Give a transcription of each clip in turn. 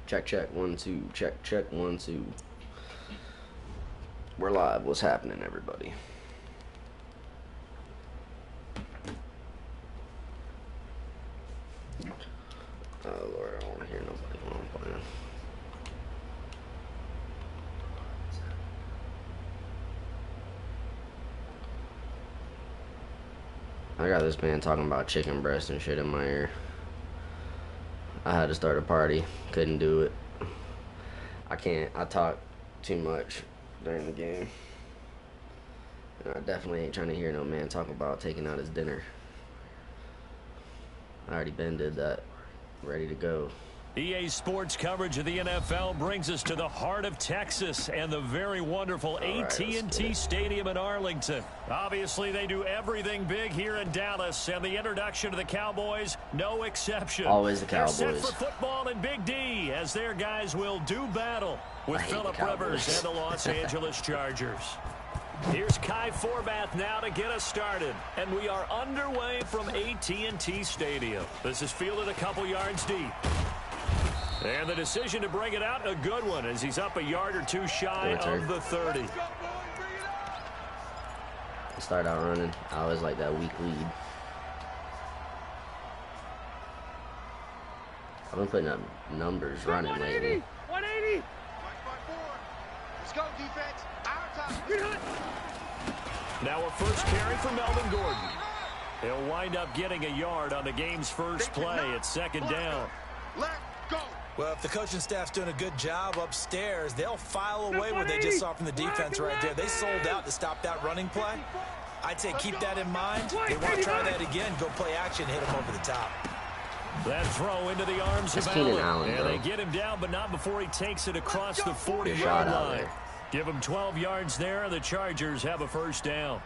Check, check, 1, 2. Check, check, 1, 2. We're live. What's happening, everybody? Oh, Lord, I don't want to hear nobody while I'm playing. I got this man talking about chicken breast and shit in my ear. I had to start a party. Couldn't do it. I can't. I talk too much during the game. And I definitely ain't trying to hear no man talk about taking out his dinner. I already been did that. Ready to go. EA Sports coverage of the NFL brings us to the heart of Texas and the very wonderful AT&T Stadium in Arlington. Obviously, they do everything big here in Dallas, and the introduction to the Cowboys, no exception. Always the Cowboys. They're set for football and Big D, as their guys will do battle with Phillip Rivers and the Los Angeles Chargers. Here's Kai Forbath now to get us started, and we are underway from AT&T Stadium. This is fielded a couple yards deep. And the decision to bring it out, a good one, as he's up a yard or two shy of the 30. Start out running. I always like that weak lead. I've been putting up numbers running lately. 180. Let's go, defense. Our time. Now a first carry for Melvin Gordon. He'll wind up getting a yard on the game's first play at second down. Let's go. Well, if the coaching staff's doing a good job upstairs, they'll file away what they just saw from the defense right there. They sold out to stop that running play. I'd say keep that in mind. They want to try that again, go play action, hit him over the top. That throw into the arms of Allen. And they get him down, but not before he takes it across the 40-yard line. Give him 12 yards there, and the Chargers have a first down.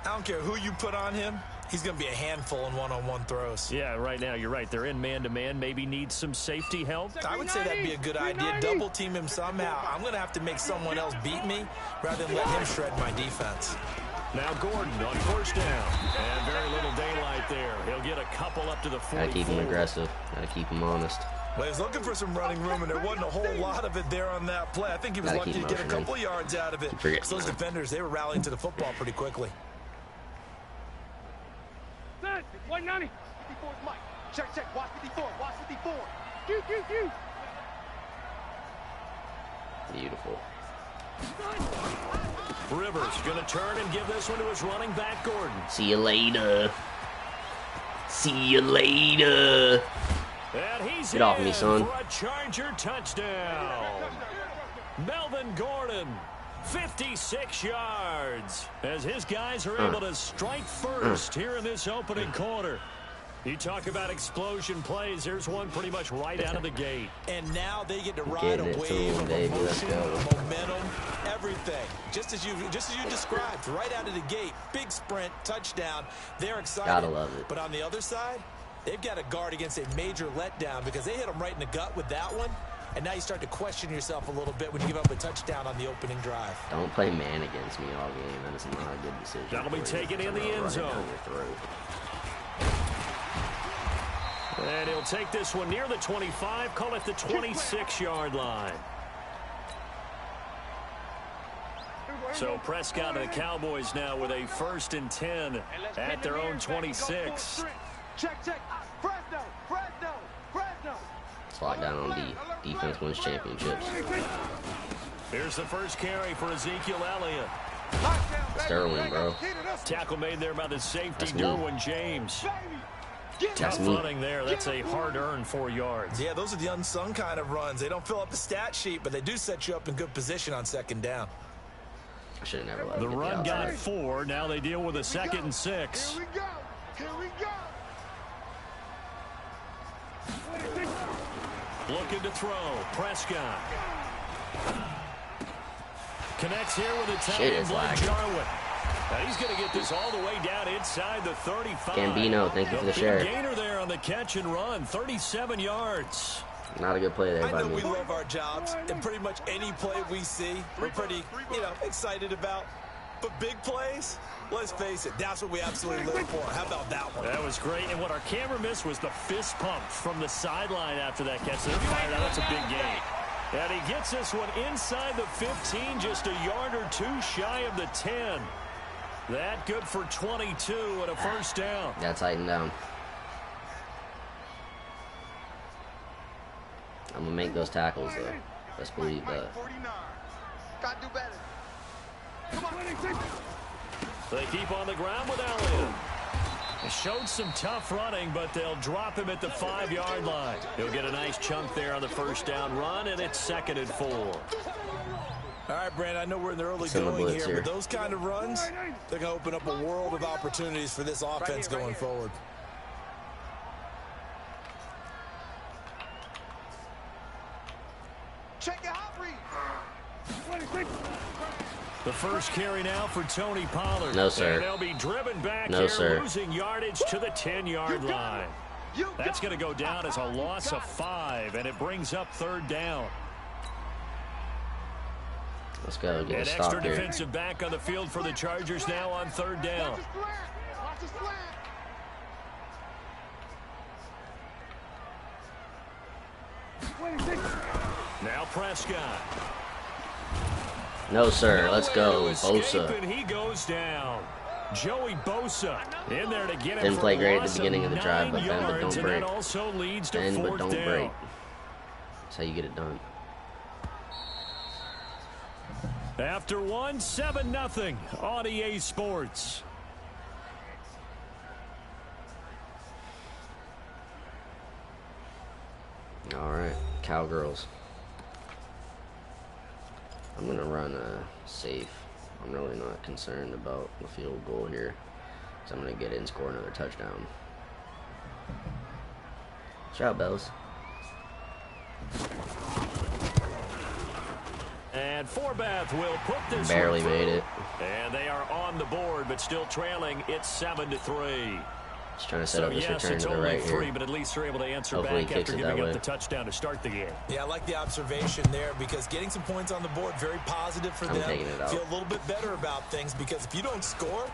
I don't care who you put on him. He's going to be a handful in one-on-one throws. Yeah, right now, you're right. They're in man-to-man. Maybe need some safety help. I would say that'd be a good idea. Double-team him somehow. I'm going to have to make someone else beat me rather than let him shred my defense. Now Gordon on first down. And very little daylight there. He'll get a couple up to the 44. Gotta keep him aggressive. Gotta keep him honest. Well, he was looking for some running room, and there wasn't a whole lot of it there on that play. I think he was lucky to get a couple yards out of it. Because those defenders, they were rallying to the football pretty quickly. 190. 54 is Mike. Check, check. Watch 54. Watch 54. Q. Beautiful. Rivers going to turn and give this one to his running back, Gordon. See you later. See you later. And he's Get off me, son. For a Charger touchdown. Melvin Gordon, 56 yards, as his guys are able to strike first here in this opening quarter. You talk about explosion plays. Here's one pretty much right out of the gate. And now they get to ride a wave of emotion, momentum, everything. Just as you described, right out of the gate. Big sprint, touchdown. They're excited. Gotta love it. But on the other side, they've got to guard against a major letdown because they hit them right in the gut with that one. And now you start to question yourself a little bit when you give up a touchdown on the opening drive. Don't play man against me all game. That is not a good decision. That'll be taken in the end zone. And he'll take this one near the 25, call it the 26-yard line. So Prescott and the Cowboys now with a 1st and 10 at their own 26. Check. Fresno. It's locked down on D. Defense wins championships. Here's the first carry for Ezekiel Elliott. Sterling, bro. Tackle made there by the safety, Derwin James. That's Tough running there. That's a hard-earned 4 yards. Yeah, those are the unsung kind of runs. They don't fill up the stat sheet, but they do set you up in good position on second down. I should have never let The him run get got 4. Now they deal with a 2nd and 6. Here we go. Looking to throw. Prescott. Connects here with a tight end, Blake Jarwin. Now he's going to get this all the way down inside the 35. Gambino, thank you for the share. Gainer there on the catch and run, 37 yards. Not a good play there by me. I know we love our jobs, and pretty much any play we see, we're pretty, excited about. But big plays, let's face it, that's what we absolutely live for. How about that one? That was great, and what our camera missed was the fist pump from the sideline after that catch. They're fired out. That's a big gain. And he gets this one inside the 15, just a yard or two shy of the 10. That good for 22 and a first down. Got tightened down. I'm going to make those tackles, though. Let's believe that. Gotta do better. They keep on the ground with Elliott. They showed some tough running, but they'll drop him at the 5-yard line. He'll get a nice chunk there on the first down run, and it's 2nd and 4. All right, Brandon, I know we're in the early going here, but those kind of runs, they're going to open up a world of opportunities for this offense going forward. Check it out, Reed. The first carry now for Tony Pollard. No, sir. And they'll be driven back No, here, sir. losing yardage to the 10-yard line. That's going to go down as a loss of 5, and it brings up 3rd down. Let's go. Get a An stop extra here. defensive back on the field for the Chargers now on 3rd down. Watch the slant. Now Prescott. No, sir. Let's go. Escape, Bosa. and he goes down. Joey Bosa in there to get him. Didn't for play a great at loss the beginning of the drive, but 9 bend but yards, don't and that break. also leads to Bend but 4th don't down. break. That's how you get it done. After 1, 7-0 on EA Sports. All right, Cowgirls. I'm going to run a safe. I'm really not concerned about the field goal here, because I'm going to get in, score another touchdown. Shout out, Bells. And Forbath will put this Barely one through. made it. And they are on the board, but still trailing. It's 7-3. Just trying to set up this return it's to the only right 3, here. but at least they're able to answer Hopefully back he kicks after it that giving up way. the touchdown to start the game. Yeah, I like the observation there because getting some points on the board, very positive for them. taking it out. Feel a little bit better about things because if you don't score,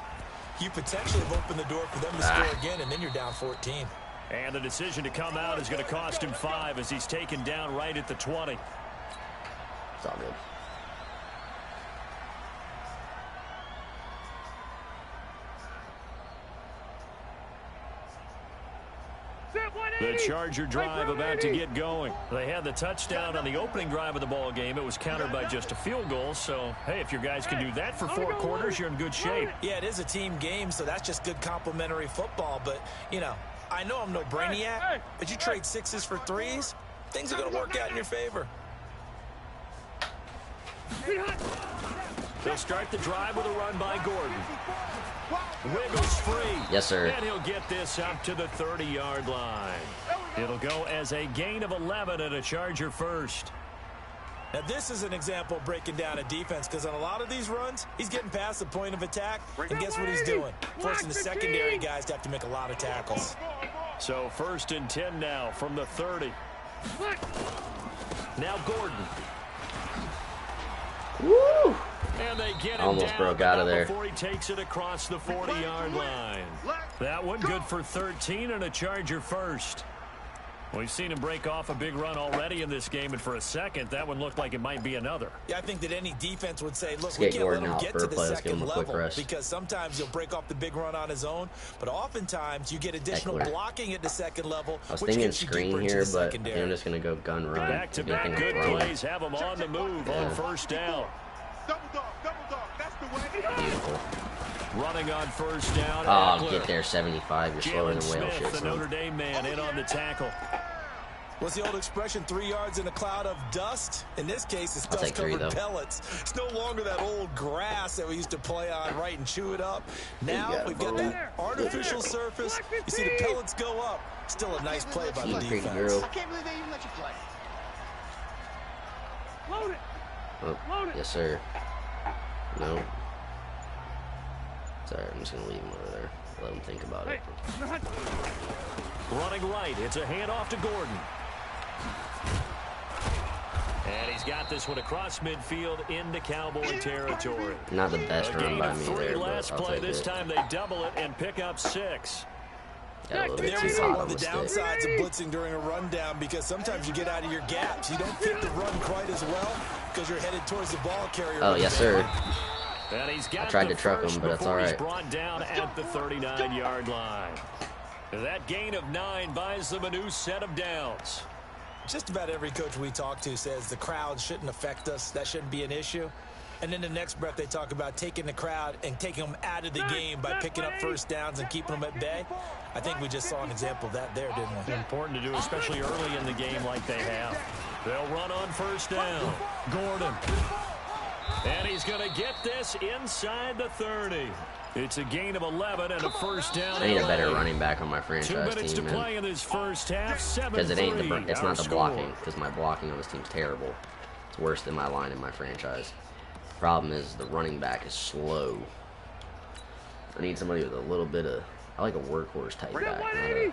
you potentially have opened the door for them to score again, and then you're down 14. And the decision to come out is going to cost him 5 as he's taken down right at the 20. It's all good. The Charger drive about to get going. They had the touchdown on the opening drive of the ball game. It was countered by just a field goal. So, hey, if your guys can do that for 4 quarters, you're in good shape. Yeah, it is a team game, so that's just good complimentary football. But, you know, I know I'm no brainiac, but you trade 6s for 3s, things are going to work out in your favor. They'll start the drive with a run by Gordon. Wiggles free. Yes, sir. And he'll get this up to the 30-yard line. It'll go as a gain of 11 and a Charger first. Now, this is an example of breaking down a defense because on a lot of these runs, he's getting past the point of attack, and guess what he's doing? Forcing the secondary guys to have to make a lot of tackles. So 1st and 10 now from the 30. Now Gordon. Woo! And they get him Almost down, broke out of there. Before he takes it across the 40-yard line. That one good for 13 and a Charger first. We've seen him break off a big run already in this game, and for a second, that one looked like it might be another. Yeah, I think that any defense would say, look, Let's we get can't Gordon let him out get for to a the play. Let's give second him a quick level rest. because sometimes he'll break off the big run on his own, but oftentimes you get additional Eckler. blocking at the second level, I was which thinking gets you screen deeper into here, the but secondary. I'm just going to go gun run. Back-to-back good plays have him on the move on 1st down. Double dog, that's the way. Beautiful. Running on 1st down. Oh, Eckler. get there, 75. You're slower Jalen than whale Smith, shit, the son. Notre Dame man, in on the tackle. What's the old expression, 3 yards in a cloud of dust? In this case, it's I'll take 3, dust-covered though. pellets. It's no longer that old grass that we used to play on, right, and chew it up. Now got it, we've got bro. that artificial surface. You see the pellets go up. Still a nice play by the Eat, pretty defense. girl. I can't believe they even let you play. Oh, yes, sir. No. Sorry, I'm just going to leave him over there. Let him think about it. Running right, it's a handoff to Gordon. And he's got this one across midfield into Cowboy territory. Not the best run by me there, last but I'll play. take This it. time they double it and pick up 6. Got a little bit There too we go. hot One on of the the stick. downsides of blitzing during a rundown, because sometimes you get out of your gaps. You don't fit the run quite as well because you're headed towards the ball carrier. Oh, yes, sir. And he's got I tried the to truck first him, but that's before all he's right. brought down at the 39-yard line. That gain of 9 buys them a new set of downs. Just about every coach we talk to says the crowd shouldn't affect us. That shouldn't be an issue. And in the next breath, they talk about taking the crowd and taking them out of the game by picking up first downs and keeping them at bay. I think we just saw an example of that there, didn't we? Important to do, especially early in the game like they have. They'll run on first down. Gordon. And he's going to get this inside the 30. It's a gain of 11 and a first down. I need a better running back on my 2 franchise minutes to team, play man. in this first half. 7-3. Because it ain't it's not the score. blocking. Because my blocking on this team's terrible. It's worse than my line in my franchise. Problem is the running back is slow. I need somebody with a little bit of. I like a workhorse type back. Not a,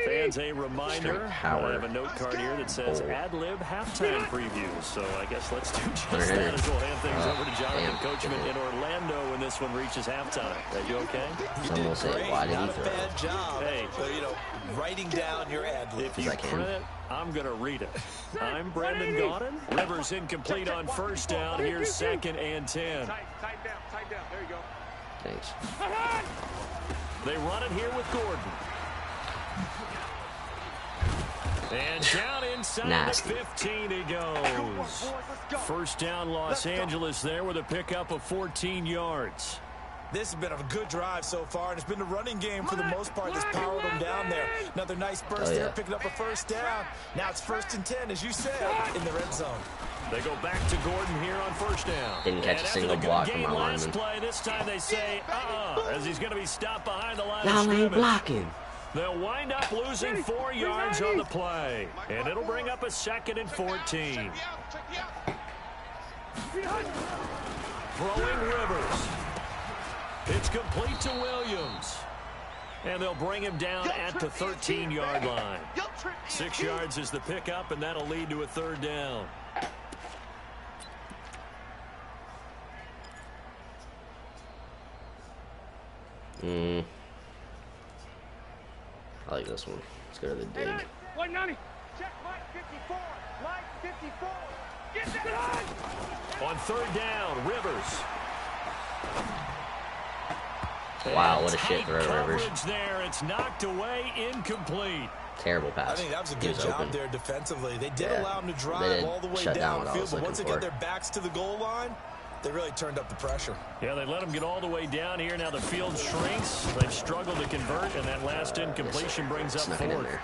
Fans, a reminder, I power. have a note card here that says ad-lib halftime preview. So I guess let's do just Hunter that as we'll hand things over to damn. Jonathan Coachman in Orlando when this one reaches halftime. Are you okay? some will say, why did he Not a throw? bad job. Hey. But, you know, writing down your ad lib. If you I can. print it, I'm going to read it. I'm Brendan Gaudin. Rivers incomplete on first down. Here's 2nd and 10. Tight down. There you go. Thanks. They run it here with Gordon. And down inside Nasty. the 15 he goes. First down Los Angeles there with a pickup of 14 yards. This has been a good drive so far, and it's been a running game for the most part that's powered them down there. Another nice burst there, picking up a first down. Now it's 1st and 10, as you said, in the red zone. They go back to Gordon here on first down. Didn't catch And a after single the good block from game my last lineman. play, this time they say, as he's going to be stopped behind the line of Y'all ain't scrimmage. blocking. They'll wind up losing 4 yards on the play. And it'll bring up a 2nd and 14. Throwing Rivers. It's complete to Williams. And they'll bring him down at the 13-yard line. 6 yards is the pickup, and that'll lead to a 3rd down. I like this one. Let's go to the dig. 190. Check Mike 54. Mike 54. Get that On 3rd down, Rivers. Wow, what a And shit tight throw, Rivers. coverage there. It's knocked away, incomplete. Terrible pass. I think that was a He good was job open. there defensively. They did Yeah. allow them to They drive did all the way shut down what I downfield, was but once they looking get for. their backs to the goal line, they really turned up the pressure. Yeah, they let him get all the way down here. Now the field shrinks. They've struggled to convert, and that last incompletion brings up Snuck it in 4th. there.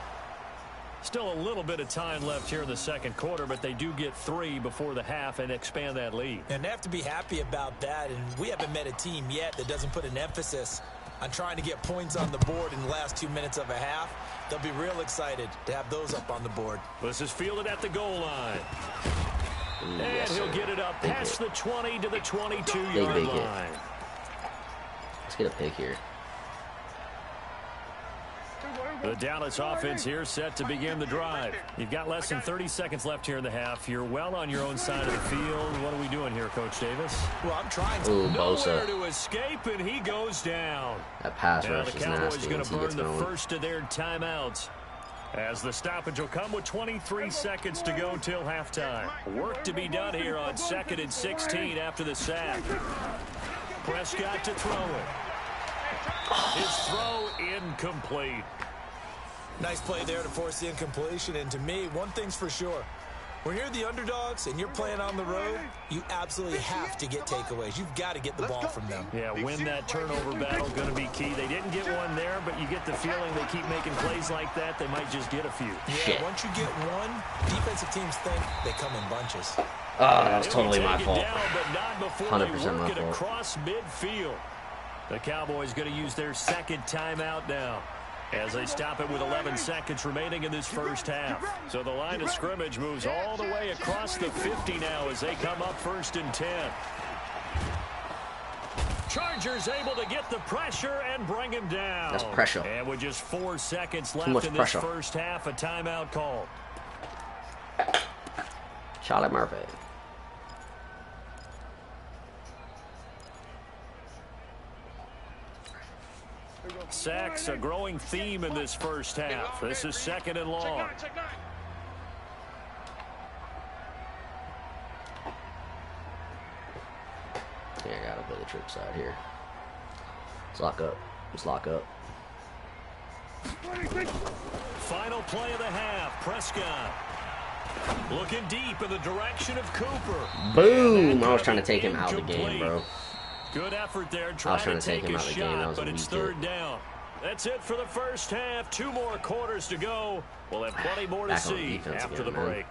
Still a little bit of time left here in the second quarter, but they do get 3 before the half and expand that lead. And they have to be happy about that, and we haven't met a team yet that doesn't put an emphasis on trying to get points on the board in the last 2 minutes of a half. They'll be real excited to have those up on the board. This is fielded at the goal line. And Yes, he'll sir. get it up Big past hit. the 20 to the 22-yard Big hit. line. Let's get a pick here. The Dallas offense here set to begin the drive. You've got less than 30 seconds left here in the half. You're well on your own side of the field. What are we doing here, Coach Davis? Well, I'm trying to. Ooh, Nowhere Bosa. to escape, and he goes down. That pass Now rush the is Cowboys nasty going once to he gets burn the going. first of their timeouts. As the stoppage will come with 23 seconds to go till halftime. Work to be done here on 2nd and 16 after the sack. Prescott to throw it. His throw incomplete. Nice play there to force the incompletion. And to me, one thing's for sure. When you're the underdogs and you're playing on the road, you absolutely have to get takeaways. You've got to get the ball from them. Yeah, win that turnover battle, going to be key. They didn't get one there, but you get the feeling they keep making plays like that, they might just get a few. Yeah, Shit. once you get one, defensive teams think they come in bunches. Oh, that was They totally will my take it fault. down, but not before 100% they my work it fault. across midfield. The Cowboys going to use their 2nd timeout now, as they stop it with 11 seconds remaining in this first half. So the line of scrimmage moves all the way across the 50 now as they come up 1st and 10. Chargers able to get the pressure and bring him down. That's pressure. And with just 4 seconds much left in this pressure. first half, a timeout called. Charlie Murphy. Sacks, a growing theme in this first half. This is 2nd and long. Yeah, I gotta play the trick side here. Let's lock up. Let's lock up. Final play of the half. Prescott looking deep in the direction of Cooper. Boom! I was trying to take him out of the game, bro. Good effort there. I was trying to take him out of the game. That was but it's 3rd down. That's it for the first half. 2 more quarters to go. We'll have plenty more to see after the break.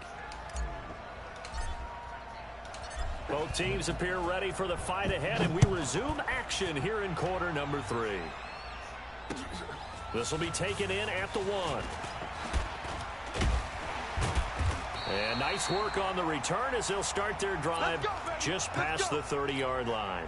Both teams appear ready for the fight ahead, and we resume action here in quarter number 3. This will be taken in at the 1. And nice work on the return as they'll start their drive just past the 30-yard line.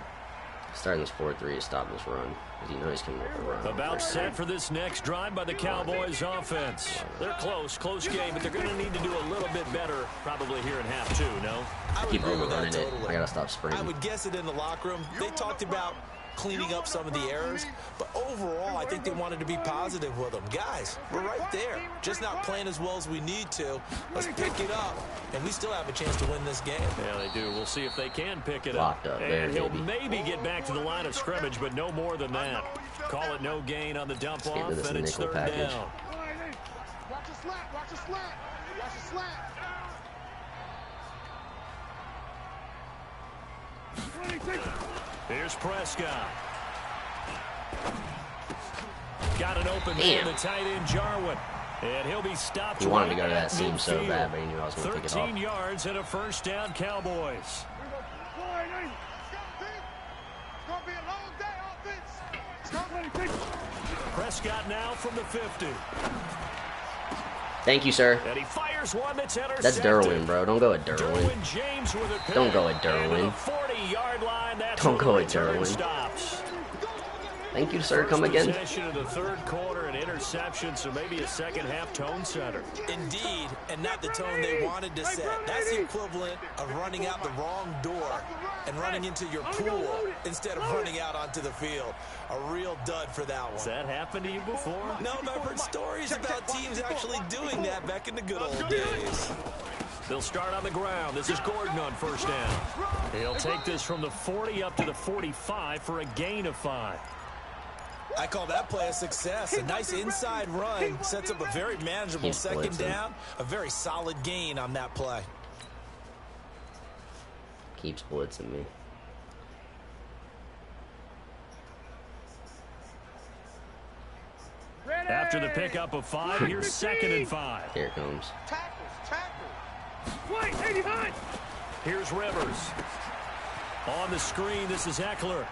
Starting this 4-3 to stop this run. Because you know he's coming with a run. About set for this next drive by the Cowboys offense. They're close game, but they're going to need to do a little bit better probably here in half 2, no? I would Keep agree with that overrunning it. totally. I gotta stop sprinting. I would guess it in the locker room. They talked about cleaning up some of the errors, but overall, I think they wanted to be positive with them. Guys, we're right there. Just not playing as well as we need to. Let's pick it up, and we still have a chance to win this game. Yeah, they do. We'll see if they can pick it Locked up there, and he'll baby. maybe get back to the line of scrimmage, but no more than that. Call it no gain on the dump off, and it's 3rd package. down. Watch the slant, watch the slant, watch the slant. Here's Prescott. Got an open man, the tight end Jarwin. And he'll be stopped. He wanted to go to that seam so bad, but he knew I was going to pick it off. 13 yards and a 1st down, Cowboys. It's gonna be a long day, offense. Prescott now from the 50. Thank you, sir. And he fires one that's intercepted. That's Derwin, bro. Don't go with Derwin. James with a pick. Don't go with Derwin. 40-yard line. That's Don't go with Derwin. Derwin. Stops. Thank you, sir. Come again. Possession of the 3rd quarter, an interception, so maybe a second-half tone setter. Indeed, and not the tone they wanted to set. That's the equivalent of running out the wrong door and running into your pool instead of running out onto the field. A real dud for that one. Has that happened to you before? No, but I've heard stories about teams actually doing that back in the good old days. They'll start on the ground. This is Gordon on 1st down. He'll take this from the 40 up to the 45 for a gain of 5. I call that play a success. A nice inside run sets up a very manageable 2nd down. A very solid gain on that play. Keeps blitzing me. After the pickup of 5, here's 2nd and 5. Here it comes. Here's Rivers. On the screen, this is Eckler.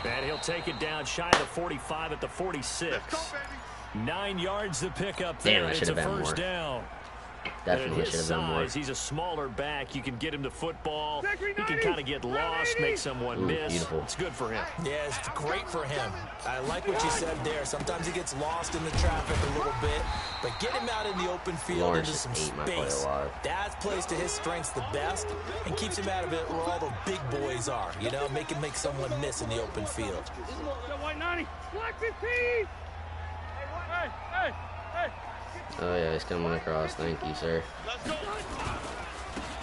And he'll take it down shy of the 45 at the 46. 9 yards to pick up there. Damn, I it's a should have been first more. down. Definitely should have been more. He's a smaller back. You can get him the football. He can kind of get lost, make someone miss. Beautiful. It's good for him. Yeah, it's great for him. I like what you said there. Sometimes he gets lost in the traffic a little bit, but get him out in the open field Lawrence into some just ate my play space. alive. That plays to his strengths the best and keeps him out of it where all the big boys are. You know, make him make someone miss in the open field. Oh, yeah, he's coming across. Thank you, sir.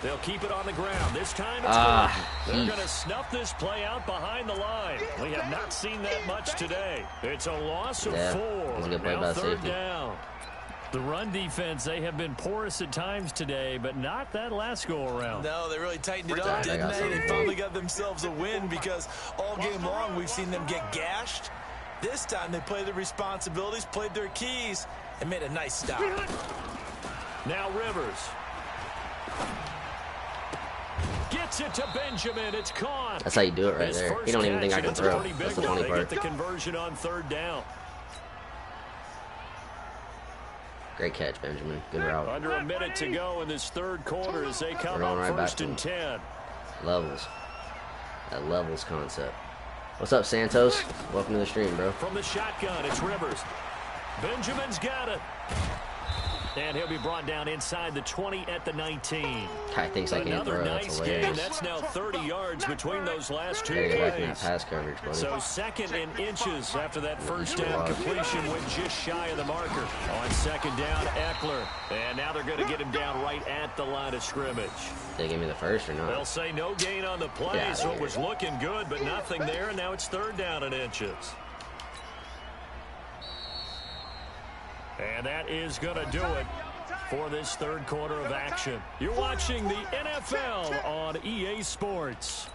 They'll keep it on the ground. This time it's They're going to snuff this play out behind the line. We have not seen that much today. It's a loss of 4. That's a good play by 3rd safety. down. The run defense, they have been porous at times today, but not that last go-around. No, they really tightened it up, didn't they? They finally got themselves a win because all game long we've seen them get gashed. This time they played their responsibilities, played their keys, and made a nice stop. Now Rivers. Gets it to Benjamin. It's caught. That's how you do it right there. You don't even think I can throw. That's the funny They part. get the conversion on 3rd down. Great catch, Benjamin. Good route. Under a minute to go in this 3rd quarter as they come We're up going right back 1st to and 10. Levels. That levels concept. What's up, Santos? Welcome to the stream, bro. From the shotgun, it's Rivers. Benjamin's got it. And he'll be brought down inside the 20 at the 19. Guy thinks I can't Another throw. That's nice hilarious. game. That's now 30 yards between those last two Gotta get back in that plays. pass coverage, buddy. So second and inches after that first down completion went just shy of the marker. On second down, Eckler. And now they're going to get him down right at the line of scrimmage. They give me the first or not? They'll say no gain on the play, so it was looking good, but nothing there, and now it's third down and inches. And that is going to do it for this third quarter of action. You're watching the NFL on EA Sports.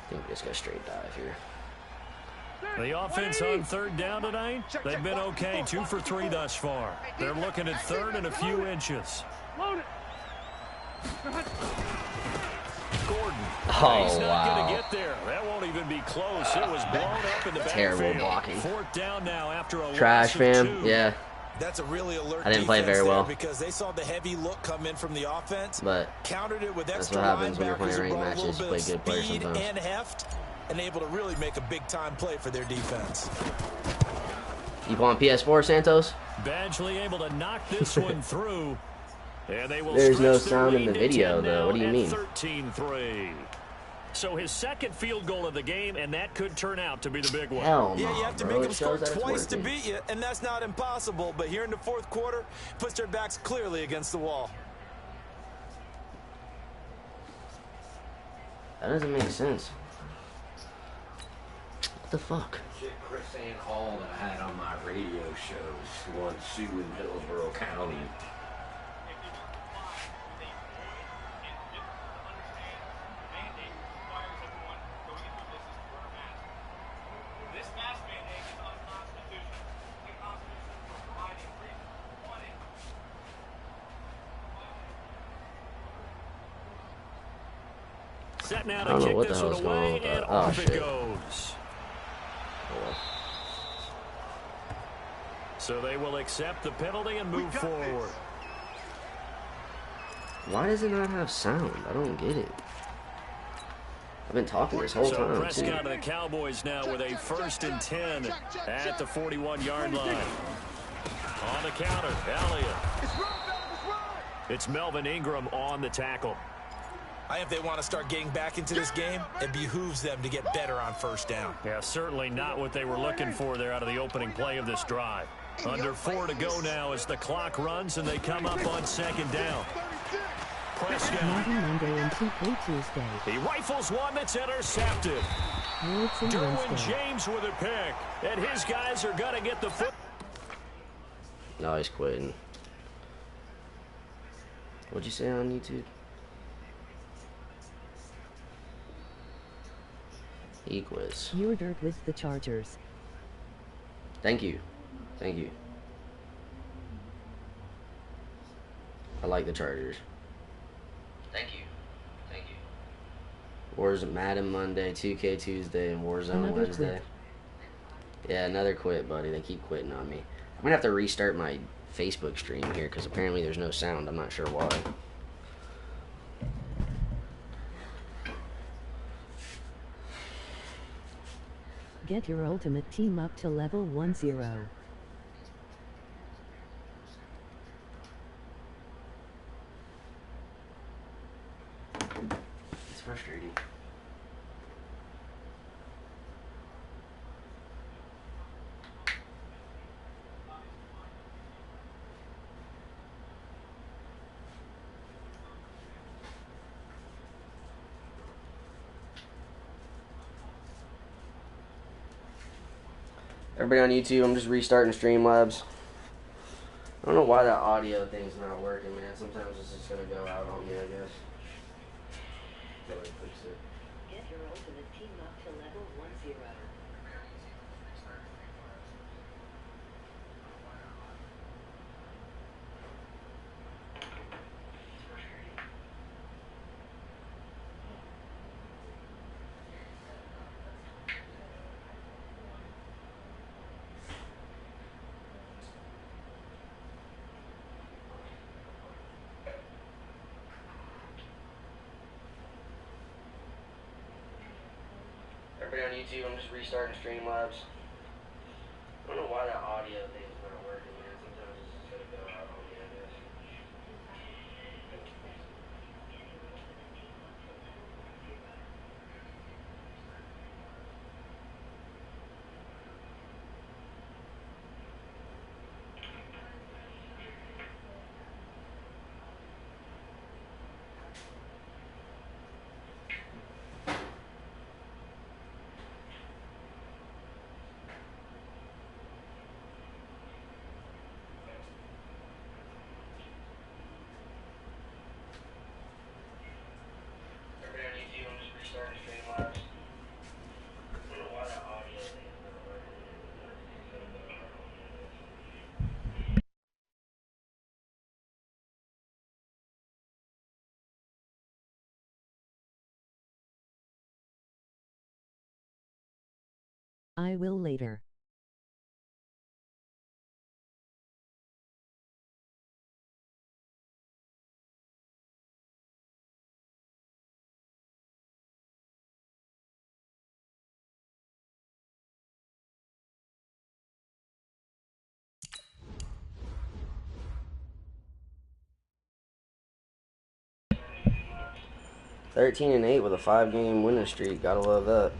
I think we just got straight dive here. The offense on third down tonight, they've been okay, 2 for 3 thus far. They're looking at third and a few inches. Gordon. Oh, He's not wow. going to get there. That won't even be close. It was blown up in the backfield. Terrible blocking. Fourth down now after a Trash, loss of 2. fam. Yeah. That's a really alert I didn't play very well because they saw the heavy look come in from the offense, but countered it with that's extra what happens when you're linebackers playing who ranked brought a matches. little You play bit good of players speed sometimes. and heft, and able to really make a big-time play for their defense. You on PS4, Santos? Badgley able to knock this one through. And they will There's no stretch their sound in lead the to video, 10 though. What do you now mean? at 13-3. So his second field goal of the game, and that could turn out to be the big one. Hell no, Yeah, you have to bro. make It them score shows that it's twice to working. beat you, and that's not impossible. But here in the fourth quarter, puts their backs clearly against the wall. That doesn't make sense. What the fuck? Shit, Chris Ann Hall that I had on my radio shows, the one Sue in Hillsborough County. Set now I to don't know kick what the this one hell's going on away, with that. and Oh, off it shit. goes. So they will accept the penalty and move forward. Why does it not have sound? I don't get it. I've been talking this whole So time, too. Prescott and the Cowboys now with a 1st and 10 at the 41-yard line. On the counter, Elliott. It's Melvin Ingram on the tackle. If they want to start getting back into this game, it behooves them to get better on first down. Yeah, certainly not what they were looking for there out of the opening play of this drive. Under 4 to go now as the clock runs and they come up on second down. Prescott. Madden Monday and 2K Tuesday. He rifles one that's intercepted. Wilson Derwin Wednesday. James with a pick. And his guys are going to get the foot. No, he's quitting. What'd you say on YouTube? He quits. Your dirt with the Chargers. Thank you. Thank you. I like the Chargers. Thank you. Thank you. Madden Monday, 2K Tuesday, and Warzone Another Wednesday. quit. Yeah, another quit, buddy. They keep quitting on me. I'm going to have to restart my Facebook stream here because apparently there's no sound. I'm not sure why. Get your ultimate team up to level 10. It's frustrating. Everybody on YouTube, I'm just restarting Streamlabs. I don't know why that audio thing's not working, man. Sometimes it's just gonna go out on me, I guess. Until I fix it. Get your ultimate team up to level 10. Everybody on YouTube, I'm just restarting Streamlabs. I don't know why that audio thing's not working, man. Sometimes it's just gonna go out on me, I guess. I will later. Thirteen and 8 with a 5-game winning streak. Gotta love that.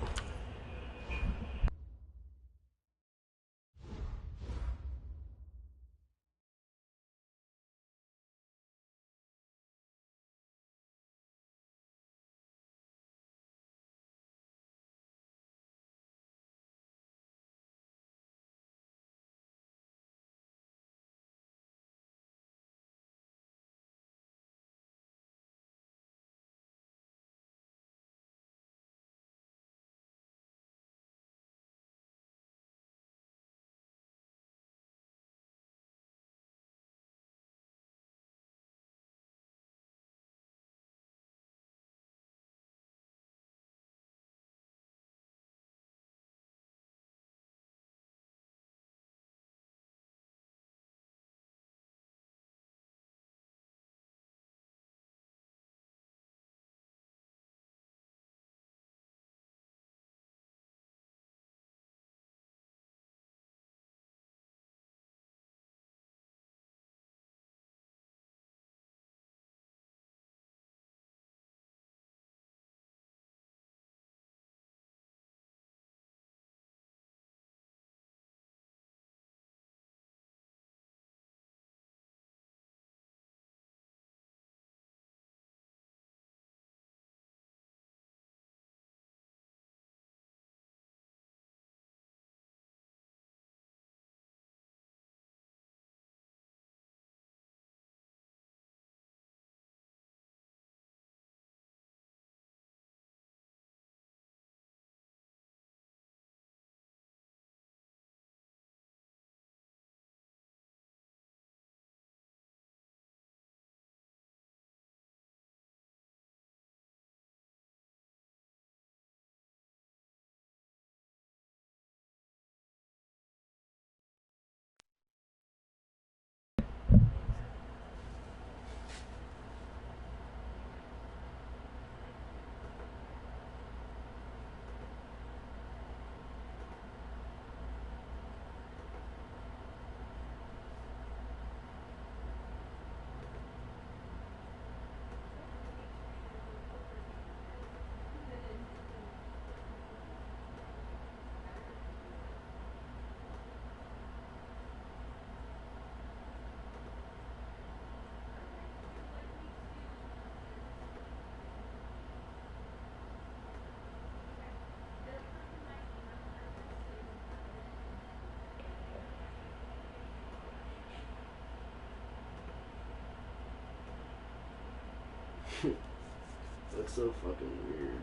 That's so fucking weird.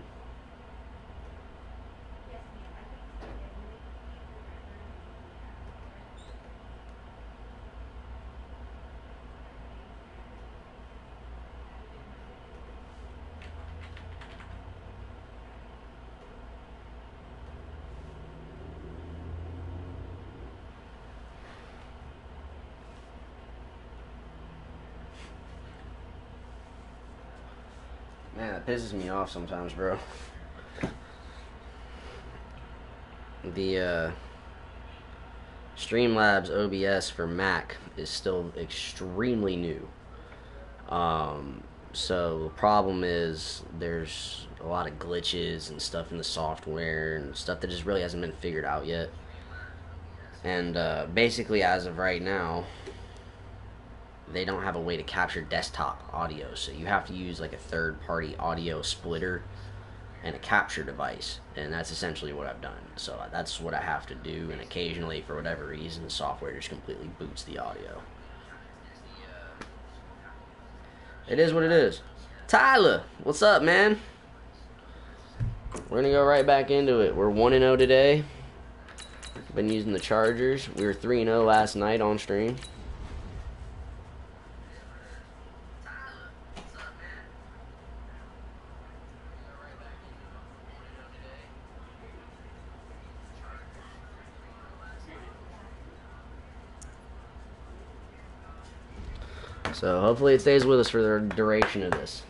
Man, that pisses me off sometimes, bro. The Streamlabs OBS for Mac is still extremely new. So the problem is there's a lot of glitches and stuff in the software and stuff that just really hasn't been figured out yet. And basically, as of right now, they don't have a way to capture desktop audio, so you have to use like a third-party audio splitter and a capture device, and that's essentially what I've done. So that's what I have to do, and occasionally, for whatever reason, the software just completely boots the audio. It is what it is. Tyler, what's up, man? We're gonna go right back into it. We're 1-0 today. Been using the Chargers. We were 3-0 last night on stream. So hopefully it stays with us for the duration of this.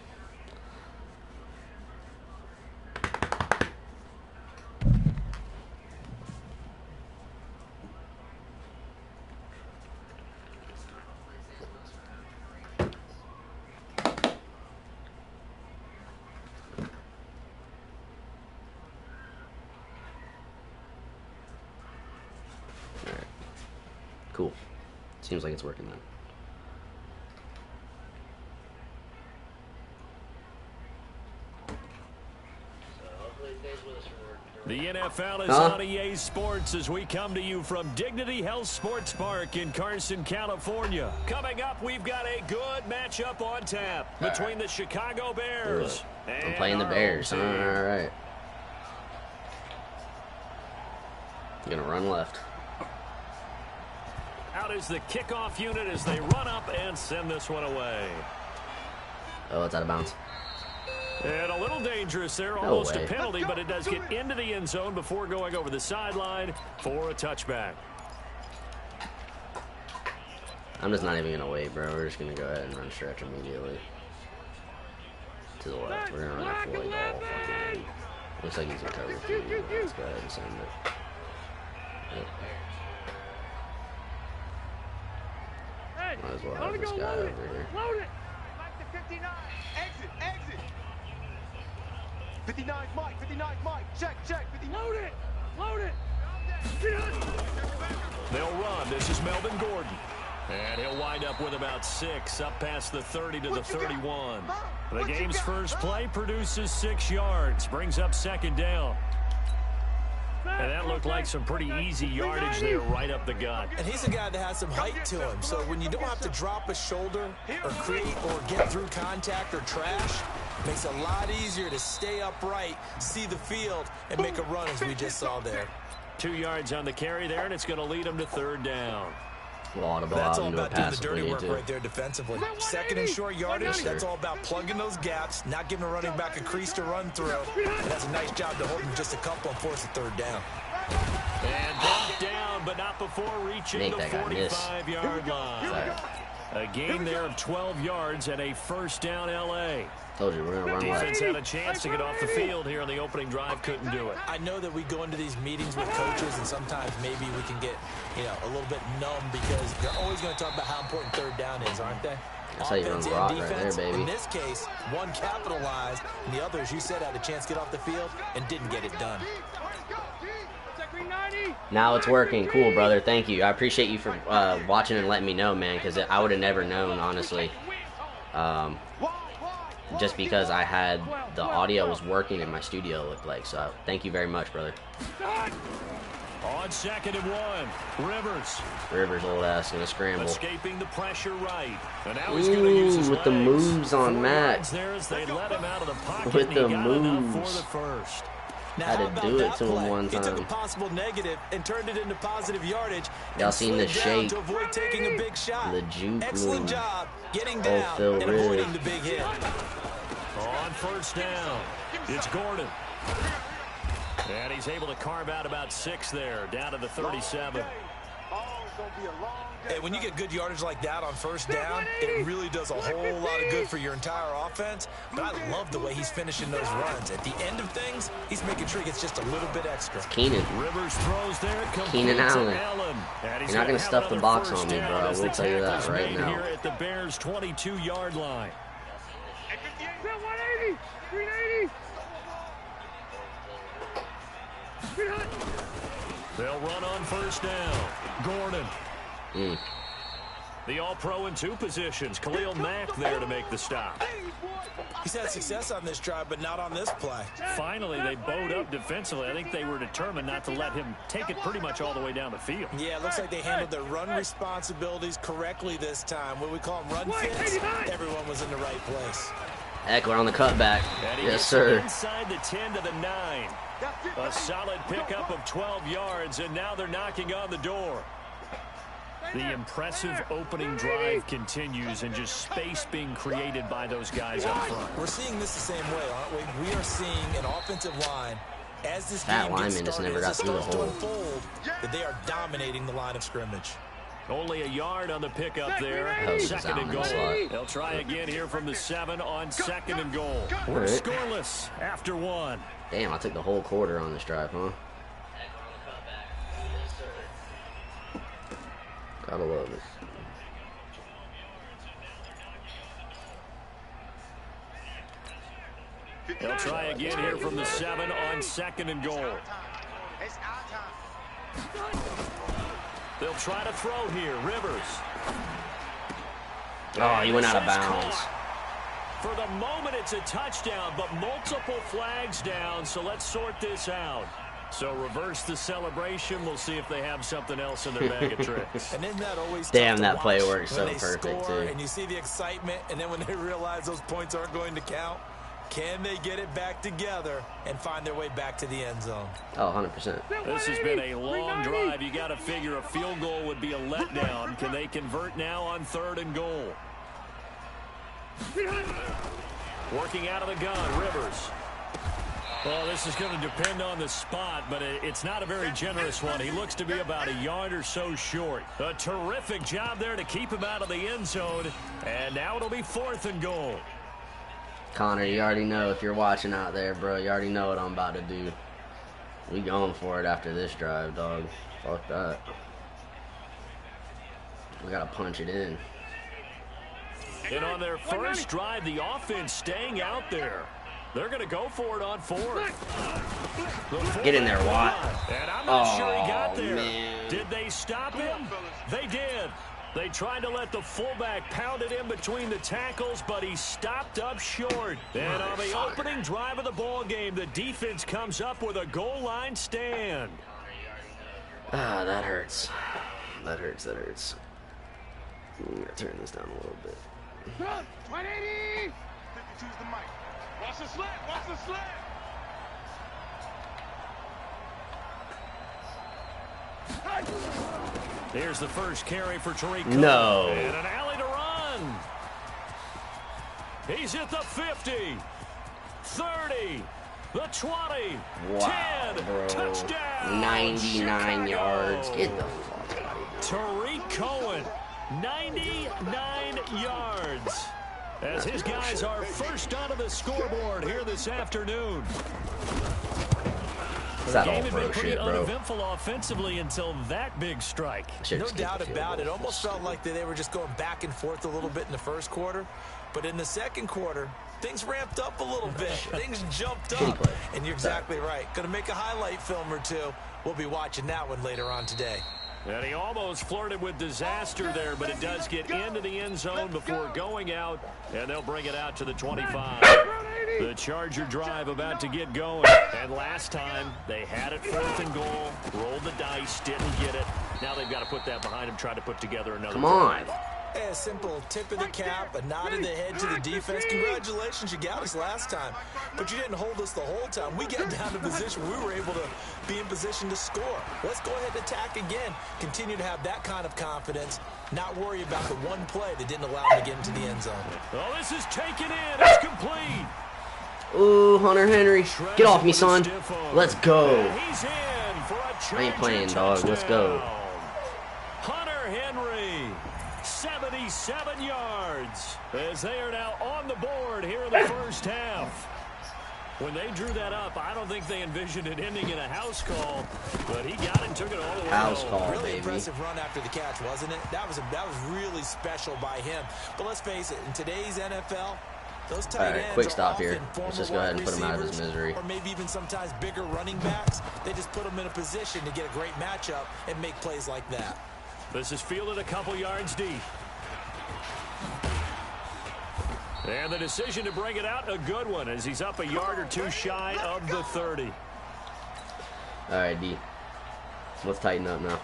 Cool. Seems like it's working then. The NFL is on EA Sports as we come to you from Dignity Health Sports Park in Carson, California. Coming up, we've got a good matchup on tap between the Chicago Bears and I'm playing the Bears. All right. I'm going to run left. Out is the kickoff unit as they run up and send this one away. Oh, it's out of bounds. And a little dangerous there, almost a penalty, but it does get into the end zone before going over the sideline for a touchback. I'm just not even going to wait, bro. We're just going to go ahead and run stretch immediately. To the left. We're going to run it for like all fucking. Looks like he's in cover 3. Let's go ahead and send it. Yep. Might as well have this guy over here. Load it. Back to 59. Exit. 59 Mike. 59 Mike. Check. 59. Load it. They'll run. This is Melvin Gordon. And he'll wind up with about 6 up past the 30 to the 31. The game's first play produces 6 yards. Brings up second down. And that looked like some pretty easy yardage there right up the gut. And he's a guy that has some height to him. So when you don't have to drop a shoulder or create or get through contact or trash, makes it a lot easier to stay upright, see the field, and make a run as we just saw there. 2 yards on the carry there, and it's going to lead him to third down. That's all about doing the dirty work right there defensively. Second and short yardage, that's all about plugging those gaps, not giving a running back a crease to run through. And that's a nice job to hold him just a couple and force a third down. And brought down, but not before reaching the 45-yard line. A gain there of 12 yards and a first down L.A. Told you, we're going to run left. Defense had a chance to get off the field here on the opening drive, couldn't do it. I know that we go into these meetings with coaches, and sometimes maybe we can get, a little bit numb because they're always going to talk about how important third down is, aren't they? That's how you run rock right there, baby. In this case, one capitalized, and the other, as you said, had a chance to get off the field and didn't get it done. Now it's working. Cool, brother. Thank you. I appreciate you for watching and letting me know, man, because I would have never known, honestly. Just because I had the audio was working in my studio, it looked like. So thank you very much, brother. On 2nd and 1, Rivers, old ass, gonna scramble. Escaping the pressure right. And now he's gonna use his with the moves on Matt. There as they let him out of the pocket. With the he got enough moves. for the first. Now, had to do it to him one time. He took a possible negative and turned it into positive yardage. Y'all seen the shape, to avoid taking a big shot. the juke Excellent move. job getting down Phil and Riv. avoiding the big hit. On first down, it's Gordon. And he's able to carve out about 6 there, down to the 37. And when you get good yardage like that on first down, it really does a whole lot of good for your entire offense. But I love the way he's finishing those runs. At the end of things, he's making sure he gets just a little bit extra. It's Keenan. Rivers throws there. Keenan Allen. You're not going to stuff the box on me, bro. I will tell you that right now. Here at the Bears' 22-yard line. 180, 380. They'll run on first down. Gordon. The All-Pro in 2 positions. Khalil Mack there to make the stop. He's had success on this drive, but not on this play. Finally, they bowed up defensively. I think they were determined not to let him take it pretty much all the way down the field. Yeah, it looks like they handled their run responsibilities correctly this time. What we call them run fits, everyone was in the right place. Eckler on the cutback. Yes, sir. Inside the 10 to the 9. A solid pickup of 12 yards, and now they're knocking on the door. The impressive opening drive continues, and just space being created by those guys up front. We're seeing this the same way, aren't we? We are seeing an offensive line, as this That game lineman gets just started, never got as it through the starts to hole. unfold, that they are dominating the line of scrimmage. Only a yard on the pickup there. Second and goal. They'll try again here from the 7 on second and goal. We're scoreless after 1. Damn, I took the whole quarter on this drive, huh? Gotta love it. They'll try again here from the 7 on second and goal. They'll try to throw here. Rivers. Oh, he went out of bounds. For the moment, it's a touchdown, but multiple flags down, so let's sort this out. So reverse the celebration. We'll see if they have something else in their bag of tricks. And isn't that always damn, that tough to play watch works so when they perfect, score too. And you see the excitement, and then when they realize those points aren't going to count, can they get it back together and find their way back to the end zone? Oh, 100%. This has been a long drive. You got to figure a field goal would be a letdown. Can they convert now on third and goal? Working out of the gun, Rivers. Well, this is going to depend on the spot, but it's not a very generous one. He looks to be about a yard or so short. A terrific job there to keep him out of the end zone. And now it'll be fourth and goal. Connor, you already know if you're watching out there, bro. You already know what I'm about to do. We going for it after this drive, dog. Fuck that. We gotta punch it in. And on their first drive, the offense staying out there. They're going to go for it on fourth. Get in there, Watt. And I'm not sure he got there. Man. Did they stop him? They did. They tried to let the fullback pound it in between the tackles, but he stopped up short. And on the opening drive of the ball game, the defense comes up with a goal line stand. Ah, that hurts. That hurts, that hurts. I'm going to turn this down a little bit. 180! 52's the mic. Watch the slant, watch the slant! Here's the first carry for Tariq. No. And an alley to run. He's at the 50, 30, the 20, Wow, 10, bro. touchdown. 99 Chicago. yards. Get the fuck out of here. Tariq Cohen, 99 yards. As his guys are first onto the scoreboard here this afternoon. What's The that all game had bro been pretty shit, bro? uneventful offensively until that big strike. No doubt about it. Almost felt like they were just going back and forth a little bit in the first quarter. But in the second quarter, things ramped up a little bit. Things jumped up. And you're exactly right. Going to make a highlight film or two. We'll be watching that one later on today. And he almost flirted with disaster there, but it does get into the end zone before going out, and they'll bring it out to the 25. The Charger drive about to get going. And last time, they had it fourth and goal, rolled the dice, didn't get it. Now they've got to put that behind them, try to put together another Come on. drive. Hey, a simple tip of the cap, a nod of the head to the defense. Congratulations, you got us last time. But you didn't hold us the whole time. We got down to position. We were able to be in position to score. Let's go ahead and attack again. Continue to have that kind of confidence. Not worry about the one play that didn't allow them to get into the end zone. Oh, this is taken in. It's complete. Ooh, Hunter Henry. Get off me, son. Let's go. He's in for a Charger I ain't playing, dog. Let's go. Hunter Henry, 77 yards, as they are now on the board here in the first half. When they drew that up, I don't think they envisioned it ending in a house call, but he got it and took it all the way House home. call, Really baby. impressive run after the catch, wasn't it? That was really special by him. But let's face it, in today's NFL, those tight ends quick are stop here. often Let's just former go ahead and wide put him out of his receivers, misery. or maybe even sometimes bigger running backs. They just put them in a position to get a great matchup and make plays like that. This is fielded a couple yards deep. And the decision to bring it out, a good one, as he's up a yard or two shy of the 30. All right, D. Let's tighten up now.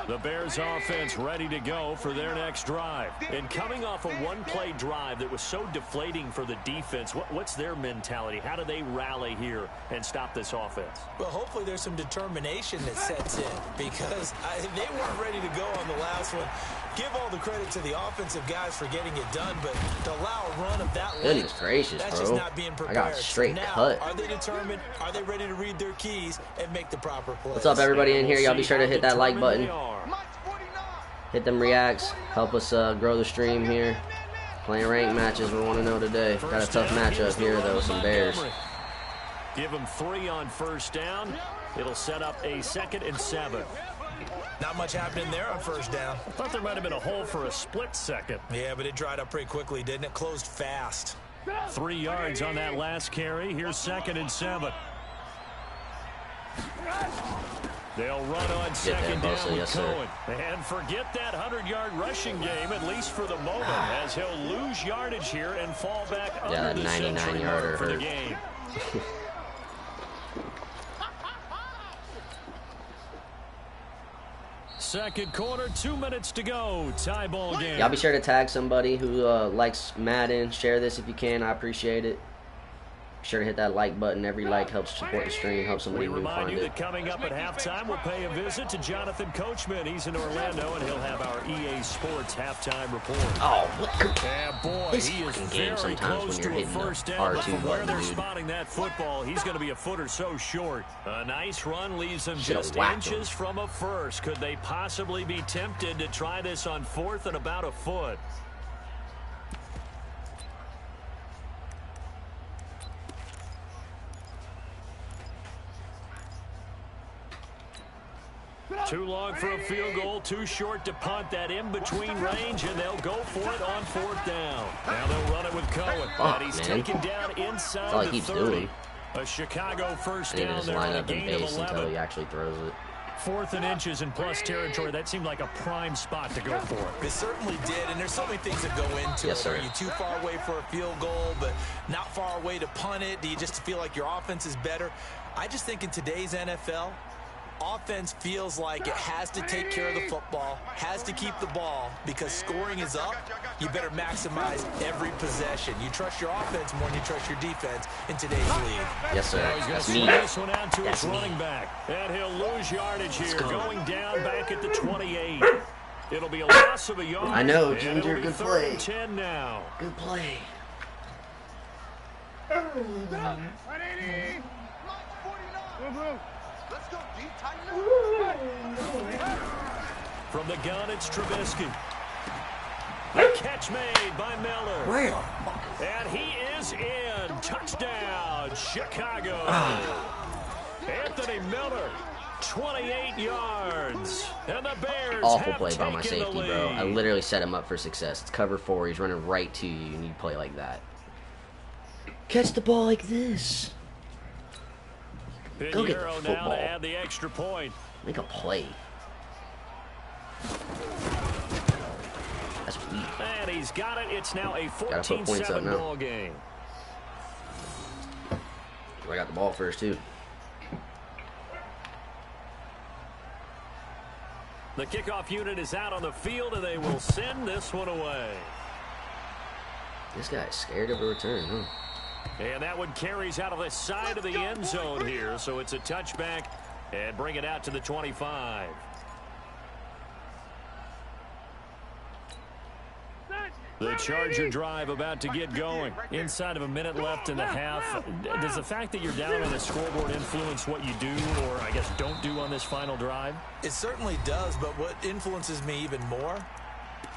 The Bears offense ready to go for their next drive. And coming off a one-play drive that was so deflating for the defense, what's their mentality? How do they rally here and stop this offense? Well, hopefully there's some determination that sets in, because they weren't ready to go on the last one. Give all the credit to the offensive guys for getting it done, but to allow a run of that Goodness length, gracious, that's bro. just not being prepared. I got straight now, cut. Are they determined? Are they ready to read their keys and make the proper plays? What's up, everybody in here? Y'all be sure to hit that like button. Hit them reacts. Help us grow the stream here. Playing ranked matches, we want to know today. Got a tough matchup here, though, with some Bears. Give them 3 on first down. It'll set up a 2nd and 7. Not much happening there on first down. I thought there might have been a hole for a split second. Yeah, but it dried up pretty quickly, didn't it? Closed fast. 3 yards on that last carry. Here's 2nd and 7. They'll run on second down with Cohen. And forget that 100-yard rushing game, at least for the moment, as he'll lose yardage here and fall back under the 99-yarder for the game. Second quarter, 2 minutes to go. Tie ball game. Y'all be sure to tag somebody who likes Madden. Share this if you can. I appreciate it. Be sure to hit that like button. Every like helps support the stream, helps somebody new find it. We remind you that coming up at halftime, we'll pay a visit to Jonathan Coachman. He's in Orlando, and he'll have our EA Sports halftime report. Oh, yeah, boy, this he is game very close to a first down, but from where they're spotting that football, he's going to be a foot or so short. A nice run leaves them just inches from a first. Could they possibly be tempted to try this on 4th and about a foot? Too long for a field goal, too short to punt. That in-between range, and they'll go for it on 4th down. Now they'll run it with Cohen. And he's taken down inside the 30. A Chicago first down there on a gain of 11. Until he actually throws it. 4th and inches in plus territory. That seemed like a prime spot to go for it. It certainly did, and there's so many things that go into it. Are you too far away for a field goal, but not far away to punt it? Do you just feel like your offense is better? I just think in today's NFL, offense feels like it has to take care of the football, has to keep the ball, because scoring is up. You better maximize every possession. You trust your offense more than you trust your defense in today's league. Yes, sir. That's me. This one out to his running back. And he'll lose yardage here, going down back at the 28. It'll be a loss of a yard. I know, Ginger. Good play. 10 now. Good play. From the gun, it's Trubisky. The catch made by Miller. And he is in. Touchdown, Chicago. Anthony Miller, 28 yards. And the Bears awful have play by my safety, the lead. bro. I literally set him up for success. It's cover 4. He's running right to you, and you play like that. Catch the ball like this. Go get the football. Now to add the extra point. Make a play. That's weak. And he's got it. It's now a 14-7 ball game. I got the ball first, too. The kickoff unit is out on the field, and they will send this one away. This guy's scared of a return, huh? And that one carries out of the side of the end zone here, so it's a touchback and bring it out to the 25. The Charger drive about to get going. Inside of a minute left in the half. Does the fact that you're down on the scoreboard influence what you do, or I guess don't do on this final drive? It certainly does, but what influences me even more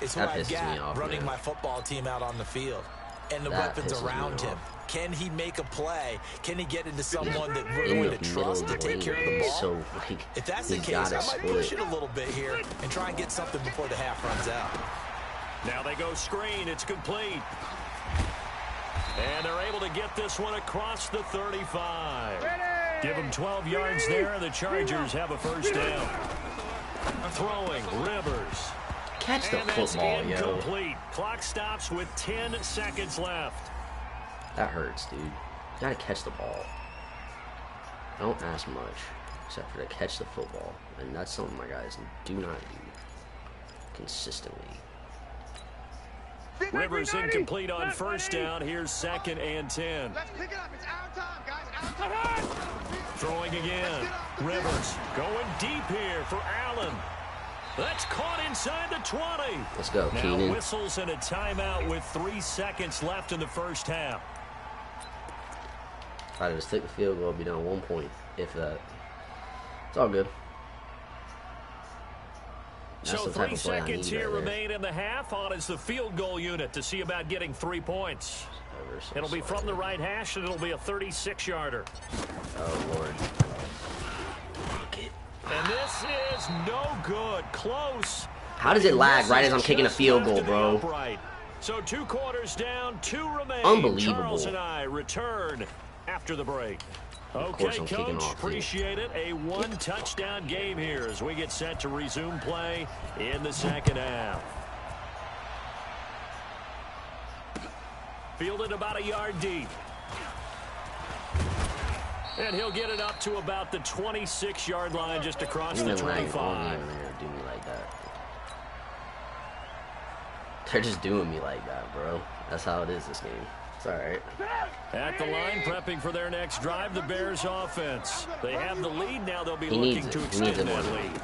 is who I've got running my football team out on the field and the weapons around him. Can he make a play? Can he get into someone that we're going to trust to take care of the ball? So, if that's the case, I might push it a little bit here and try and get something before the half runs out. Now they go screen. It's complete. And they're able to get this one across the 35. Give them 12 yards there, and the Chargers have a first down. Throwing, Rivers. Catch the football, yo. Incomplete. Clock stops with 10 seconds left. That hurts, dude. You gotta catch the ball. Don't ask much, except for to catch the football. And that's something my guys do not do consistently. Rivers incomplete on first down. Here's 2nd and 10. Let's pick it up. It's our time, guys. Our time. Throwing again. Rivers going deep here for Allen. That's caught inside the 20. Let's go, Keenan. Now whistles and a timeout with 3 seconds left in the first half. If I just took the field goal, it'd be down 1 point, if that. It's all good. That's So the type 3 of play I seconds need here right remain in the half. On is the field goal unit to see about getting 3 points. So It'll be from the right hash, and it'll be a 36-yarder. Oh, Lord. And this is no good. Close. How does it lag right as I'm kicking a field goal, bro? Upright. So 2 quarters down, 2 remain. Unbelievable. Charles and I return after the break. Okay, Coach, appreciate it. A 1-touchdown game here as we get set to resume play in the second half. Fielded about a yard deep. And he'll get it up to about the 26-yard line just across the 25. Do me like that. They're just doing me like that, bro. That's how it is this game. It's all right. At the line, prepping for their next drive, the Bears offense. They have the lead. Now they'll be looking to extend that lead.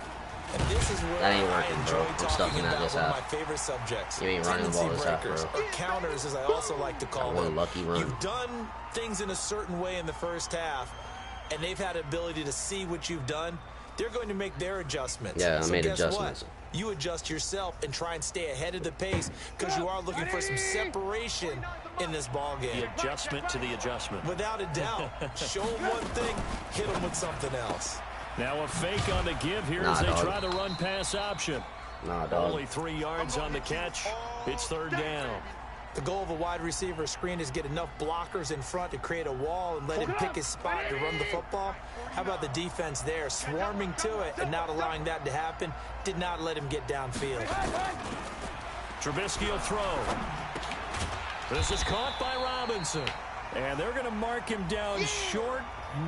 And this is where that ain't I working, bro. enjoy I'm stuck in that talking this about one half. of my favorite subjects. You ain't running the ball this half, bro. Or counters, as I also like to call One them. lucky run. You've done things in a certain way in the first half, and they've had the ability to see what you've done. They're going to make their adjustments. Yeah, I made guess adjustments. What? You adjust yourself and try and stay ahead of the pace because you are looking for some separation in this ball game. The adjustment to the adjustment. Without a doubt. Show them one thing, hit them with something else. Now a fake on the give here as they try the run-pass option. Only 3 yards on the catch. It's 3rd down. The goal of a wide receiver screen is get enough blockers in front to create a wall and let him pick his spot to run the football. How about the defense there, swarming to it and not allowing that to happen? Did not let him get downfield. Trubisky will throw. This is caught by Robinson. And they're going to mark him down short,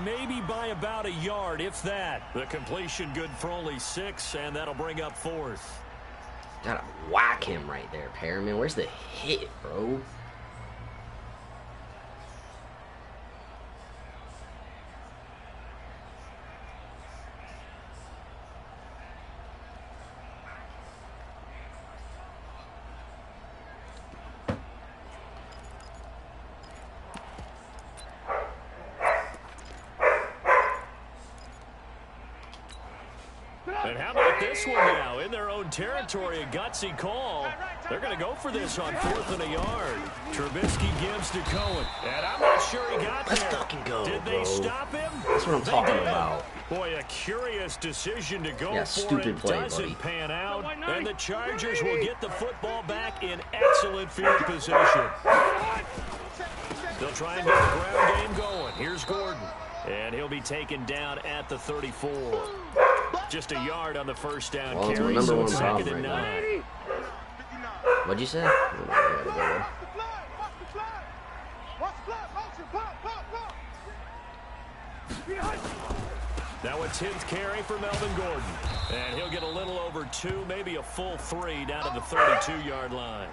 maybe by about a yard, if that. The completion good for only 6, and that'll bring up 4th. Gotta whack him right there, Perriman. Where's the hit, bro? And how about this one now? In their own territory, a gutsy call. They're going to go for this on 4th and a yard. Trubisky gives to Cohen. And I'm not sure he got there. Let's fucking go, Did they bro. stop him? That's what I'm talking about. Boy, a curious decision to go Yeah, for stupid it. play, Doesn't buddy. pan out. And the Chargers will get the football back in excellent field position. They'll try and get the ground game going. Here's Gordon. And he'll be taken down at the 34. Just a yard on the first down Well, it's my carry. number So one it's problem 2nd and right 9. What'd you say? Oh, I gotta go there. Now a 10th carry for Melvin Gordon. And he'll get a little over 2, maybe a full 3 down to the 32-yard line.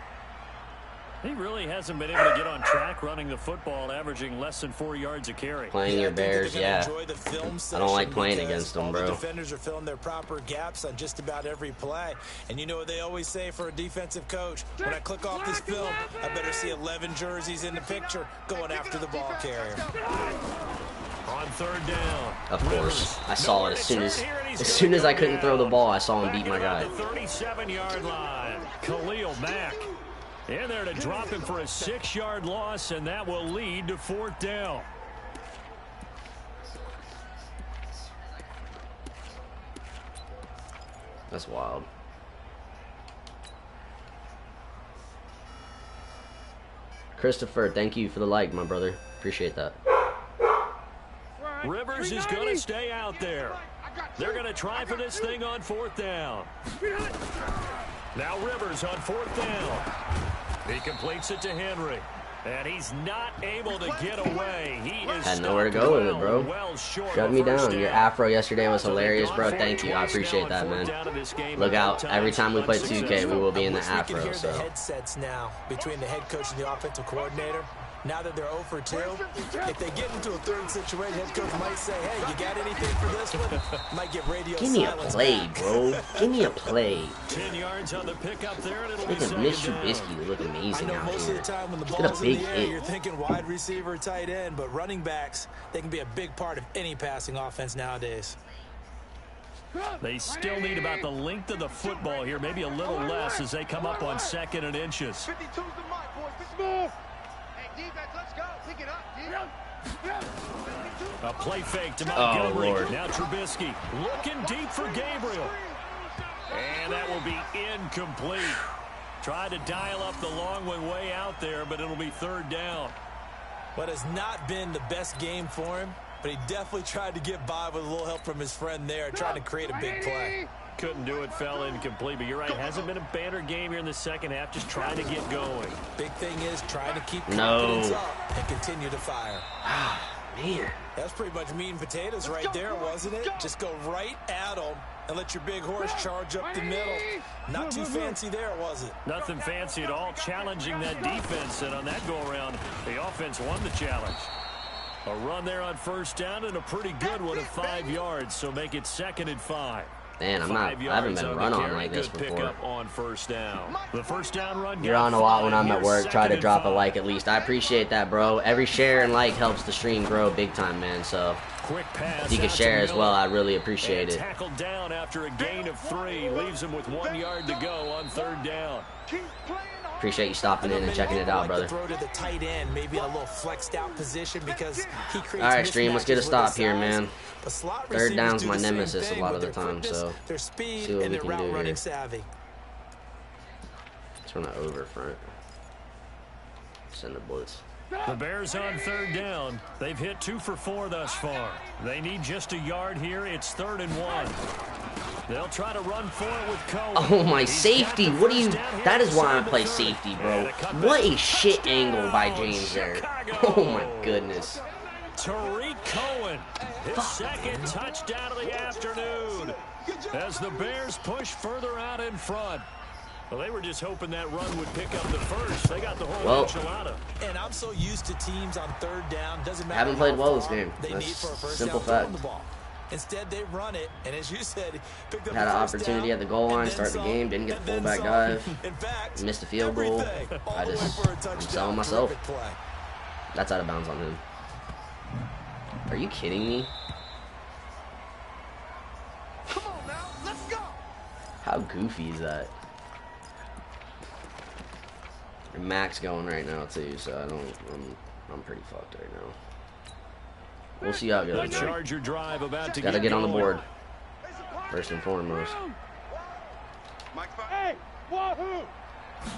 He really hasn't been able to get on track running the football, averaging less than 4 yards a carry. Playing your Bears, yeah. I don't like playing against them, bro. The defenders are filling their proper gaps on just about every play. And you know what they always say for a defensive coach? When I click off this film, I better see 11 jerseys in the picture going after the ball carrier. On 3rd down. Of course. I saw it as soon as I couldn't throw the ball, I saw him beat my guy. The 37-yard line. Khalil Mack in there to drop him for a 6-yard loss, and that will lead to 4th down. That's wild. Christopher, thank you for the like, my brother. Appreciate that. Rivers is going to stay out there. They're going to try for this thing on 4th down. Now Rivers on 4th down. He completes it to Henry. And he's not able to get away. He is Had nowhere to go with it, bro. Shut me down. Your afro yesterday was hilarious, bro. Thank you. I appreciate that, man. Look out. Every time we play 2K, we will be in the afro. We can hear the headsets now between the head coach and the offensive coordinator. Now that they're 0 for 2, if they get into a third situation, head coach might say, hey, you got anything for this one? Might get radio Give me a silence play, back. bro. Give me a play. 10 yards on the pickup there, and it'll Look be at Mitch 2nd down. Trubisky look I amazing know out most here. of the time when the Get a ball's in big the air, hit. you're thinking wide receiver, tight end, but running backs, they can be a big part of any passing offense nowadays. They still need about the length of the football here, maybe a little less as they come up on 2nd and inches. 52's the mark, boys. Move. Hey, defense, let's go. Pick it up, A play fake to Montgomery. Oh, Lord. Now Trubisky looking deep for Gabriel. And that will be incomplete. Tried to dial up the long way out there, but it'll be 3rd down. But it's not been the best game for him, but he definitely tried to get by with a little help from his friend there, trying to create a big play. Couldn't do it, fell incomplete, but you're right. Hasn't been a banner game here in the second half, just trying to get going. Big thing is trying to keep confidence up and continue to fire. Man. That's pretty much meat and potatoes right there, wasn't it? Just go right at them and let your big horse charge up the middle. Not too fancy there, was it? Nothing fancy at all, challenging that defense, and on that go-around, the offense won the challenge. A run there on 1st down and a pretty good one at 5 yards, so make it 2nd and 5. Man, I haven't been run on like this before. before. Pick up on 1st down. The 1st down run. You're on a lot when I'm at work. Try to drop a like at least. I appreciate that, bro. Every share and like helps the stream grow big time, man. So quick pass if you can share as well, I really appreciate it. Tackled down after a gain of 3. Leaves him with 1 yard to go on 3rd down. Appreciate you stopping in and checking it out, brother. Throw to the tight end, maybe a little flexed out position because he creates. All right, stream. Let's get a stop here, man. 3rd down's my nemesis a lot of the time, so their speed see what and we their can route do running here. savvy. Just run an over front. Send a blitz. The Bears on 3rd down. They've hit 2 for 4 thus far. They need just a yard here. It's 3rd and 1. They'll try to run for it with Cohen. Oh, my safety. What do you... That is why I play safety, bro. What a shit angle by James there. Oh, my goodness. Tariq Cohen, his 2nd touchdown of the afternoon. As the Bears push further out in front. Well, they were just hoping that run would pick up the first. They got the whole enchilada. And I'm so used to teams on 3rd down. Doesn't matter. Haven't played well this game. They need for a first simple down fact. the ball. Instead, they run it, and as you said, picked up Had an the first opportunity down, at the goal line, and start the then game, didn't get the and then fullback some. dive, In fact, missed the field goal. everything, all I'm the way for a touchdown. selling myself. Terrific play. That's out of bounds on him. Are you kidding me? Come on now, let's go. How goofy is that? And Mac's going right now too, so I'm pretty fucked right now. We'll see how it goes. The Charger drive about to Gotta get on the going. board first and foremost. Hey, wahoo!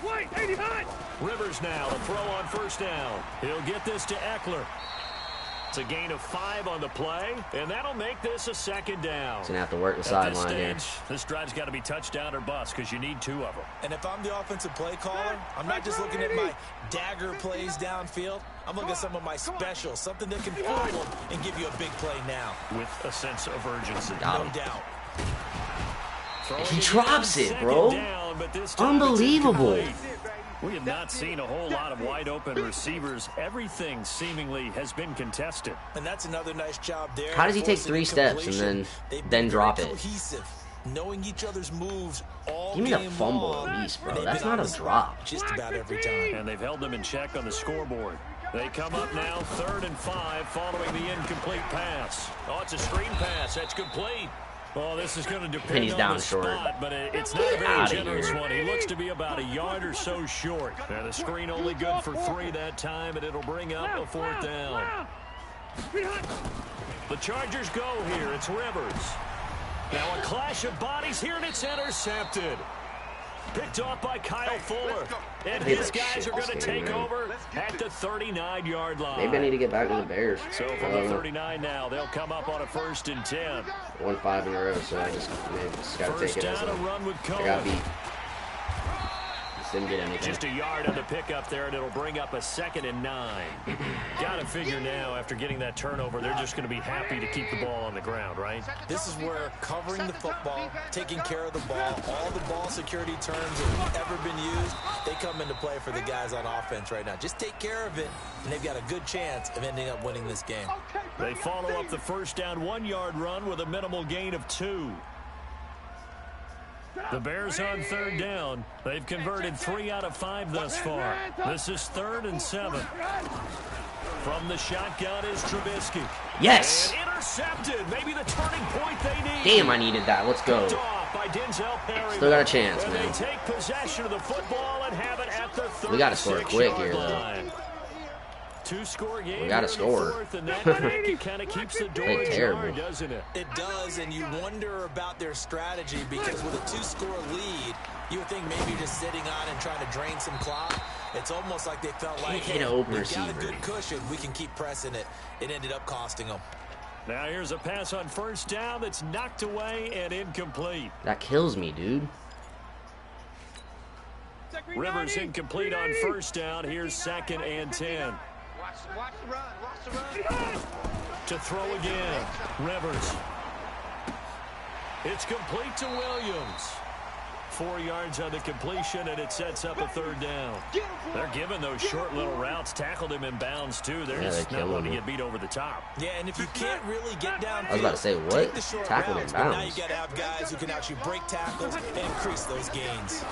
Wait, 89! Rivers now to throw on 1st down. He'll get this to Eckler. It's a gain of 5 on the play, and that'll make this a 2nd down. He's gonna have to work the At this sideline here. stage, this drive's got to be touchdown or bust because you need 2 of them. And if I'm the offensive play caller, I'm not just looking at my dagger plays downfield. I'm looking at some of my specials, something that can fool them and give you a big play now. With a sense of urgency. Got No him. doubt. He drops it, bro. Down, but this time it's Unbelievable. incomplete. We have not seen a whole lot of wide open receivers. Everything seemingly has been contested. And that's another nice job there. How does he take Forcing 3 steps and incompletion. then They've been drop very it? Cohesive, knowing each other's moves all Give me the game fumble long. at least, bro. They've That's been not on a the drop. spot just about every time. And they've held them in check on the scoreboard. They come up now 3rd and 5 following the incomplete pass. Oh, it's a screen pass. That's complete. Well, this is going to depend And he's on down the short. spot, but it's not a very Outta generous here. one. He looks to be about a yard or so short. And the screen only good for 3 that time, and it'll bring up a 4th down. The Chargers go here. It's Rivers. Now a clash of bodies here, and it's intercepted. Picked off by Kyle Fuller. And Hey, his that guys shit are going to this take game, man. over at the 39-yard line. Maybe I need to get back to the Bears. So from the 39 now, they'll come up on a 1st and 10. Won 5 in a row, so I just gotta First take it as down, a run with I got Cohen. beat. Just didn't get anything. Just a yard on the pickup there, and it'll bring up a 2nd and 9. Got to figure now, after getting that turnover, they're just going to be happy to keep the ball on the ground, right? This is where covering the football, taking care of the ball, all the ball security terms that have ever been used, they come into play for the guys on offense right now. Just take care of it, and they've got a good chance of ending up winning this game. They follow up the first down 1-yard run with a minimal gain of 2. The Bears on 3rd down. They've converted 3 out of 5 thus far. This is 3rd and 7. From the shotgun is Trubisky. Yes! And intercepted. Maybe the turning point they need. Damn, I needed that. Let's go. Still got a chance, man. They take possession of the football and have it at the 36-yard line. We got to score quick here, though. Two-score game. We got to score. And that kind of keeps the door ajar, doesn't it? It does, and you wonder about their strategy because with a 2-score lead, you would think maybe just sitting on and trying to drain some clock. It's almost like they felt like, hey, we've got a good cushion. We can keep pressing it. It ended up costing them. Now here's a pass on first down that's knocked away and incomplete. That kills me, dude. Rivers incomplete on first down. Here's 2nd and 10. Watch the run. Watch the run. To throw again. Rivers. It's complete to Williams. 4 yards on the completion, and it sets up a 3rd down. They're giving those short little routes. Tackled him in bounds, too. They're just not wanting to get beat over the top. Yeah, and if you can't really get down, I was about to say, what? Tackled in bounds. Now you got to have guys who can actually break tackles and increase those gains.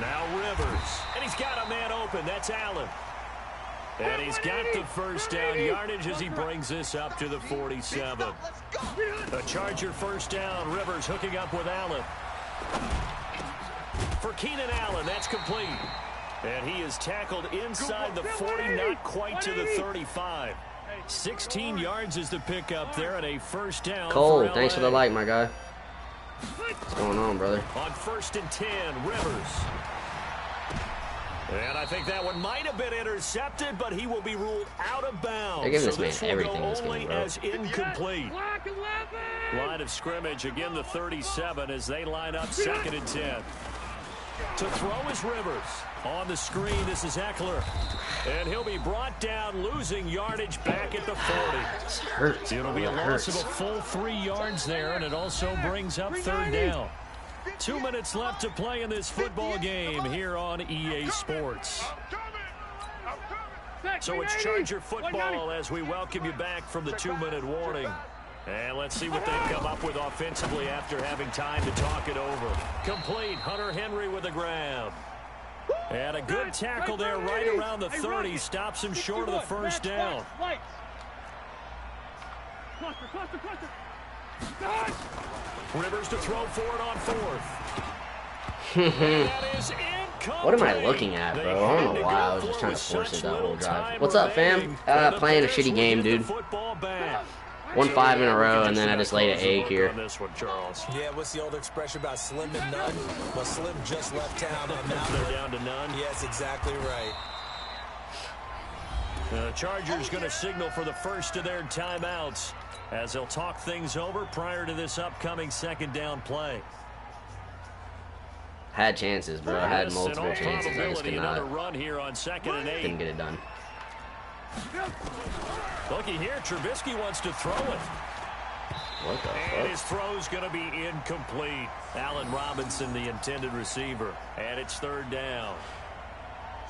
Now Rivers. And he's got a man open. That's Allen. And he's got the first down yardage as he brings this up to the 47. A Charger first down. Rivers hooking up with Allen. For Keenan Allen, that's complete. And he is tackled inside the 40, not quite to the 35. 16 yards is the pickup there, and a first down. Cole, thanks for the like, my guy. What's going on, brother? On 1st and 10, Rivers. And I think that one might have been intercepted, but he will be ruled out of bounds. They're giving this man everything this game, bro. As incomplete. Line of scrimmage, again the 37 as they line up 2nd and 10. To throw is Rivers. On the screen, this is Eckler. And he'll be brought down, losing yardage back at the 40. This hurts. It'll be a loss of a full 3 yards there, and it also brings up 3rd down. 2 minutes left to play in this football game here on EA Sports. So it's Charger football as we welcome you back from the 2-minute warning. And let's see what they've come up with offensively after having time to talk it over. Complete. Hunter Henry with a grab. And a good tackle there right around the 30. Stops him short of the first down. Rivers to throw for it on 4th. That is incomplete. What am I looking at, bro? I don't know why I was just trying to force it that whole drive. What's up, fam? Playing a shitty game, dude. 1-5 in a row, and then I just laid an egg here. Yeah, what's the old expression about slim and none? Well, Slim just left town on that. They're down to none. Yes, exactly right. The Chargers going to signal for the first of their timeouts as they'll talk things over prior to this upcoming 2nd down play. Had chances, bro. I had multiple chances. I just another run here on 2nd and 8. Didn't get it done. Looky here, Trubisky wants to throw it. What the fuck? And his throw's going to be incomplete. Allen Robinson, the intended receiver. And it's 3rd down.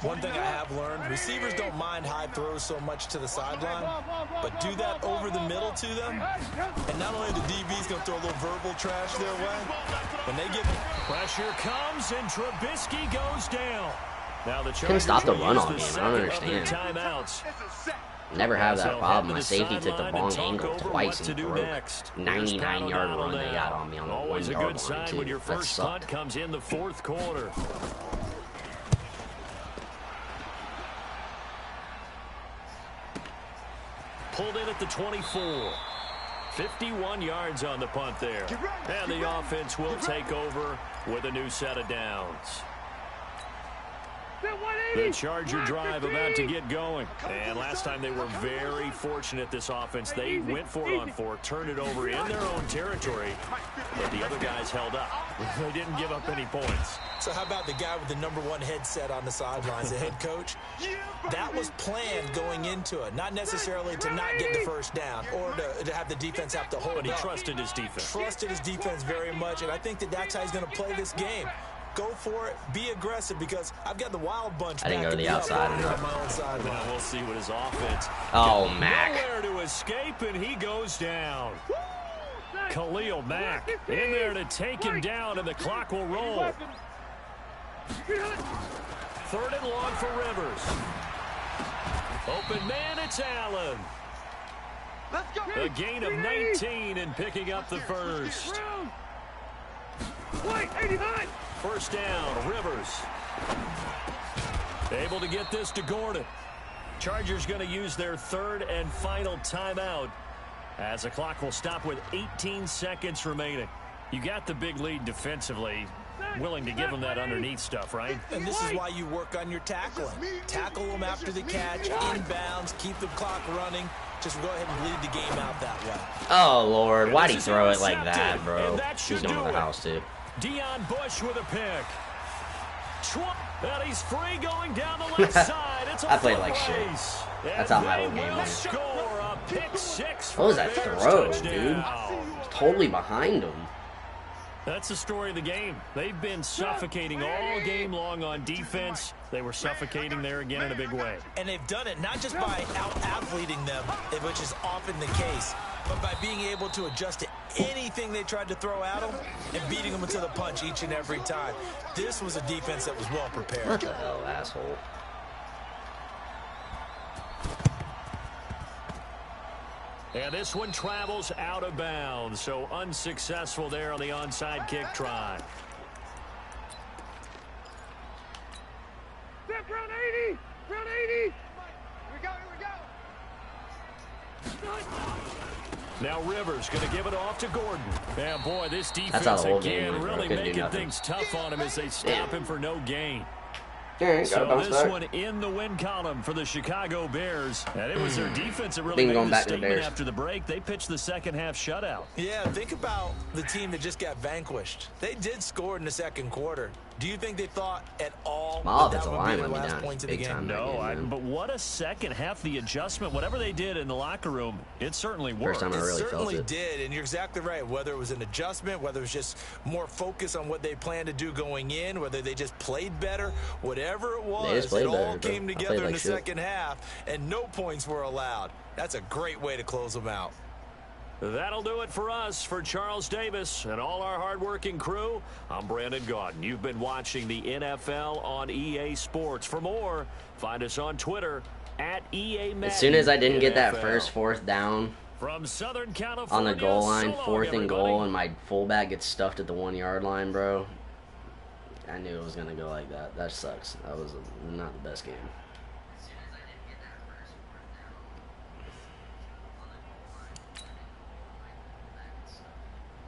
One thing I have learned, receivers don't mind high throws so much to the sideline, but do that over the middle to them, and not only the DB's going to throw a little verbal trash their way, when they get... Pressure comes, and Trubisky goes down. Now the Couldn't stop the run on me, I don't understand. Timeouts. Never have that problem. My safety took the wrong angle twice and broke. 99-yard run they got on me on the 1-yard line, too. When your That first punt sucked. comes in the 4th quarter. Pulled in at the 24. 51 yards on the punt there. And the offense will take over with a new set of downs. The Charger drive about to get going. And last time they were very fortunate, this offense. They went for it on 4, turned it over in their own territory, but the other guys held up. They didn't give up any points. So how about the guy with the #1 headset on the sidelines, the head coach? That was planned going into it, not necessarily to not get the first down or to have the defense have to hold it. But he trusted his defense. Trusted his defense very much, and I think that's how he's going to play this game. Go for it. Be aggressive because I've got the wild bunch. I didn't go to the outside enough. My own sideline. We'll see what his offense. Oh, Mac. Nowhere to escape, and he goes down. Khalil Mack in there to take him down, and the clock will roll. 3rd and long for Rivers. Open man, it's Allen. Let's go. A gain of 19 and picking up the first. First down, Rivers. Able to get this to Gordon. Chargers going to use their third and final timeout as the clock will stop with 18 seconds remaining. You got the big lead defensively. Willing to give them that underneath stuff, right? And this is why you work on your tackling. Tackle them after the catch, inbounds, keep the clock running. Just go ahead and bleed the game out that way. Oh, Lord. Why'd he throw it like that, bro? He's going to the house, too. Deion Bush with a pick. And he's free going down the left side. It's I played like shit. That's how my whole game went. Score a pick six. What was that throw, dude? Totally behind him. That's the story of the game. They've been suffocating all game long on defense. They were suffocating there again in a big way. And they've done it not just by out-athleting them, which is often the case, but by being able to adjust to anything they tried to throw at them and beating them to the punch each and every time. This was a defense that was well prepared. What the hell, asshole? And this one travels out of bounds, so unsuccessful there on the onside kick try. Round 80! Round 80! Here we go! Now Rivers going to give it off to Gordon. And boy, this defense again really making things tough on him as they stop him for no gain. So this one in the win column for the Chicago Bears. And it was their defense that really made the statement after the break. They pitched the second half shutout. Yeah, think about the team that just got vanquished. They did score in the second quarter. Do you think they thought at all that would be the last points of the game? No, but what a second half. The adjustment, whatever they did in the locker room, it certainly worked. First time I really felt it. certainly did, and you're exactly right. Whether it was an adjustment, whether it was just more focus on what they planned to do going in, whether they just played better, whatever it was, it all came together in the second half, and no points were allowed. That's a great way to close them out. That'll do it for us. For Charles Davis and all our hardworking crew, I'm Brandon Gaudin. You've been watching the NFL on EA Sports. For more, find us on Twitter at EA Madden. As soon as I didn't get that first fourth down from Southern California, on the goal line, so fourth and goal, and my fullback gets stuffed at the 1 yard line, bro, I knew it was going to go like that. That sucks. That was not the best game.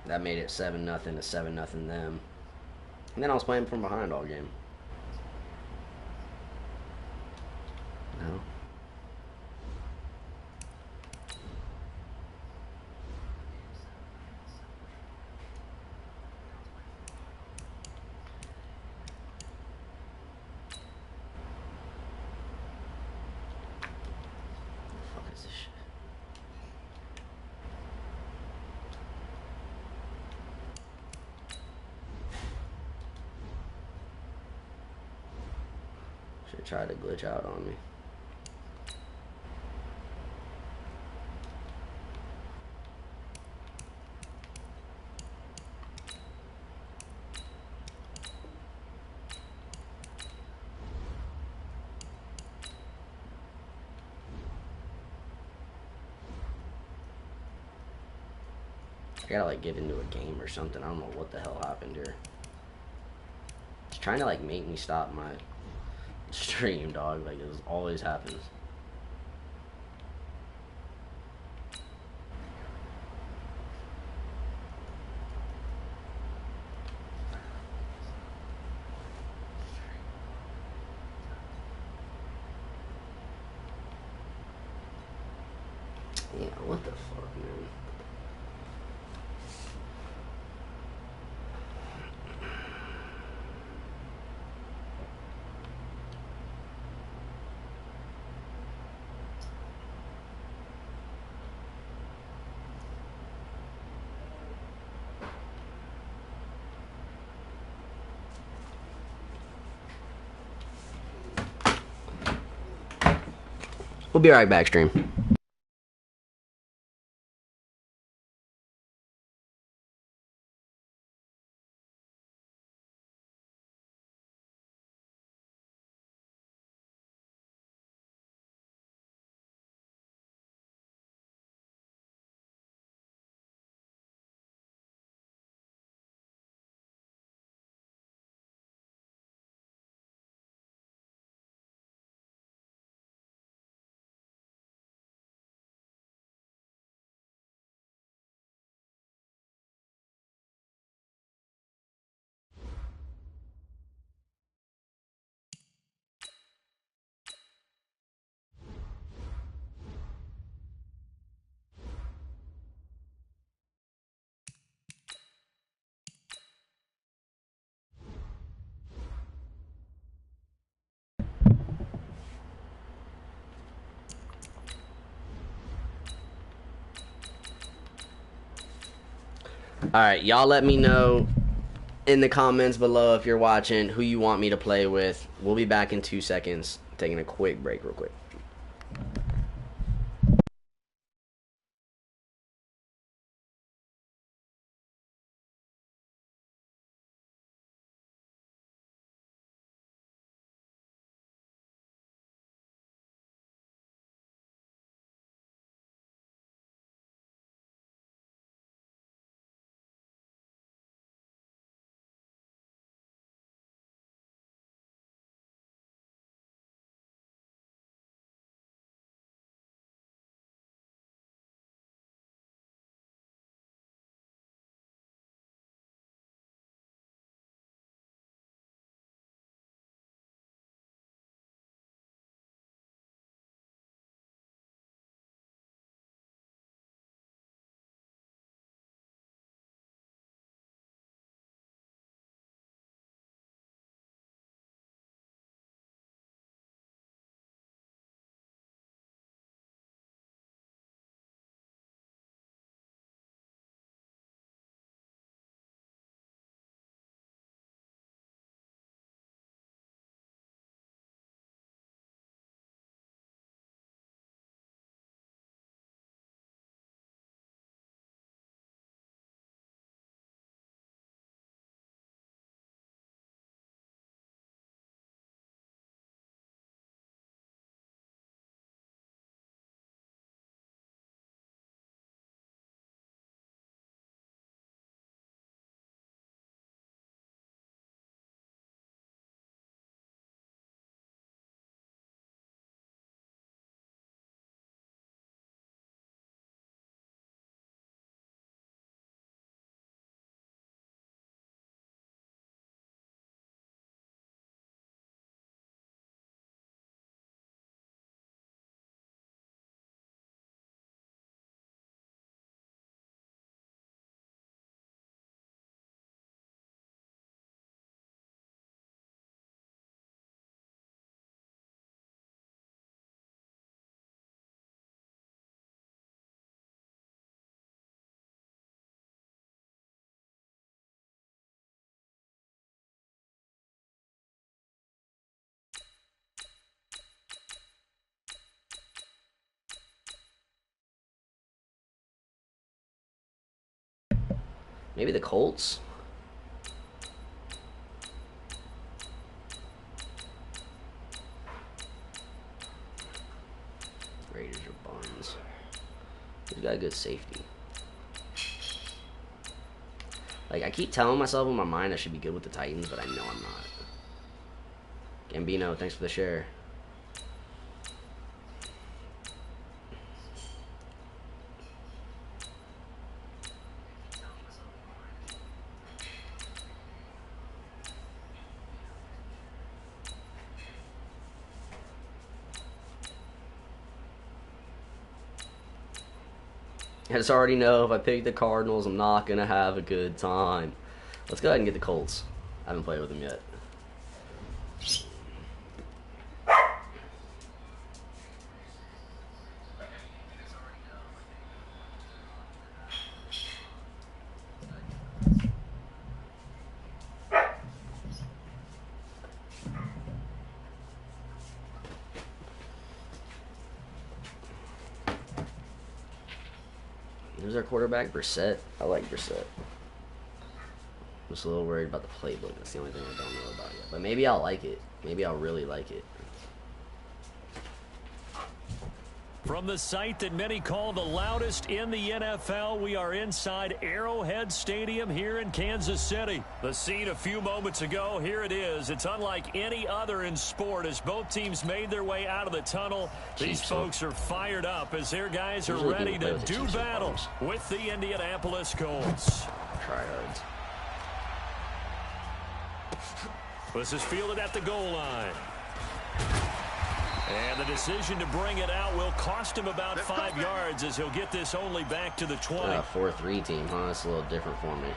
That made it 7-0 to 7-0 them. And then I was playing from behind all game. No. Tried to glitch out on me. I gotta like get into a game or something. I don't know what the hell happened here. It's trying to like make me stop my stream, dog. Like, it always happens. Yeah, what the fuck, man? We'll be right back, stream. Alright, y'all let me know in the comments below if you're watching who you want me to play with. We'll be back in 2 seconds. Taking a quick break real quick. Maybe the Colts? Raiders are buns. He's got a good safety. Like, I keep telling myself in my mind I should be good with the Titans, but I know I'm not. Gambino, thanks for the share. I just already know if I pick the Cardinals, I'm not going to have a good time. Let's go ahead and get the Colts. I haven't played with them yet. Who's our quarterback? Brissett? I like Brissett. I'm just a little worried about the playbook. That's the only thing I don't know about yet. But maybe I'll like it. Maybe I'll really like it. From the site that many call the loudest in the NFL, we are inside Arrowhead Stadium here in Kansas City. The scene a few moments ago, here it is. It's unlike any other in sport as both teams made their way out of the tunnel. These folks are fired up as their guys are ready to do battle with the Indianapolis Colts. Tryhards. This is fielded at the goal line. And the decision to bring it out will cost him about 5 yards as he'll get this only back to the 20. 4-3 team, huh? That's a little different for me.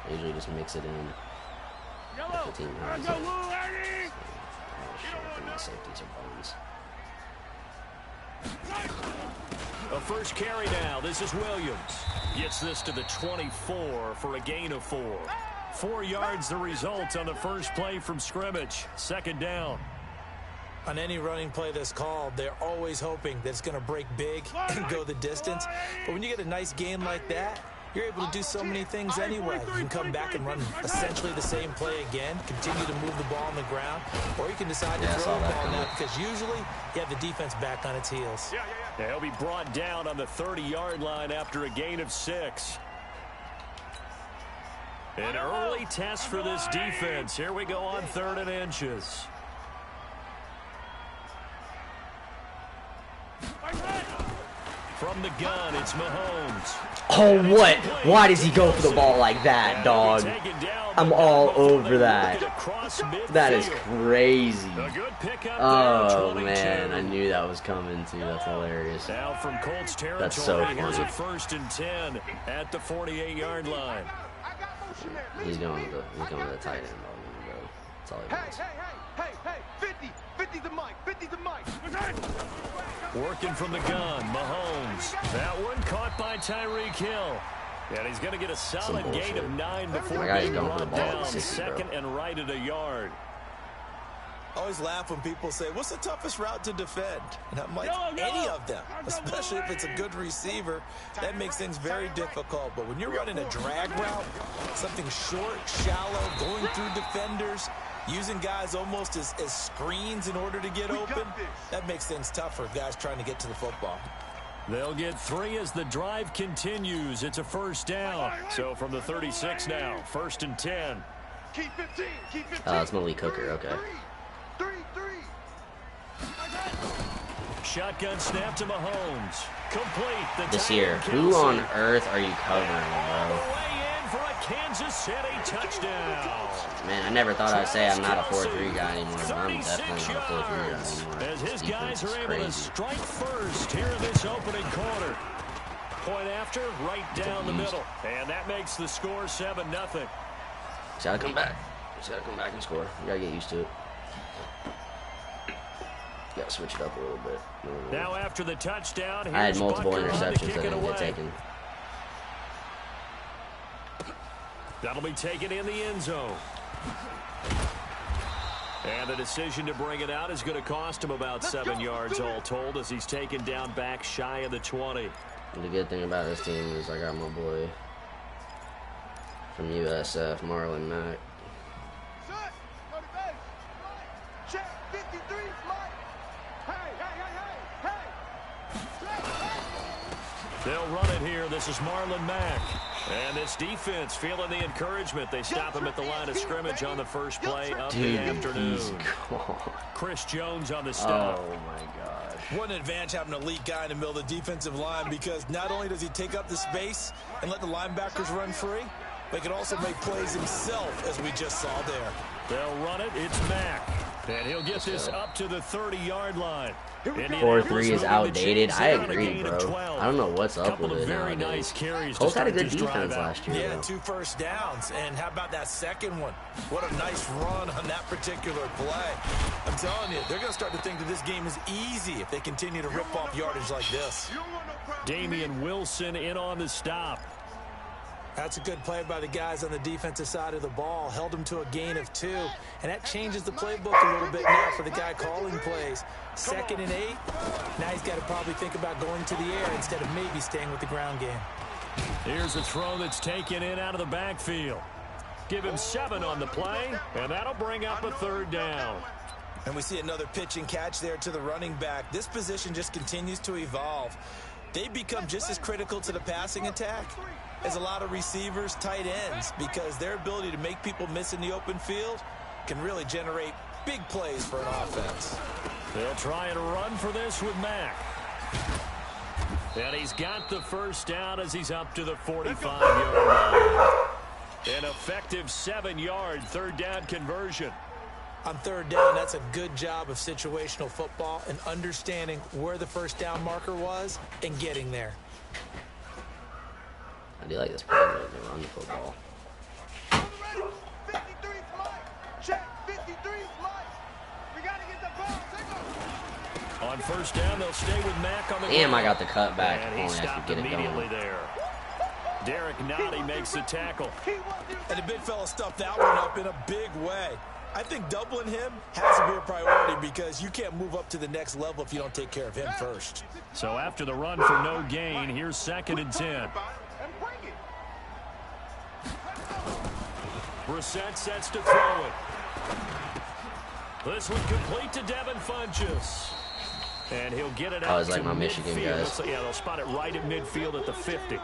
I usually just mix it in. The team has it. Oh, shit, my safeties are bones. A first carry now. This is Williams. Gets this to the 24 for a gain of 4. 4 yards the result on the first play from scrimmage. Second down. On any running play that's called, they're always hoping that it's going to break big and go the distance. But when you get a nice gain like that, you're able to do so many things anyway. You can come back and run essentially the same play again, continue to move the ball on the ground, or you can decide to throw the ball now because usually you have the defense back on its heels. Yeah, he'll be brought down on the 30-yard line after a gain of 6. An early test for this defense. Here we go on 3rd and inches. From the gun, it's Mahomes. Oh, what? Why does he go for the ball like that, dog? I'm all over that. That is crazy. Oh, man. I knew that was coming, too. That's hilarious. Now from Colts territory, that's so funny. Here's a 1st and 10 at the 48-yard line. He's going to the tight end, bro. That's all he wants. Hey, 50 the mic, 50 the mic. Working from the gun, Mahomes. That one caught by Tyreek Hill. And he's going to get a solid gain of 9 before being brought down. 2nd and right at a yard. I always laugh when people say, what's the toughest route to defend? And I'm like, any of them, especially if it's a good receiver. That makes things very difficult. But when you're running a drag route, something short, shallow, going through defenders, using guys almost as screens in order to get open, that makes things tougher, guys trying to get to the football. They'll get 3 as the drive continues. It's a 1st down. So from the 36 now, 1st and 10. Keep 15, keep 15. Oh, it's Malik Hooker, okay. 3. Shotgun snap to Mahomes. Complete. This year, who on earth are you covering, bro? For a Kansas City touchdown. Man, I never thought I'd say I'm not a 4-3 guy anymore, but I'm definitely not a 4-3 guy anymore. As his guys are able to strike first here in this opening quarter. Point after, right down the middle. And that makes the score 7-0. Just gotta come back. Just gotta come back and score. You gotta get used to it. You gotta switch it up a little bit. Now after the touchdown, I had multiple interceptions that didn't get taken. That'll be taken in the end zone. And the decision to bring it out is going to cost him about 7 yards all told as he's taken down back shy of the 20. And the good thing about this team is I got my boy from USF, Marlon Mack. Check 53, Mike. Hey. They'll run it here. This is Marlon Mack. And this defense feeling the encouragement. They stop him at the line of scrimmage on the first play of the afternoon. Chris Jones on the stop. Oh, my gosh. What an advantage having an elite guy in the middle of the defensive line because not only does he take up the space and let the linebackers run free, but he can also make plays himself, as we just saw there. They'll run it. It's Mack. And he'll get this up to the 30-yard line. 4-3 is outdated. I agree, bro. I don't know what's up with it nowadays. Colts had a good defense last year. Yeah, 2 first downs. And how about that second one? What a nice run on that particular play. I'm telling you, they're going to start to think that this game is easy if they continue to rip off yardage like this. Damian Wilson in on the stop. That's a good play by the guys on the defensive side of the ball. Held him to a gain of 2. And that changes the playbook a little bit now for the guy calling plays. 2nd and 8. Now he's got to probably think about going to the air instead of maybe staying with the ground game. Here's a throw that's taken in out of the backfield. Give him 7 on the play, and that'll bring up a 3rd down. And we see another pitch and catch there to the running back. This position just continues to evolve. They become just as critical to the passing attack as a lot of receivers, tight ends, because their ability to make people miss in the open field can really generate big plays for an offense. They'll try and run for this with Mack. And he's got the first down as he's up to the 45-yard line. An effective 7-yard 3rd down conversion. On 3rd down, that's a good job of situational football and understanding where the first down marker was and getting there. I do like this play where they run the football. On first down, they'll stay with Mack on the Damn, ground. I got the cut back. And he stopped get it immediately going. there. Derek Noddy makes the tackle. And the big fella stuffed that one up in a big way. I think doubling him has to be a priority because you can't move up to the next level if you don't take care of him first. So after the run for no gain, here's 2nd and 10. Brissett sets to throw it. This one complete to Devin Funchess. And he'll get it out. I was like to my Michigan guys. Yeah, they'll spot it right at midfield at the 50.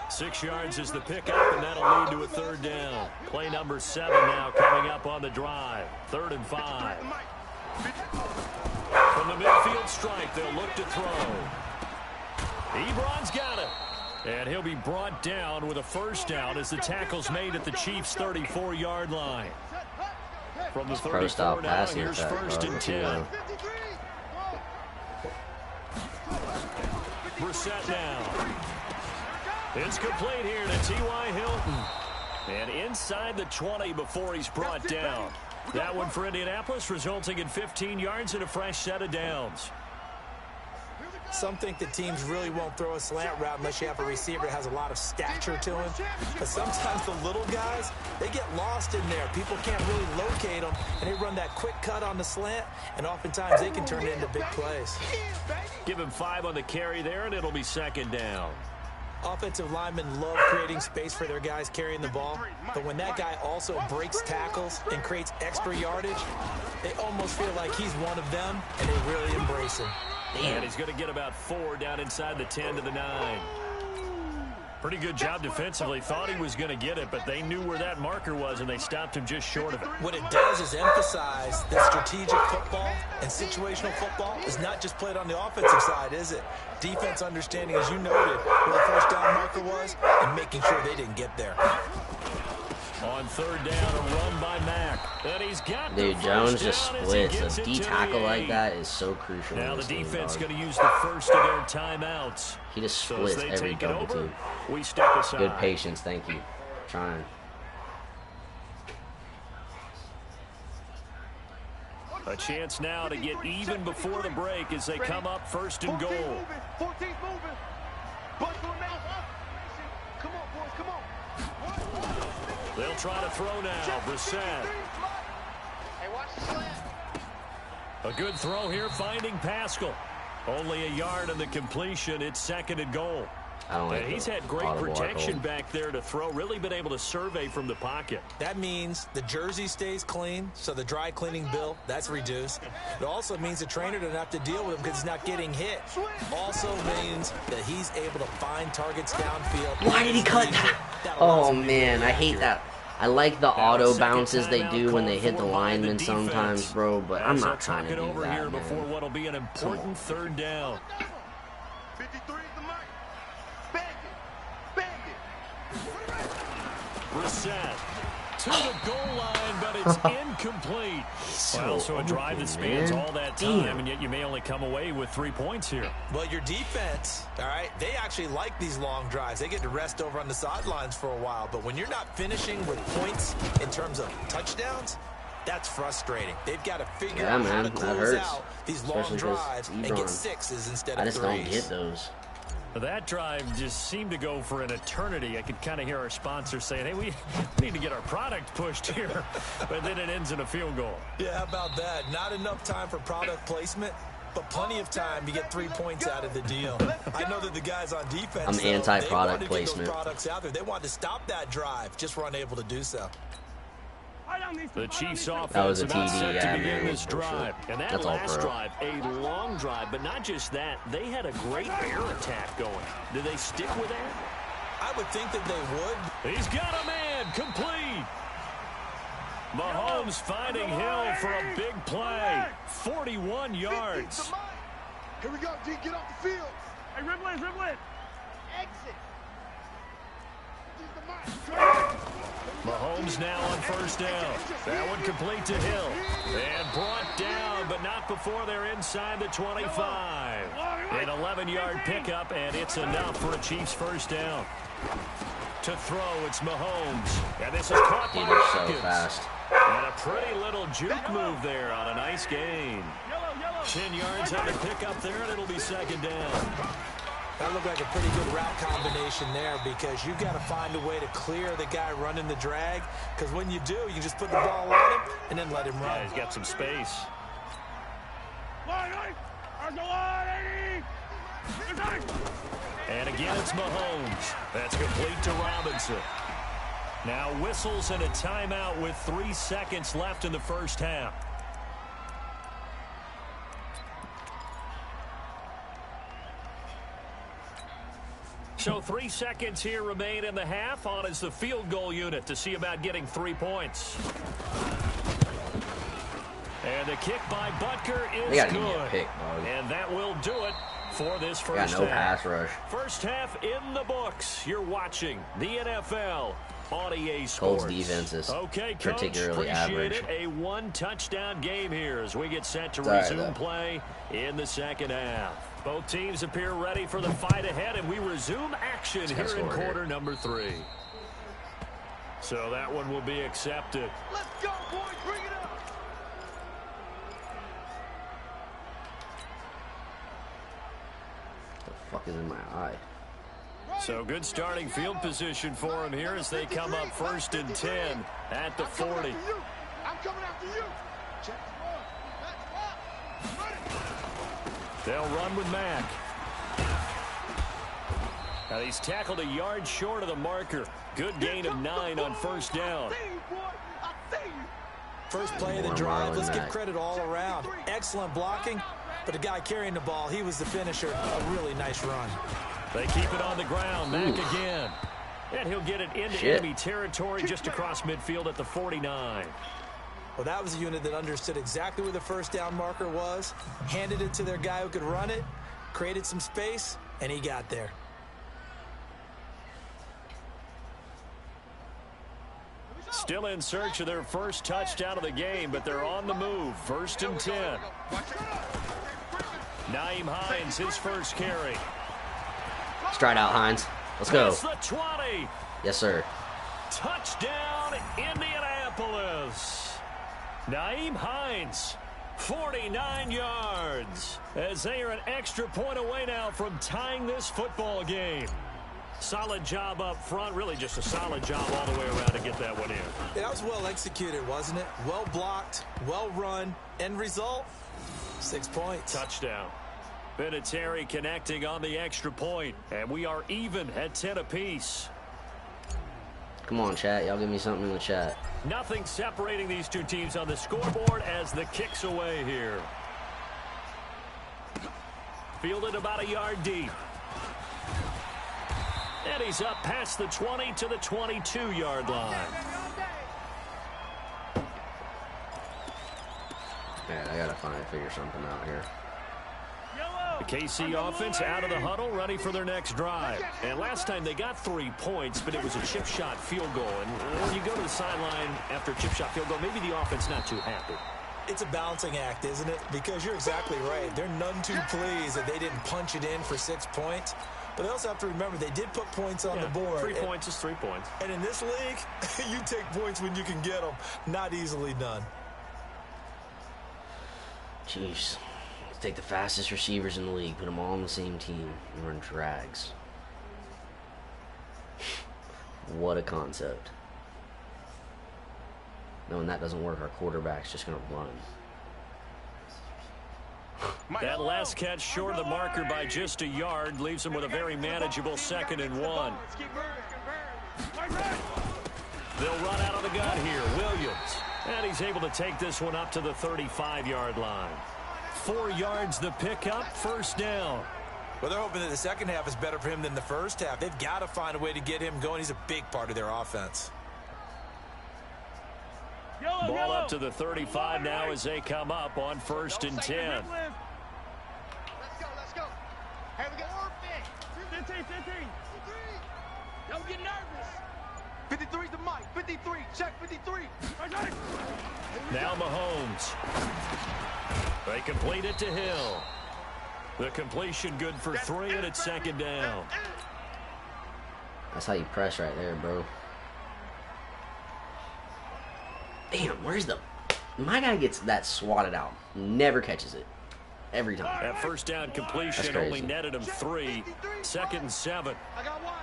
6 yards is the pickup, and that'll lead to a 3rd down. Play number 7 now coming up on the drive. 3rd and 5. From the midfield stripe, they'll look to throw. Ebron's got it. And he'll be brought down with a 1st down as the tackle's made at the Chiefs' 34-yard line. From the 34 now, here's 1st and 10. Brissett now. It's complete here to T.Y. Hilton. And inside the 20 before he's brought down. That one for Indianapolis, resulting in 15 yards and a fresh set of downs. Some think that teams really won't throw a slant route unless you have a receiver that has a lot of stature to him. But sometimes the little guys, they get lost in there. People can't really locate them, and they run that quick cut on the slant, and oftentimes they can turn it into big plays. Give him 5 on the carry there, and it'll be 2nd down. Offensive linemen love creating space for their guys carrying the ball, but when that guy also breaks tackles and creates extra yardage, they almost feel like he's one of them, and they really embrace him. And he's going to get about 4 down inside the 10 to the 9. Pretty good job defensively. Thought he was going to get it, but they knew where that marker was, and they stopped him just short of it. What it does is emphasize that strategic football and situational football is not just played on the offensive side, is it? Defense understanding, as you noted, where the 1st down marker was and making sure they didn't get there. On 3rd down, a run by Mack. And he's got Dude, Jones just splits. A D tackle like that is so crucial. Now the defense going to use the first of their timeouts. He just splits every double team. We step aside. Good patience, thank you. Trying. A chance now to get even before the break as they come up 1st and goal. 14's moving. Come on, boys, come on. They'll try to throw now. Brissett. Hey, watch the slant. A good throw here, finding Pascal. Only a yard on the completion. It's 2nd and goal. And he's had great protection back there to throw. Really been able to survey from the pocket. That means the jersey stays clean, so the dry cleaning bill, that's reduced. It also means the trainer doesn't have to deal with him because he's not getting hit. Also means that he's able to find targets downfield. Why did he cut that? Oh, man, I hate that. I like the auto bounces they do when they hit the linemen sometimes, bro, but I'm not trying to do that, man. Before what'll be an important 3rd down. 53 is the mark. Bang it. Brissett to the goal line, but it's incomplete. So a drive that spans all that time, and yet you may only come away with 3 points here. Well, your defense, all right, they actually like these long drives. They get to rest over on the sidelines for a while, but when you're not finishing with points in terms of touchdowns, that's frustrating. They've got to figure out how to close out these long drives and get 6s instead of 3s. I just don't get those. That drive just seemed to go for an eternity. I could kind of hear our sponsors saying, hey, we need to get our product pushed here. But then it ends in a field goal. Yeah, how about that? Not enough time for product placement, but plenty of time to get 3 points out of the deal. I know that the guys on defense, I'm anti-product placement. They wanted to get those products out there. They wanted to stop that drive, just were unable to do so. The Chiefs offense about set to begin this drive. And that last drive, a long drive, but not just that. They had a great air attack going. Do they stick with that? I would think that they would. He's got a man, complete. Mahomes finding Hill for a big play. 41 yards. Here we go, D, get off the field. Hey, dribble in. Exit. Mahomes now on 1st down. That one complete to Hill. And brought down, but not before they're inside the 25. An 11-yard pickup, and it's enough for a Chiefs 1st down. To throw, it's Mahomes. And this is caught by Hopkins. So fast. And a pretty little juke move there on a nice gain. 10 yards on the pickup there, and it'll be 2nd down. That looked like a pretty good route combination there because you've got to find a way to clear the guy running the drag, because when you do, you can just put the ball on him and then let him run. Yeah, he's got some space. And again, it's Mahomes. That's complete to Robinson. Now whistles and a timeout with 3 seconds left in the first half. So 3 seconds here remain in the half. On is the field goal unit to see about getting 3 points. And the kick by Butker is good. Pick, dog. And that will do it for this first Got no half. pass rush. First half in the books. You're watching the NFL on EA Sports. Colts defenses, okay, Coach, particularly appreciate average. it. A one-touchdown game here as we get set to Sorry, resume though. play in the second half. Both teams appear ready for the fight ahead, and we resume action here in quarter number 3. So that one will be accepted. Let's go, boys. Bring it up. The fuck is in my eye? So good starting field position for him here as they come up 1st and 10 at the 40. I'm coming after you. Check. They'll run with Mack. Now he's tackled a yard short of the marker. Good gain of 9 on first down. First play of the drive, let's give credit all around. Excellent blocking, but the guy carrying the ball, he was the finisher. A really nice run. They keep it on the ground. Mack again. And he'll get it into enemy territory just across midfield at the 49. Well, that was a unit that understood exactly where the first down marker was, handed it to their guy who could run it, created some space, and he got there. Still in search of their first touchdown of the game, but they're on the move. 1st and 10. Nyheim Hines, his first carry. Stride out, Hines. Let's go. That's the 20. Yes, sir. Touchdown, Indianapolis. Nyheim Hines, 49 yards, as they are an extra point away now from tying this football game. Solid job up front, really just a solid job all the way around to get that one in. Yeah, that was well executed, wasn't it? Well blocked, well run, end result, 6 points. Touchdown. Vinatieri connecting on the extra point, and we are even at 10 apiece. Come on, chat. Y'all give me something in the chat. Nothing separating these two teams on the scoreboard as the kick's away here. Fielded about a yard deep. And he's up past the 20 to the 22-yard line. Man, I gotta figure something out here. The KC offense out of the huddle, ready for their next drive. And last time they got 3 points, but it was a chip shot field goal. And when you go to the sideline after a chip shot field goal, maybe the offense not too happy. It's a balancing act, isn't it? Because you're exactly right. They're none too pleased that they didn't punch it in for 6 points. But they also have to remember they did put points on the board. 3 points is 3 points. And in this league, you take points when you can get them. Not easily done. Jeez. Let's take the fastest receivers in the league, put them all on the same team, and run drags. What a concept. Knowing that doesn't work, our quarterback's just going to run. That last catch short of the marker by just a yard leaves him with a very manageable 2nd and 1. They'll run out of the gun here. Williams. And he's able to take this one up to the 35-yard line. 4 yards the pickup, first down. Well, they're hoping that the second half is better for him than the first half. They've got to find a way to get him going. He's a big part of their offense. Ball up to the 35 now as they come up on 1st and 10. Let's go. Hey, we got 15. Don't get nervous. 53's the mic. 53. Check 53. Now Mahomes. They complete it to Hill. The completion good for 3, and it's 2nd down. That's how you press right there, bro. Damn, where's the... My guy gets that swatted out. Never catches it. Every time. That first down completion only netted him 3. 2nd and 7. I got one.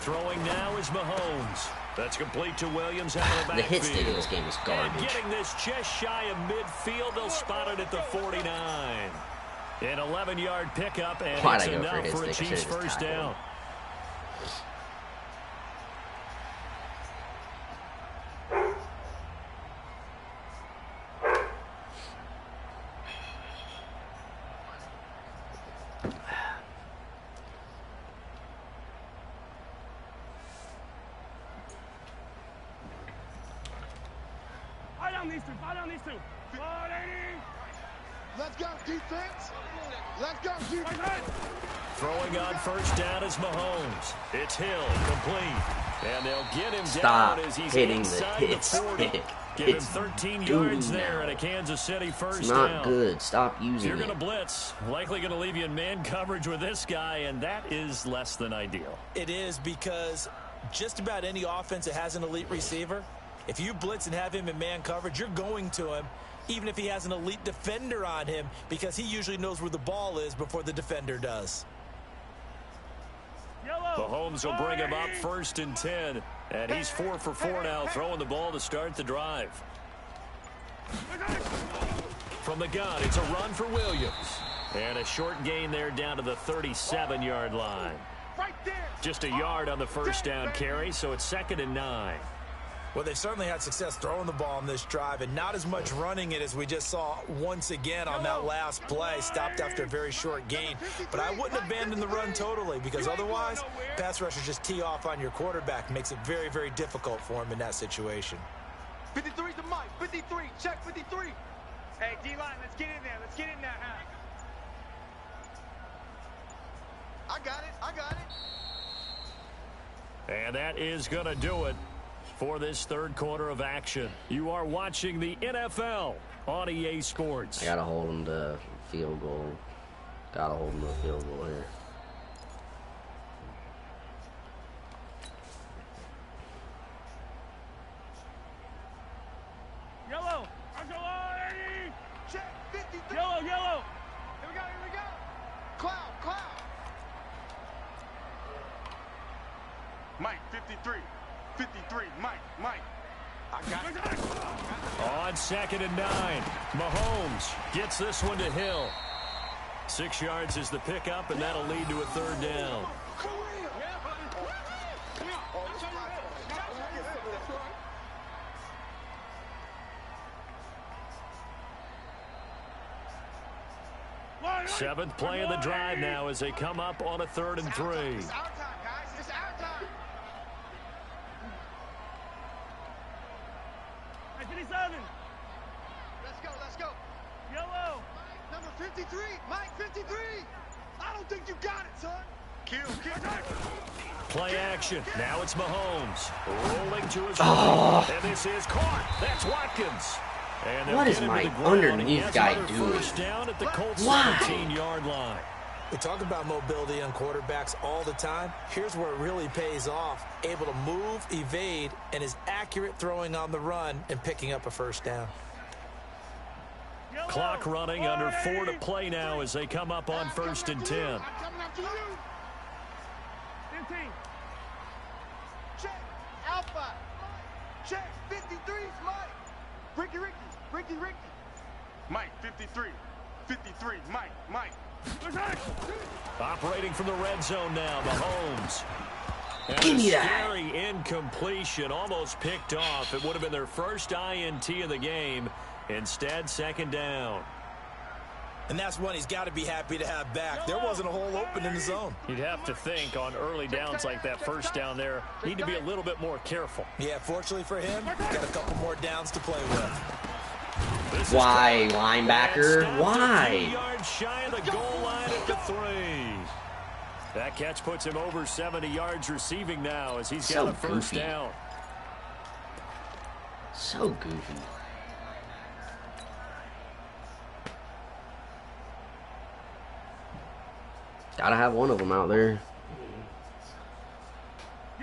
Throwing now is Mahomes. That's complete to Williams out of the The hit backfield. stick in this game is garbage. And getting this just shy of midfield, they'll spot it at the 49. An 11-yard pickup, and it's enough for a Chiefs first down. These two. Let's go, defense. Let's go, defense. Throwing on first down is Mahomes. It's Hill, complete. And they'll get him Stop down as he's hitting the inside hit the 40. stick. Give him It's 13 yards now. there and a Kansas City first It's down. not good. Stop using You're it. going to blitz. Likely going to leave you in man coverage with this guy, and that is less than ideal. It is, because just about any offense that has an elite receiver, if you blitz and have him in man coverage, you're going to him, even if he has an elite defender on him, because he usually knows where the ball is before the defender does. Mahomes will bring him up 1st and 10. And he's 4 for 4 now, throwing the ball to start the drive. From the gun, it's a run for Williams. And a short gain there down to the 37-yard line. Just a yard on the first down carry, so it's 2nd and 9. Well, they've certainly had success throwing the ball on this drive, and not as much running it as we just saw once again on that last play. Stopped after a very short gain. But I wouldn't abandon the run totally, because otherwise, pass rushers just tee off on your quarterback. Makes it very, very difficult for him in that situation. 53's the mic. 53. Check 53. Hey, D-line, let's get in there. Let's get in there. I got it. And that is going to do it for this third quarter of action. You are watching the NFL on EA Sports. I gotta hold him to field goal. Gotta hold him to field goal here. Yellow. Check 53. Yellow. Here we go. Cloud. Mike, 53. 53, Mike. I got it. On 2nd and 9, Mahomes gets this one to Hill. 6 yards is the pickup, and that'll lead to a 3rd down. Seventh play of the drive now as they come up on a 3rd and 3. It's our time, guys. It's our time. 57. Let's go. Yellow. Number 53. Mike, 53. I don't think you got it, son. Kill. Play action. Now it's Mahomes. Rolling to his right. And this is caught. That's Watkins. And What is my underneath guy doing? First down at the Colts Why? 17-yard line. We talk about mobility on quarterbacks all the time. Here's where it really pays off. Able to move, evade, and is accurate throwing on the run and picking up a first down. Clock running, under 4 to play now as they come up on 1st and 10. I'm coming after you. 15. Check. Alpha. Check. 53's Mike. Ricky. Mike, 53. 53. Mike. Operating from the red zone now, Mahomes. And Give me a that. scary incompletion, almost picked off. It would have been their first INT of the game. Instead, 2nd down. And that's one he's got to be happy to have back. There wasn't a hole open in the zone. You'd have to think on early downs like that first down there, need to be a little bit more careful. Yeah, fortunately for him, got a couple more downs to play with. Why, linebacker? Why? 2 yards shy of the goal line at the 3. That catch puts him over 70 yards receiving now as he's got a first goofy. down. So goofy. Gotta have one of them out there.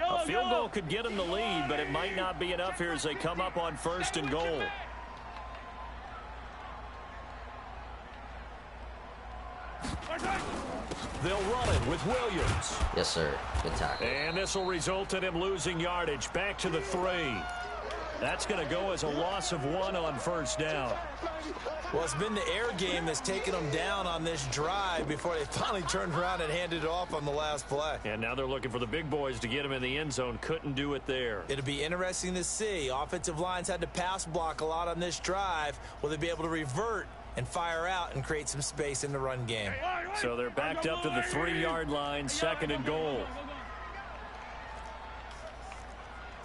A field goal could get him the lead, but it might not be enough here as they come up on 1st and goal. They'll run it with Williams. Yes, sir. Good tackle. And this will result in him losing yardage. Back to the 3. That's going to go as a loss of 1 on first down. Well, it's been the air game that's taken them down on this drive before they finally turned around and handed it off on the last play. And now they're looking for the big boys to get him in the end zone. Couldn't do it there. It'll be interesting to see. Offensive lines had to pass block a lot on this drive. Will they be able to revert and fire out and create some space in the run game? So they're backed up to the 3-yard line, 2nd and goal.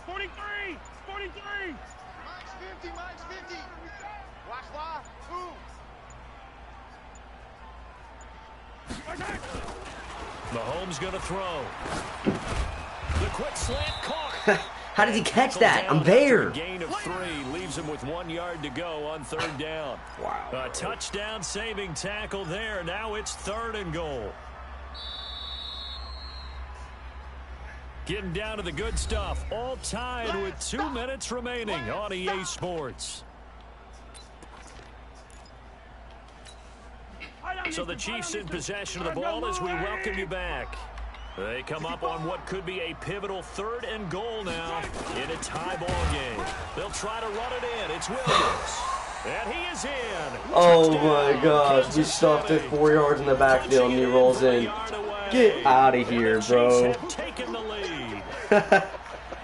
43! 43! Mike's 50, Mike's 50. Watch why. Mahomes going to throw. The quick slant caught. How did he catch that? I'm there. Gain of 3 leaves him with 1 yard to go on 3rd down. Wow. A touchdown saving tackle there. Now it's 3rd and goal. Getting down to the good stuff. All tied with 2 minutes remaining on EA Sports. So the Chiefs in possession of the ball as we welcome you back. They come up on what could be a pivotal 3rd and goal now in a tie ball game. They'll try to run it in. It's Williams. And he is in. Oh my gosh. We stuffed it 4 yards in the backfield and he rolls in. Get out of here, bro. Taking the lead.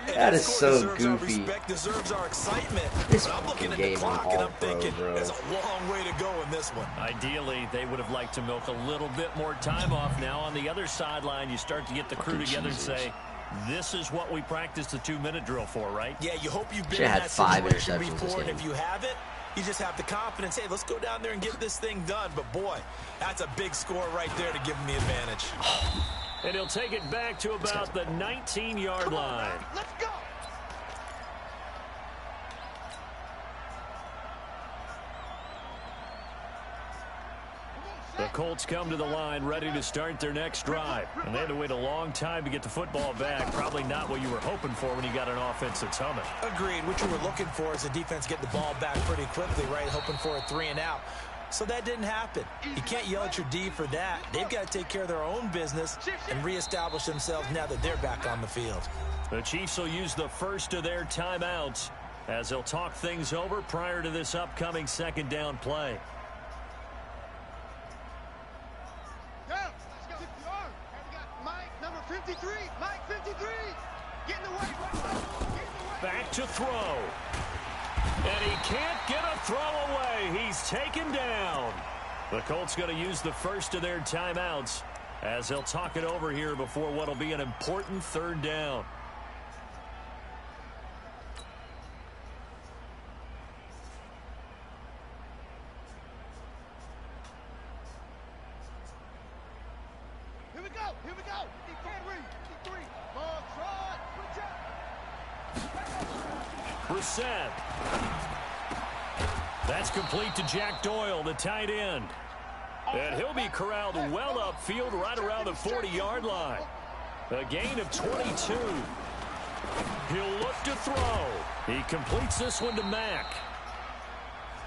That is so goofy. Deserves our excitement. This I'm looking at game the clock all and I'm thinking bro. there's a long way to go in this one. Ideally, they would have liked to milk a little bit more time off. Now on the other sideline, you start to get the crew together and say, this is what we practiced the 2-minute drill for, right? Yeah, you hope you've been Should've in had that 5 situation interceptions this before, and game. if you haven't, you just have the confidence, hey, let's go down there and get this thing done. But boy, that's a big score right there to give them the advantage. And he'll take it back to about the 19-yard line. Let's go! The Colts come to the line ready to start their next drive. And they had to wait a long time to get the football back. Probably not what you were hoping for when you got an offense that's humming. Agreed. What you were looking for is the defense get the ball back pretty quickly, right? Hoping for a 3 and out. So that didn't happen. You can't yell at your D for that. They've got to take care of their own business and reestablish themselves now that they're back on the field. The Chiefs will use the first of their timeouts as they'll talk things over prior to this upcoming 2nd down play. Mike, number 53. Mike, 53. Getting away. Back to throw. And he can't get a throw away. He's taken down. The Colts going to use the first of their timeouts as they'll talk it over here before what will be an important 3rd down. Here we go. Here we go. 53. Ball trot. Brissett. That's complete to Jack Doyle, the tight end. And he'll be corralled well upfield right around the 40-yard line. A gain of 22. He'll look to throw. He completes this one to Mack.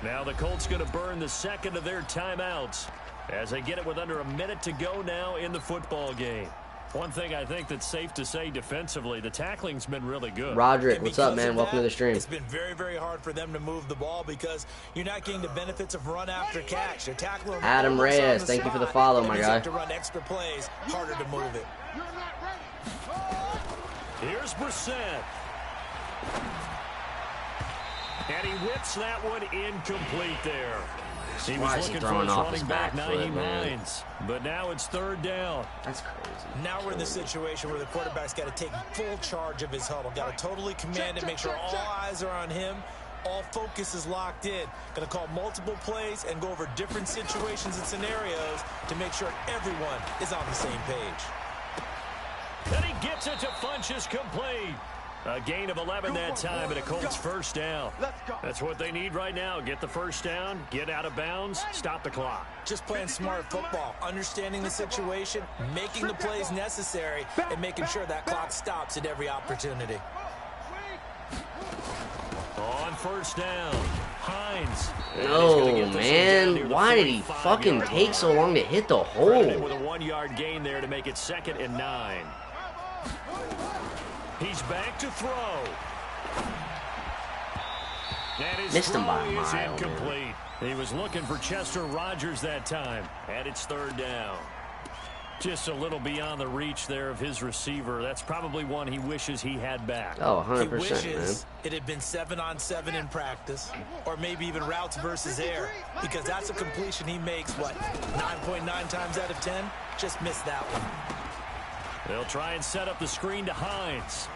Now the Colts going to burn the 2nd of their timeouts as they get it with under a minute to go now in the football game. One thing I think that's safe to say defensively, the tackling's been really good. Roderick, what's up, man? Welcome to the stream. It's been very, very hard for them to move the ball because you're not getting the benefits of run after catch. They're tackling Adam Reyes, thank you for the follow, my guy. To run extra plays, harder to move it. You're not ready. Here's Brissett. And he whips that one incomplete there. He was looking for his running back, Naheem Hines. But now it's 3rd down. That's crazy. Now we're in the situation where the quarterback's got to take full charge of his huddle. Got to totally command it, make sure all eyes are on him. All focus is locked in. Going to call multiple plays and go over different situations and scenarios to make sure everyone is on the same page. And he gets it to Funchess complete. A gain of 11 that time and a Colts 1st down. That's what they need right now. Get the 1st down, get out of bounds, stop the clock. Just playing smart football, understanding the situation, making the plays necessary, and making sure that clock stops at every opportunity. On 1st down, Hines No, man. Why did he fucking take so long to hit the hole? With a 1-yard gain there to make it 2nd and 9. He's back to throw. And his Missed him by a throw is mile, incomplete. man. He was looking for Chester Rogers that time, and it's 3rd down. Just a little beyond the reach there of his receiver. That's probably one he wishes he had back. Oh, 100%, He wishes man. it had been 7-on-7 in practice, or maybe even routes versus air, because that's a completion he makes, what, 9.9 times out of 10? Just missed that one. They'll try and set up the screen to Hines.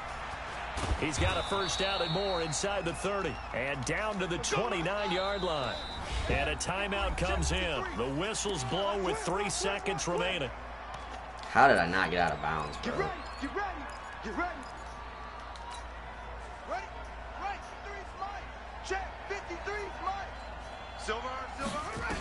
He's got a 1st down and more inside the 30 and down to the 29-yard line. And a timeout comes in. The whistles blow with 3 seconds remaining. How did I not get out of bounds, bro? Get ready, get ready, get ready. Ready, right, 3 flight. Check, 53 flight. Silver, ready.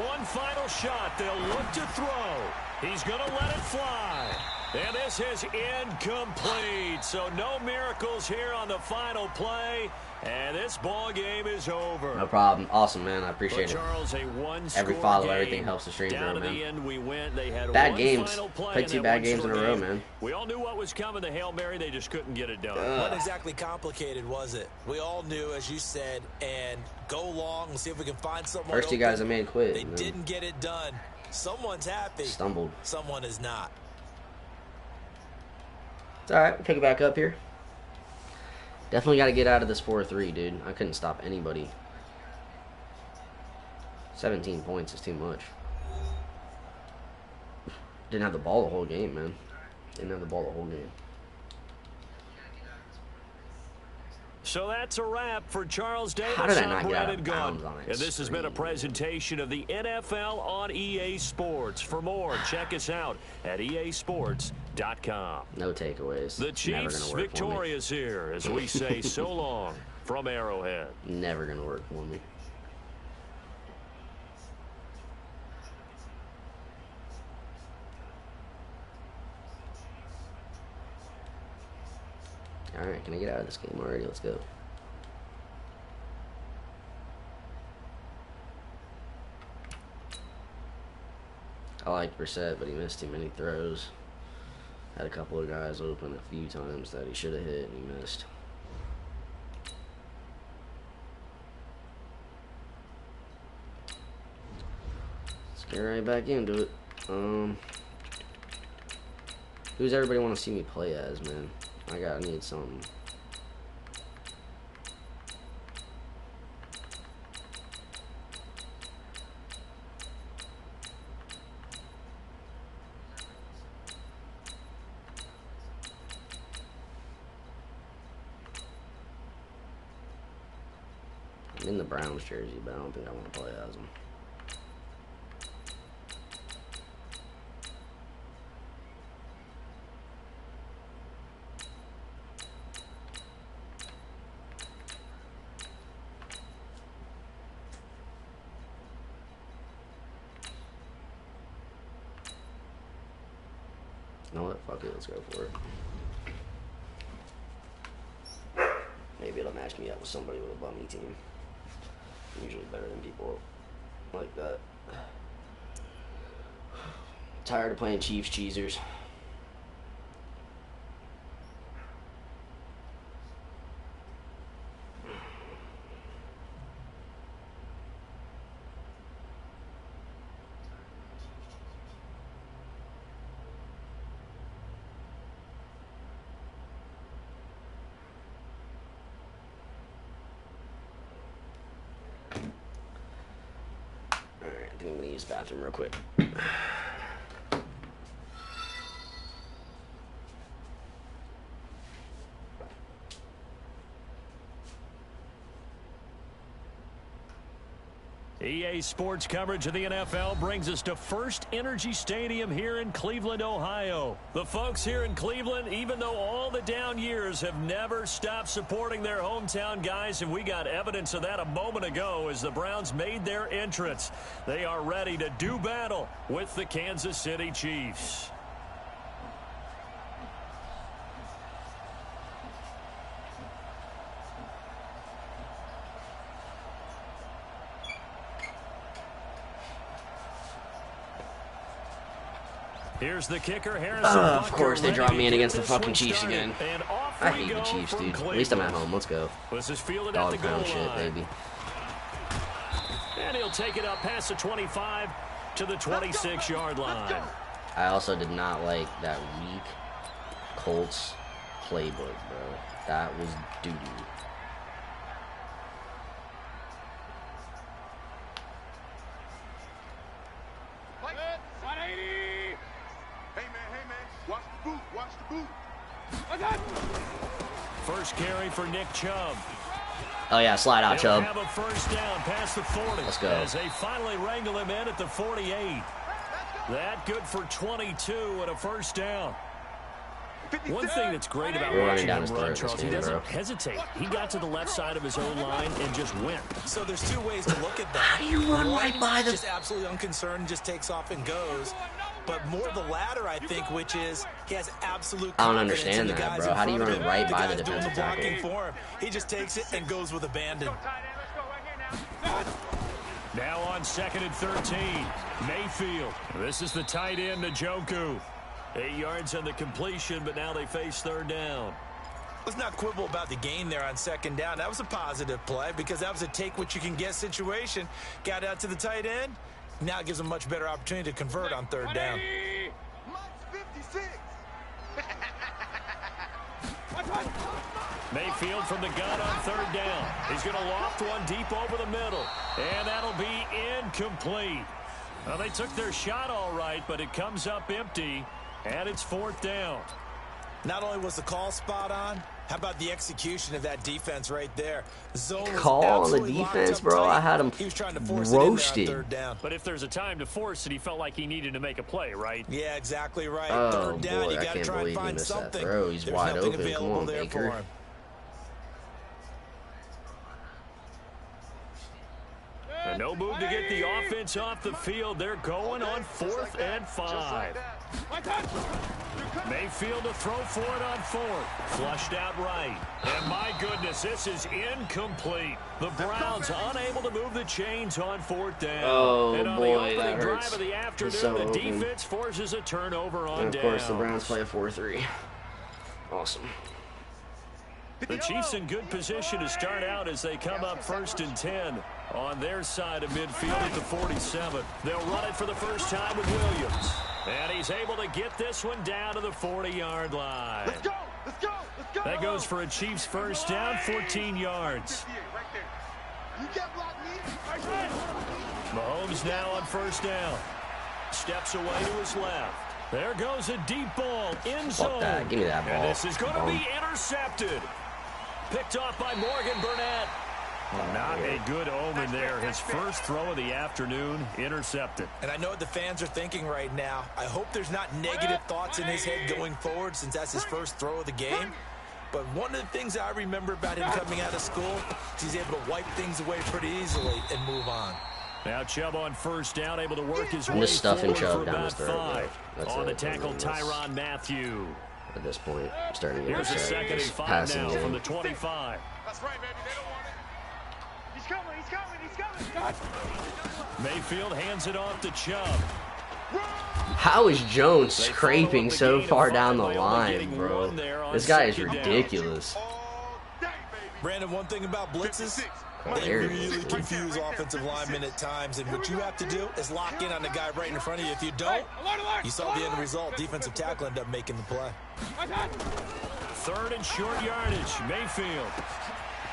One final shot. They'll look to throw. He's going to let it fly. And this is incomplete. So no miracles here on the final play. And this ball game is over. No problem. Awesome, man. I appreciate it. Charles, a one-score Every follow, game. everything helps the stream Down grow, to man. the end, we went. They had Bad one games. final play Played in 2 that bad games in a one-score row, game. man. We all knew what was coming. The Hail Mary, they just couldn't get it done. Wasn't exactly complicated, was it? We all knew, as you said, and go long and see if we can find someone. First 2 guys I made quit. They man. didn't get it done. Someone's happy. Stumbled. Someone is not. It's alright. We'll pick it back up here. Definitely got to get out of this 4-3, dude. I couldn't stop anybody. 17 points is too much. Didn't have the ball the whole game, man. Didn't have the ball the whole game. So that's a wrap for Charles Davis. How did I on not get out Bread of and Gun. bounds on it? And this has been a presentation of the NFL on EA Sports. For more, check us out at easports.com. No takeaways. The Chiefs Never gonna work victorious here as we say so long from Arrowhead. For me. Never gonna work for me. Alright, can I get out of this game already? Let's go. I liked Brissett, but he missed too many throws. Had a couple of guys open a few times that he should have hit and he missed. Let's get right back into it. Who's everybody want to see me play as, man? I need something. I'm in the Browns jersey, but I don't think I want to play as them. You know what? Fuck it, let's go for it. Maybe it'll match me up with somebody with a bummy team. I'm usually better than people like that. Tired of playing Chiefs cheesers. I'm gonna use the bathroom real quick. EA Sports coverage of the NFL brings us to First Energy Stadium here in Cleveland, Ohio. The folks here in Cleveland, even though all the down years, have never stopped supporting their hometown guys, and we got evidence of that a moment ago as the Browns made their entrance. They are ready to do battle with the Kansas City Chiefs. Here's the kicker, Harrison. Of course, they dropped me in against the fucking Chiefs again. I hate the Chiefs, dude. At least I'm at home. Let's go. This is fielded Dog at the goal pound shit, line. baby. And he'll take it up past the 25 to the 26-yard line. I also did not like that weak Colts playbook, bro. That was doo-doo. First carry for Nick Chubb. Oh yeah, slide out, They'll Chubb. have a first down past the 40. Let's go. As they finally wrangle him in at the 48. That good for 22 and a first down. One thing that's great about watching him run, Charles, he doesn't hesitate. He got to the left side of his own line and just went. So there's two ways to look at that. How do you run right by the... Just absolutely unconcerned, just takes off and goes. But more the latter, I think, which is he has absolute I don't confidence understand in the that, guys bro. in How do you front of run him, right by guys the doing defensive blocking tackle? for him. He just takes it and goes with abandon. Now on 2nd and 13, Mayfield. This is the tight end, Njoku. 8 yards on the completion, but now they face third down. Let's not quibble about the gain there on 2nd down. That was a positive play because that was a take-what-you-can-get situation. Got out to the tight end. Now it gives them a much better opportunity to convert on third down. Mayfield from the gun on third down. He's going to loft one deep over the middle. And that'll be incomplete. Well, they took their shot all right, but it comes up empty. And it's fourth down. Not only was the call spot on, how about the execution of that defense right there? Zone was Call on the absolutely locked defense, up bro. tight. I had him He was trying to force roasted. it in there on third down. But if there's a time to force it, he felt like he needed to make a play, right? Yeah, exactly right. Oh, third down, boy, you I got to can't try and believe he find missed that something. throw. He's There's wide nothing open. Come available on, there Baker. for him. And no move to get the offense off the field. They're going on 4th and 5. Mayfield to throw for it on 4th. Flushed out right. And my goodness, this is incomplete. The Browns unable to move the chains on 4th down. Oh, and on boy, the opening that drive hurts. of the afternoon, It's so the open. defense forces a turnover on And of course, the downs. Browns play a 4-3. Awesome. The Chiefs in good position to start out as they come up 1st and 10 on their side of midfield at the 47. They'll run it for the first time with Williams. And he's able to get this one down to the 40-yard line. Let's go! Let's go! Let's go! That goes for a Chiefs first down, 14 yards. You can't block me. Mahomes now on first down. Steps away to his left. There goes a deep ball in zone. Fuck that. Give me that ball. And this is going to be intercepted. Picked off by Morgan Burnett. Not a good omen there. His first throw of the afternoon intercepted. And I know what the fans are thinking right now. I hope there's not negative thoughts in his head going forward since that's his first throw of the game. But one of the things I remember about him coming out of school is he's able to wipe things away pretty easily and move on. Now Chubb on first down, able to work his I'm way just stuffing forward Chubb for down his about throat, 5. bro. That's On the it. tackle, That's- Tyrann Mathieu. At this point, I'm starting to get Here's a upset. 2nd and Just 5 passing now game. from the 25. That's right, baby. They don't want it. He's coming. He's coming. He's coming. Mayfield hands it off to Chubb. How is Jones They scraping follow so up the far gain of down the 5 by only line, getting bro? one there on This guy is 2nd down. ridiculous. All day, baby. Brandon, one thing about blitzes, they Hilarious, really dude. confuse offensive linemen at times, and what you have to do is lock in on the guy right in front of you. If you don't, you saw the end result. Defensive tackle ended up making the play. 3rd and short yardage. Mayfield.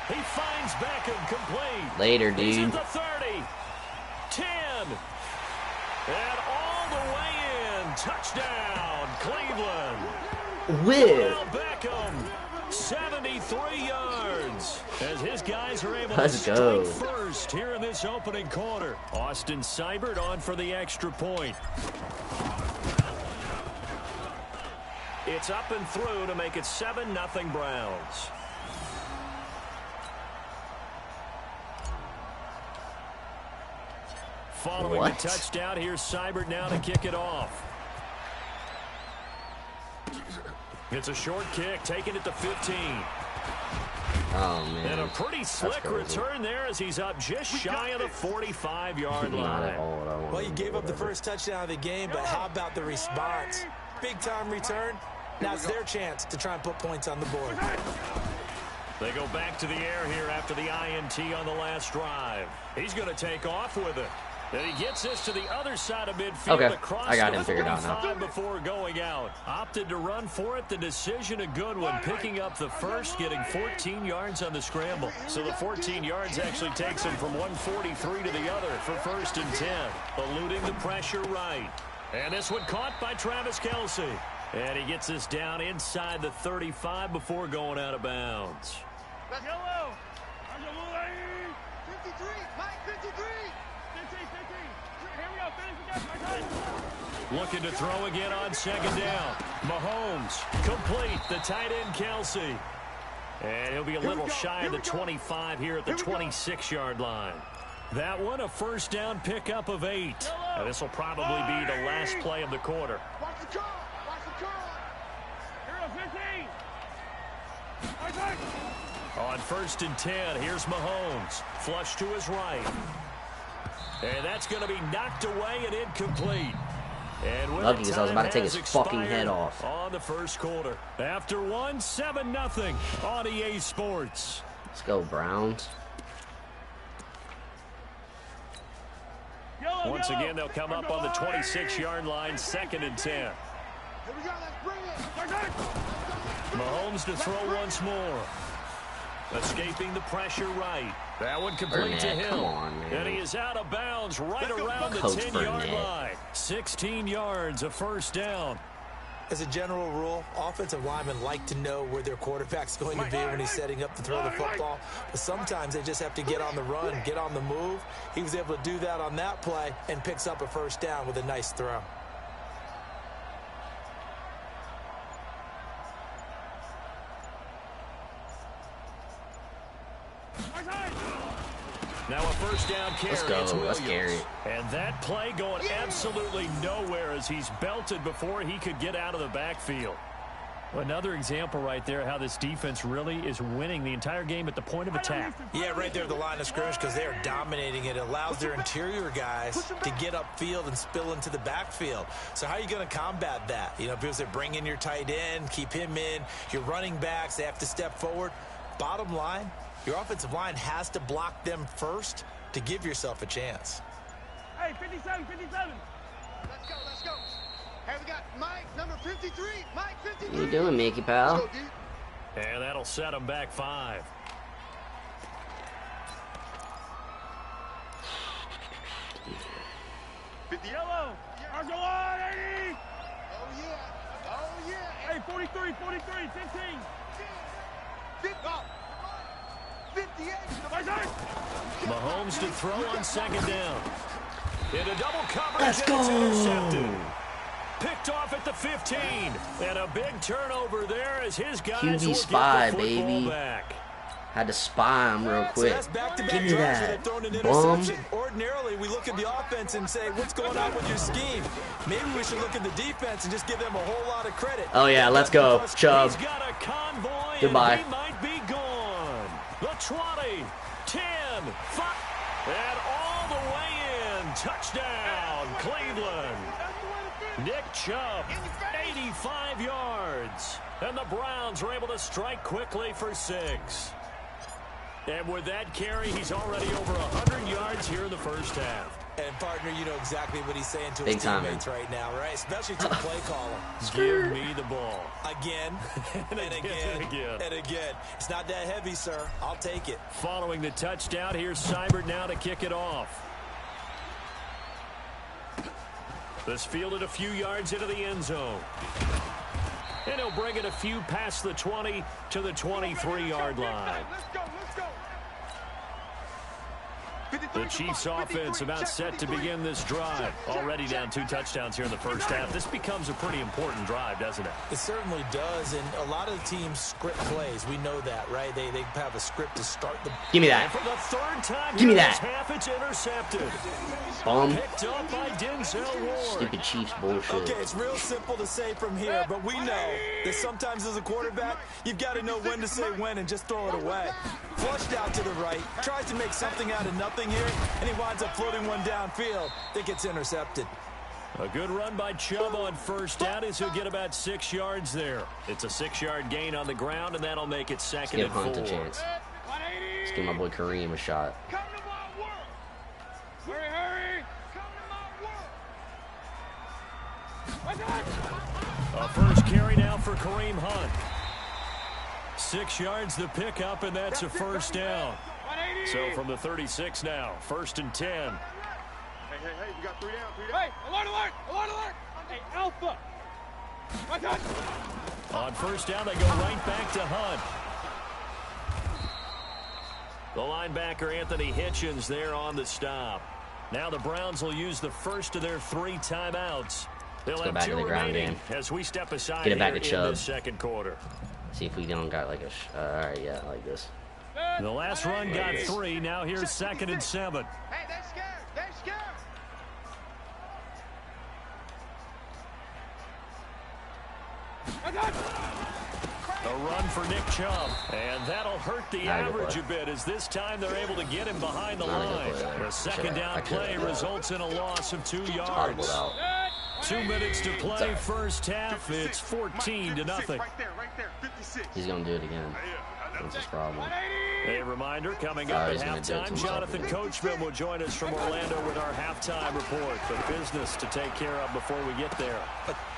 He finds Beckham complete. Later, He's at dude. the 30. 10. And all the way in. Touchdown, Cleveland. With Now Beckham, 73 yards. As his guys are able Let's to go. strike first here in this opening quarter. Austin Seibert on for the extra point. It's up and through to make it 7-0 Browns. Following What? the touchdown, here's Seibert now to kick it off. It's a short kick, taking it to 15. Oh, man. And a pretty slick return there as he's up just shy of the 45-yard line. Not at all what I wanted. Well, you gave up the first touchdown of the game, but how about the response? Big-time return. Now it's their chance to try and put points on the board. They go back to the air here after the INT on the last drive. He's going to take off with it. And he gets this to the other side of midfield. Okay, across I got him figured out now. Before going out. Opted to run for it. The decision a good one. Picking up the first, getting 14 yards on the scramble. So the 14 yards actually takes him from 143 to the other for 1st and 10. Eluding the pressure right. And this one caught by Travis Kelce. And he gets this down inside the 35 before going out of bounds. Yellow. 53. Mike, 53. 50. Here we go. Looking to throw again on 2nd down. Mahomes complete. The tight end Kelce. And he'll be a little shy of the 25 here at the 26-yard line. That one a 1st down pickup of 8. And this will probably be the last play of the quarter. Watch the car. Watch the car. Here we go, 15. On 1st and 10, here's Mahomes. Flush to his right. And that's going to be knocked away and incomplete. And Lucky because I was about to take his fucking head off. On the 1st quarter. After 7-0 on EA Sports. Let's go, Browns. Once again, they'll come up on the 26-yard line, 2nd and 10. Here we go. Let's bring it. Mahomes to throw once more. Escaping the pressure right. That one complete to Hill. Come on, man. And he is out of bounds right around the 10-yard line. 16 yards, a 1st down. As a general rule, offensive linemen like to know where their quarterback's going to be when he's setting up to throw the football. But sometimes they just have to get on the run, get on the move. He was able to do that on that play and picks up a 1st down with a nice throw. Now a 1st down carry. Let's go. Let's carry it. And that play going absolutely nowhere as he's belted before he could get out of the backfield. Another example right there how this defense really is winning the entire game at the point of attack. Yeah, right there at the line of scrimmage because they are dominating it. It allows their interior guys to get upfield and spill into the backfield. So how are you going to combat that? You know, because they bring in your tight end, keep him in. Your running backs, they have to step forward. Bottom line, your offensive line has to block them first to give yourself a chance. Hey, 57. Let's go. Hey, we got Mike, number 53. Mike, 53. What you doing, Mickey, pal? Let's go, D. And that'll set him back 5. Yellow. Argyle 80. Oh, yeah. Hey, 43, 15. 58. Mahomes to throw on 2nd down. Into double coverage. Let's go. And it's intercepted. Picked off at the 15. And a big turnover there as his guys QB will spy, get the football baby. back. Had to spy him real quick. So that's back-to-back Give me drives where that. they've thrown an Bum. interception. Ordinarily, we look at the offense and say, what's going on with your scheme? Maybe we should look at the defense and just give them a whole lot of credit. Oh, yeah, let's go. Chubb. He's got a convoy. Goodbye. And he might be gone. The 20, 10, 5, and all the way in. Touchdown, Cleveland. Nick Chubb, 85 yards. And the Browns are able to strike quickly for 6. And with that carry, he's already over 100 yards here in the 1st half. And, partner, you know exactly what he's saying to Big his time, teammates right now, right? Especially to the play caller. Give me the ball. Again, and again. It's not that heavy, sir. I'll take it. Following the touchdown, here's Seibert now to kick it off. This fielded a few yards into the end zone. And he'll bring it a few past the 20 to the 23-yard line. Let's go. The Chiefs offense about set to begin this drive. Already down 2 touchdowns here in the first half. This becomes a pretty important drive, doesn't it? It certainly does, and a lot of the teams script plays. We know that, right? They have a script to start the... Give me that. And for the 3rd time Give me that. half, it's intercepted. Bum. Picked up by Denzel Ward. Stupid Chiefs bullshit. Okay, it's real simple to say from here, but we know that sometimes as a quarterback, you've got to know when to say when and just throw it away. Flushed out to the right, tries to make something out of nothing here, and he winds up floating one downfield that gets intercepted. A good run by Chubb on first down as he'll get about 6 yards there. It's a 6-yard gain on the ground, and that'll make it 2nd and 4. Let's give Hunt a chance. Let's give my boy Kareem a shot. Come to my work. Hurry, hurry. Come to my work. A first carry now for Kareem Hunt. 6 yards the pickup, and that's a first down. So from the 36 now, 1st and 10. Hey, we got 3 down, 3 down. Hey, alert. Hey, Alpha. On first down, they go right back to Hunt. The linebacker, Anthony Hitchens, there on the stop. Now the Browns will use the first of their 3 timeouts. They'll have 2 remaining as we step aside Get it back here to in Chubb. the 2nd quarter. See if we don't got like a... all right, yeah, like this. The last run got 3. Now here's 2nd and 7. Hey, they're scared. A run for Nick Chubb, and that'll hurt the average a bit as this time they're able to get him behind the line. The 2nd down play results in a loss of 2 yards. 2 minutes to play first half. It's 14-0. Right there, 56. He's going to do it again. That's his problem. A reminder, coming up at halftime, Jonathan Coachman will join us from Orlando with our halftime report. But business to take care of before we get there.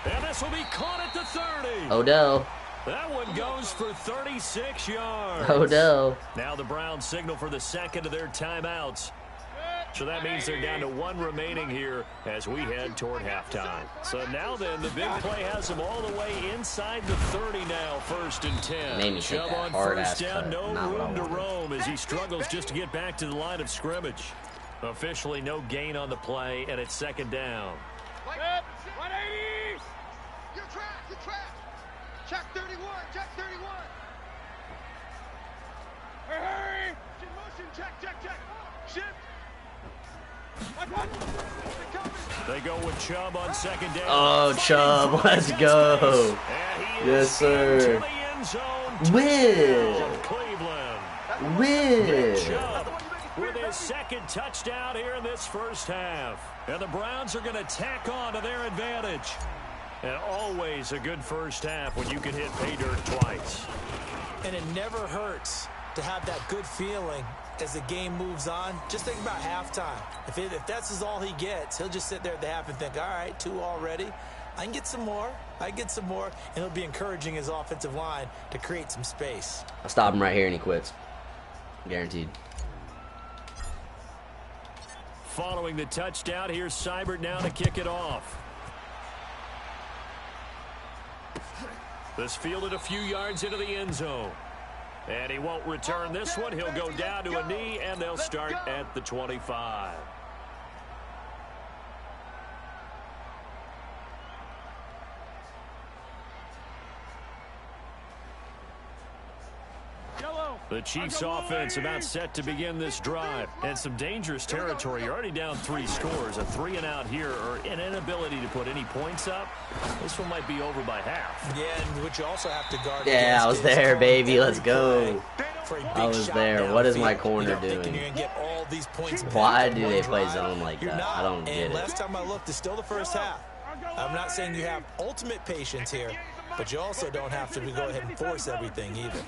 And this will be caught at the 30. Odell. That one goes for 36 yards. Odell. Now the Browns signal for the 2nd of their timeouts. So that means they're down to 1 remaining here as we head toward halftime. So now then, the big play has them all the way inside the 30 now, 1st and 10. Made me take Chubb that on hard-ass first down, cut. no Not what I room to wanted. roam as he struggles just to get back to the line of scrimmage. Officially no gain on the play, and it's 2nd down. 180. You're trapped. Check 31. Hurry. In motion, check. Shift. They go with Chubb on 2nd down. Oh, Chubb, let's go. Yes, sir. Win. Cleveland. Win. Chubb with his 2nd touchdown here in this first half. And the Browns are going to tack on to their advantage. And always a good first half when you can hit pay dirt twice. And it never hurts to have that good feeling as the game moves on. Just think about halftime. If that's all he gets, he'll just sit there at the half and think, all right, 2 already. I can get some more. And it'll be encouraging his offensive line to create some space. I'll stop him right here and he quits. Guaranteed. Following the touchdown, here's Seibert now to kick it off. This fielded a few yards into the end zone. And he won't return this one. He'll go down to a knee, and they'll start at the 25. The Chiefs offense about set to begin this drive. And some dangerous territory. You're already down 3 scores. A 3-and-out here, or an inability to put any points up. This one might be over by half. Yeah, and which you also have to guard. Yeah, I was there, baby. Let's go. I was there. What is my corner doing? Why do they play zone like that? I don't get it. Last time I looked, it's still the first half. I'm not saying you have ultimate patience here, but you also don't have to go ahead and force everything either.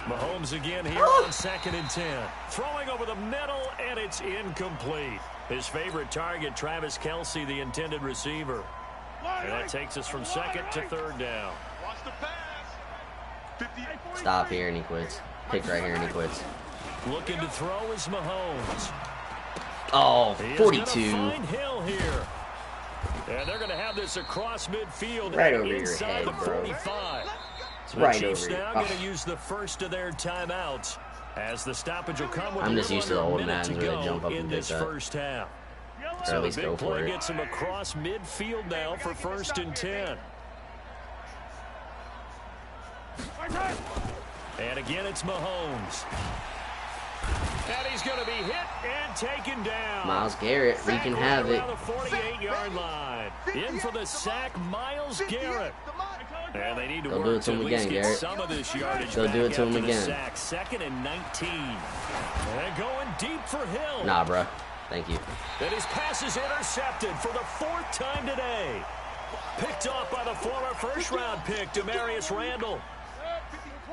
Mahomes again here on 2nd and 10. Throwing over the middle, and it's incomplete. His favorite target, Travis Kelce, the intended receiver. And that takes us from 2nd to 3rd down. Stop here and he quits. Pick right here and he quits. Looking to throw is Mahomes. Oh, He is 42. gonna find Hill here. And they're going to have this across midfield. Right over your inside head, the bro. 45. It's The right Chiefs over now your going to use the first of their timeouts As the stoppage will come with I'm just used to the old Maddens where they jump up in and this get that. first half. Or So at least the go big for play it. gets him across midfield now for 1st and 10. And again, it's Mahomes. And he's going to be hit and taken down. Myles Garrett wreaking havoc. Around the 48-yard line. In for the sack, Myles Garrett. And they need to Go work do it to to him at least again, get Garrett. some of this yardage Go back do it to him after the again. sack. 2nd and 19. And going deep for Hill. Nah, bruh. Thank you. And his pass is intercepted for the 4th time today. Picked off by the former first-round pick, Demarius Randall.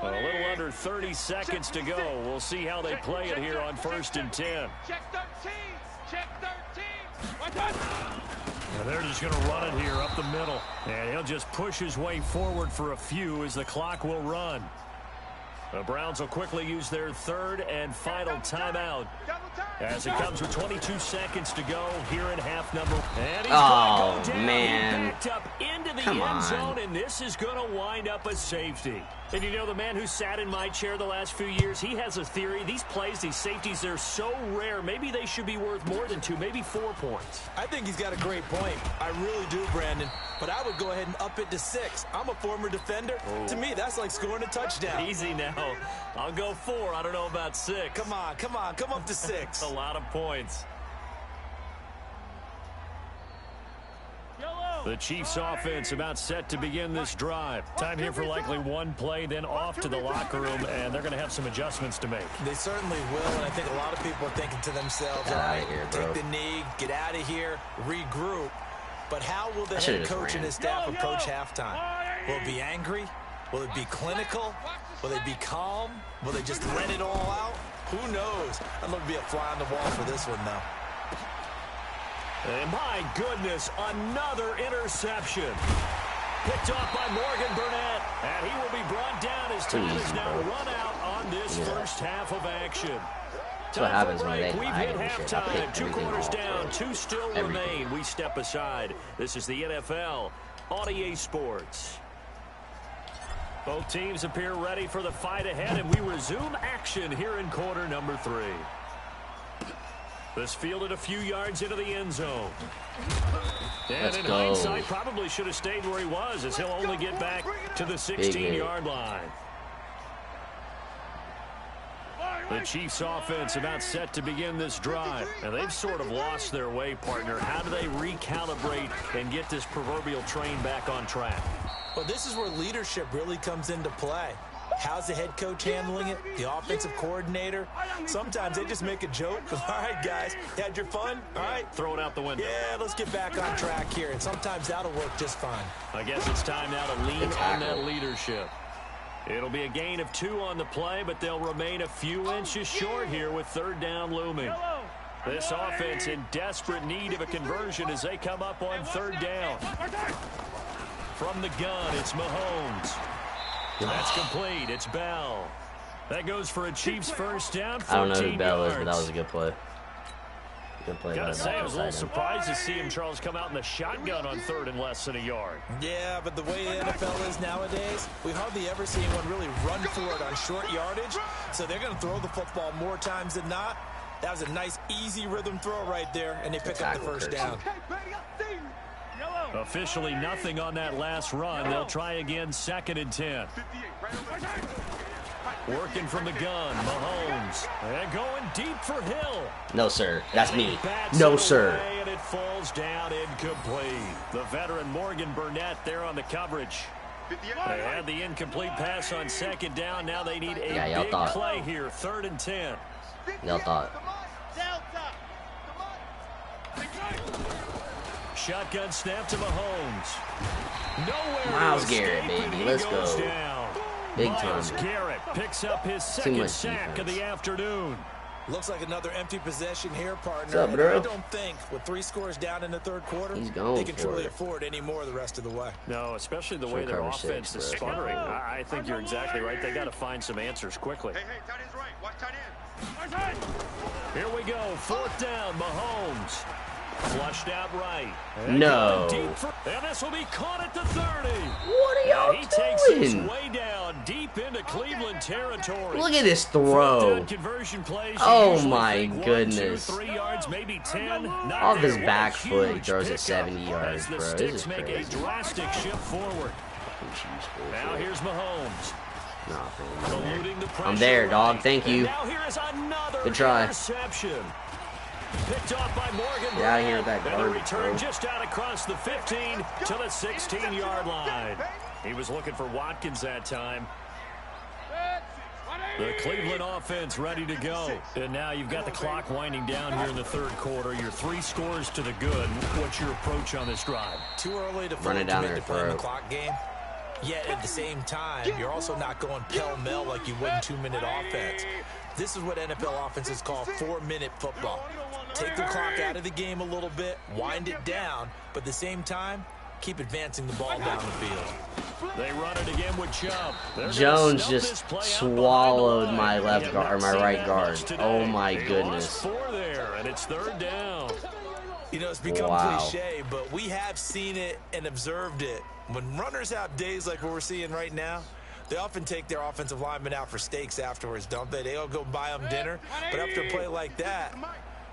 A little under 30 seconds to go. We'll see how they play it here on 1st and 10. Check 13. Check 13. And they're just going to run it here up the middle. And he'll just push his way forward for a few as the clock will run. The Browns will quickly use their 3rd and final timeout as it comes with 22 seconds to go here in half number. And he's going to go down. Man. He backed up into the Come end zone, on. and this is going to wind up a safety. And you know, the man who sat in my chair the last few years, he has a theory. These plays, these safeties, they're so rare. Maybe they should be worth more than 2, maybe 4 points. I think he's got a great point. I really do, Brandon. But I would go ahead and up it to 6. I'm a former defender. Oh. To me, that's like scoring a touchdown. Easy now. I'll go 4. I don't know about 6. Come on. Come up to 6. A lot of points. The Chiefs offense about set to begin this drive. Time here for likely one play, then off to the locker room, and they're going to have some adjustments to make. They certainly will, and I think a lot of people are thinking to themselves, all right, take the knee, get out of here, regroup. But how will the head coach and his staff approach halftime? Will it be angry? Will it be clinical? Will they be calm? Will they just let it all out? Who knows? I'd love to be a fly on the wall for this one, though. And my goodness, another interception. Picked off by Morgan Burnett. And he will be brought down as time is now run out on this first half of action. That's what happens when they We've lag hit and shit. I halftime. pick 2 everything quarters off, down, bro. 2 still remain. We step aside. This is the NFL on EA Sports. Both teams appear ready for the fight ahead, and we resume action here in quarter number 3. This fielded a few yards into the end zone. And in hindsight, probably should have stayed where he was, as he'll only get back to the 16-yard line. The Chiefs offense about set to begin this drive. And they've sort of lost their way, partner. How do they recalibrate and get this proverbial train back on track? Well, this is where leadership really comes into play. How's the head coach handling it? The offensive coordinator? Sometimes they just make a joke. All right, guys, you had your fun? All right. Throw it out the window. Yeah, let's get back on track here. And sometimes that'll work just fine. I guess it's time now to lean on that leadership. It'll be a gain of 2 on the play, but they'll remain a few inches short here with 3rd down looming. This offense in desperate need of a conversion as they come up on 3rd down. From the gun, it's Mahomes. That's complete. It's Bell. That goes for a Chiefs first down. I don't know who Bell is, but that was a good play. Good play. Gotta say, I was a little surprised to see him, Charles, come out in the shotgun on 3rd and less than a yard. Yeah, but the way the NFL is nowadays, we hardly ever see anyone really run for it on short yardage. So they're going to throw the football more times than not. That was a nice, easy rhythm throw right there, and they pick up the first down. Officially nothing on that last run. They'll try again, 2nd and 10. Working from the gun, Mahomes. And going deep for Hill. No, sir. That's me. No, sir. And it falls down incomplete. The veteran Morgan Burnett there on the coverage. They had the incomplete pass on 2nd down. Now they need a big play here, 3rd and 10. Y'all thought. Shotgun snap to Mahomes. Nowhere. Myles Garrett, baby. Let's go. Down. Big time. Myles Garrett picks up his 2nd sack of the afternoon. Looks like another empty possession here, partner. What's up, bro? I don't think with 3 scores down in the 3rd quarter, they can truly afford any more the rest of the way. No, especially the way their offense is sputtering. I think you're exactly right. They got to find some answers quickly. Hey, tight end's right. Watch tight end. Here we go. 4th down. Mahomes. Flushed out right. No. And this will be caught at the 30. What are y'all doing? He takes this way down deep into Cleveland territory. Look at this throw. Oh my goodness. 1, 2, 3 yards, maybe 10. Off his back foot, he throws it 70 yards, bro. This is make crazy. a drastic shift forward. Now here's Mahomes. I'm there, dog. Thank you. Good try. Picked off by Morgan. Get out of here with that garbage, return bro. just out across the 15 to the 16-yard line. He was looking for Watkins that time. The Cleveland offense ready to go. And now you've got the clock winding down here in the 3rd quarter. You're 3 scores to the good. What's your approach on this drive? Too early to run it down there, play the clock game. Yet at the same time, you're also not going pell-mell like you would in 2-minute offense. This is what NFL offenses call 4-minute football. Take the clock out of the game a little bit, wind it down, but at the same time, keep advancing the ball down the field. They run it again with Chubb. Jones just swallowed my left guard, or my right guard. Oh my goodness. 4 there, and it's 3rd down. You know, it's become cliche, but we have seen it and observed it. When runners have days like what we're seeing right now, they often take their offensive linemen out for steaks afterwards, don't they? They all go buy them dinner, but after a play like that,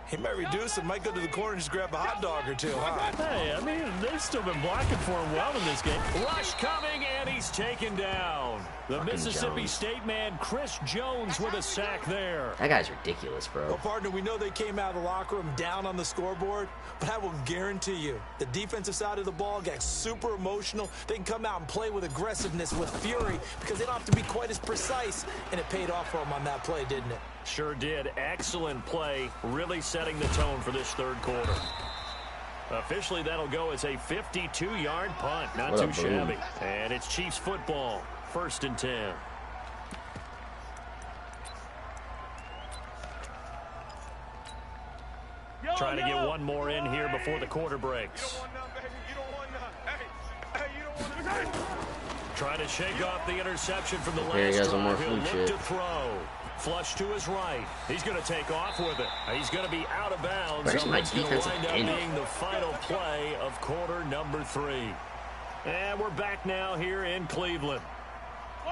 he might reduce it, might go to the corner and just grab a hot dog or two, huh? Hey, I mean, they've still been blocking for him well in this game. Rush coming, and he's taken down. The Mississippi State man, Chris Jones, with a sack there. That guy's ridiculous, bro. Well, partner, we know they came out of the locker room down on the scoreboard, but I will guarantee you the defensive side of the ball got super emotional. They can come out and play with aggressiveness, with fury, because they don't have to be quite as precise, and it paid off for them on that play, didn't it? Sure did. Excellent play, really setting the tone for this 3rd quarter. Officially, that'll go as a 52-yard punt. Not too shabby. And it's Chiefs football. 1st and 10. Trying to get one more in here before the quarter breaks. Trying to shake off the interception from the last drive. He'll look to throw. Flush to his right. He's going to take off with it. He's going to be out of bounds. Where's my It's going to defensive wind up end? being the final play of quarter number 3. And we're back now here in Cleveland.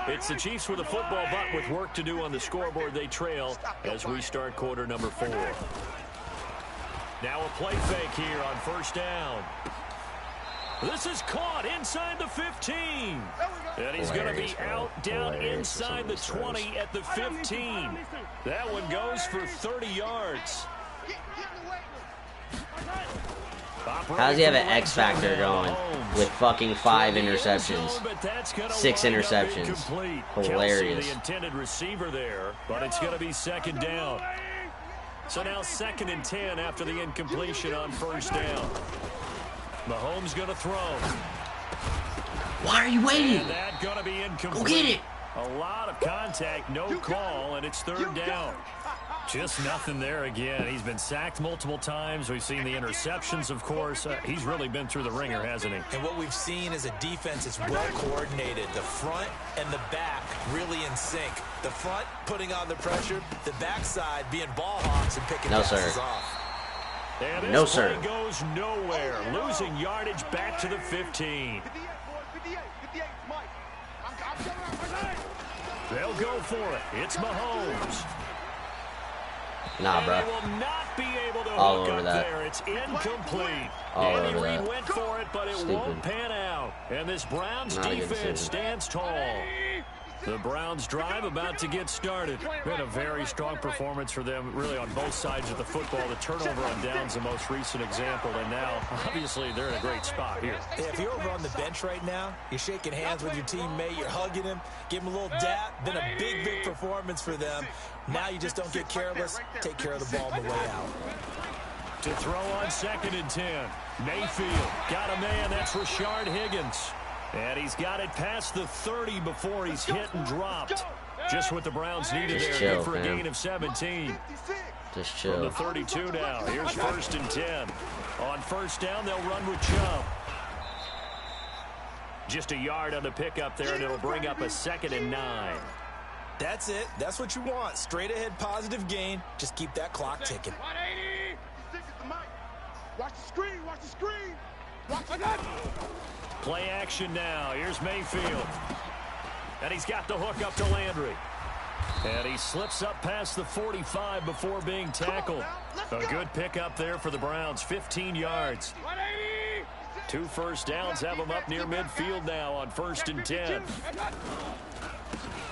It's the Chiefs with a football, but with work to do on the scoreboard, they trail as we start quarter number 4. Now a play fake here on 1st down. This is caught inside the 15. And he's going to be out down inside the 20 at the 15. That one goes for 30 yards. How does he have an X factor going with fucking 5 interceptions? 6 interceptions. Hilarious. The intended receiver there, but it's going to be 2nd down. So now 2nd and 10 after the incompletion on 1st down. Mahomes going to throw. Why are you waiting? And that going to be incomplete. Go get it. A lot of contact, no call, and it's 3rd down. Just nothing there again. He's been sacked multiple times. We've seen the interceptions, of course. He's really been through the ringer, hasn't he? And what we've seen is a defense that's well coordinated. The front and the back really in sync. The front putting on the pressure, the backside being ball hawks and picking passes off. And this No, sir. play goes nowhere. Losing yardage back to the 15. They'll go for it. It's Mahomes. Nah, bro. And he will not be able to All hook over up that. there. It's incomplete. All Andy over Reid that. went for it, but it won't pan out. And this Browns Not a good defense decision. stands tall. The Browns drive about to get started. Been a very strong performance for them, really, on both sides of the football. The turnover on downs, the most recent example, and now, obviously, they're in a great spot here. Hey, if you're over on the bench right now, you're shaking hands with your teammate, you're hugging him, give him a little dap. Been a big, big performance for them. Now you just don't get careless. Take care of the ball on the way out. To throw on 2nd and 10. Mayfield got a man. That's Rashard Higgins. And he's got it past the 30 before he's hit and dropped. Just what the Browns needed Just there chill, for a fam. gain of 17. Just From chill. the 32 now. Here's 1st and 10. On 1st down, they'll run with Chubb. Just a yard on the pickup there, and it'll bring up a 2nd and 9. That's it. That's what you want. Straight ahead positive gain. Just keep that clock ticking. 180. 56 is the mic. Watch the screen. Watch the screen. Watch the Play action now. Here's Mayfield. And he's got the hook up to Landry. And he slips up past the 45 before being tackled. A good pickup there for the Browns. 15 yards. 180. 2 first downs have him up near midfield now on 1st and 10.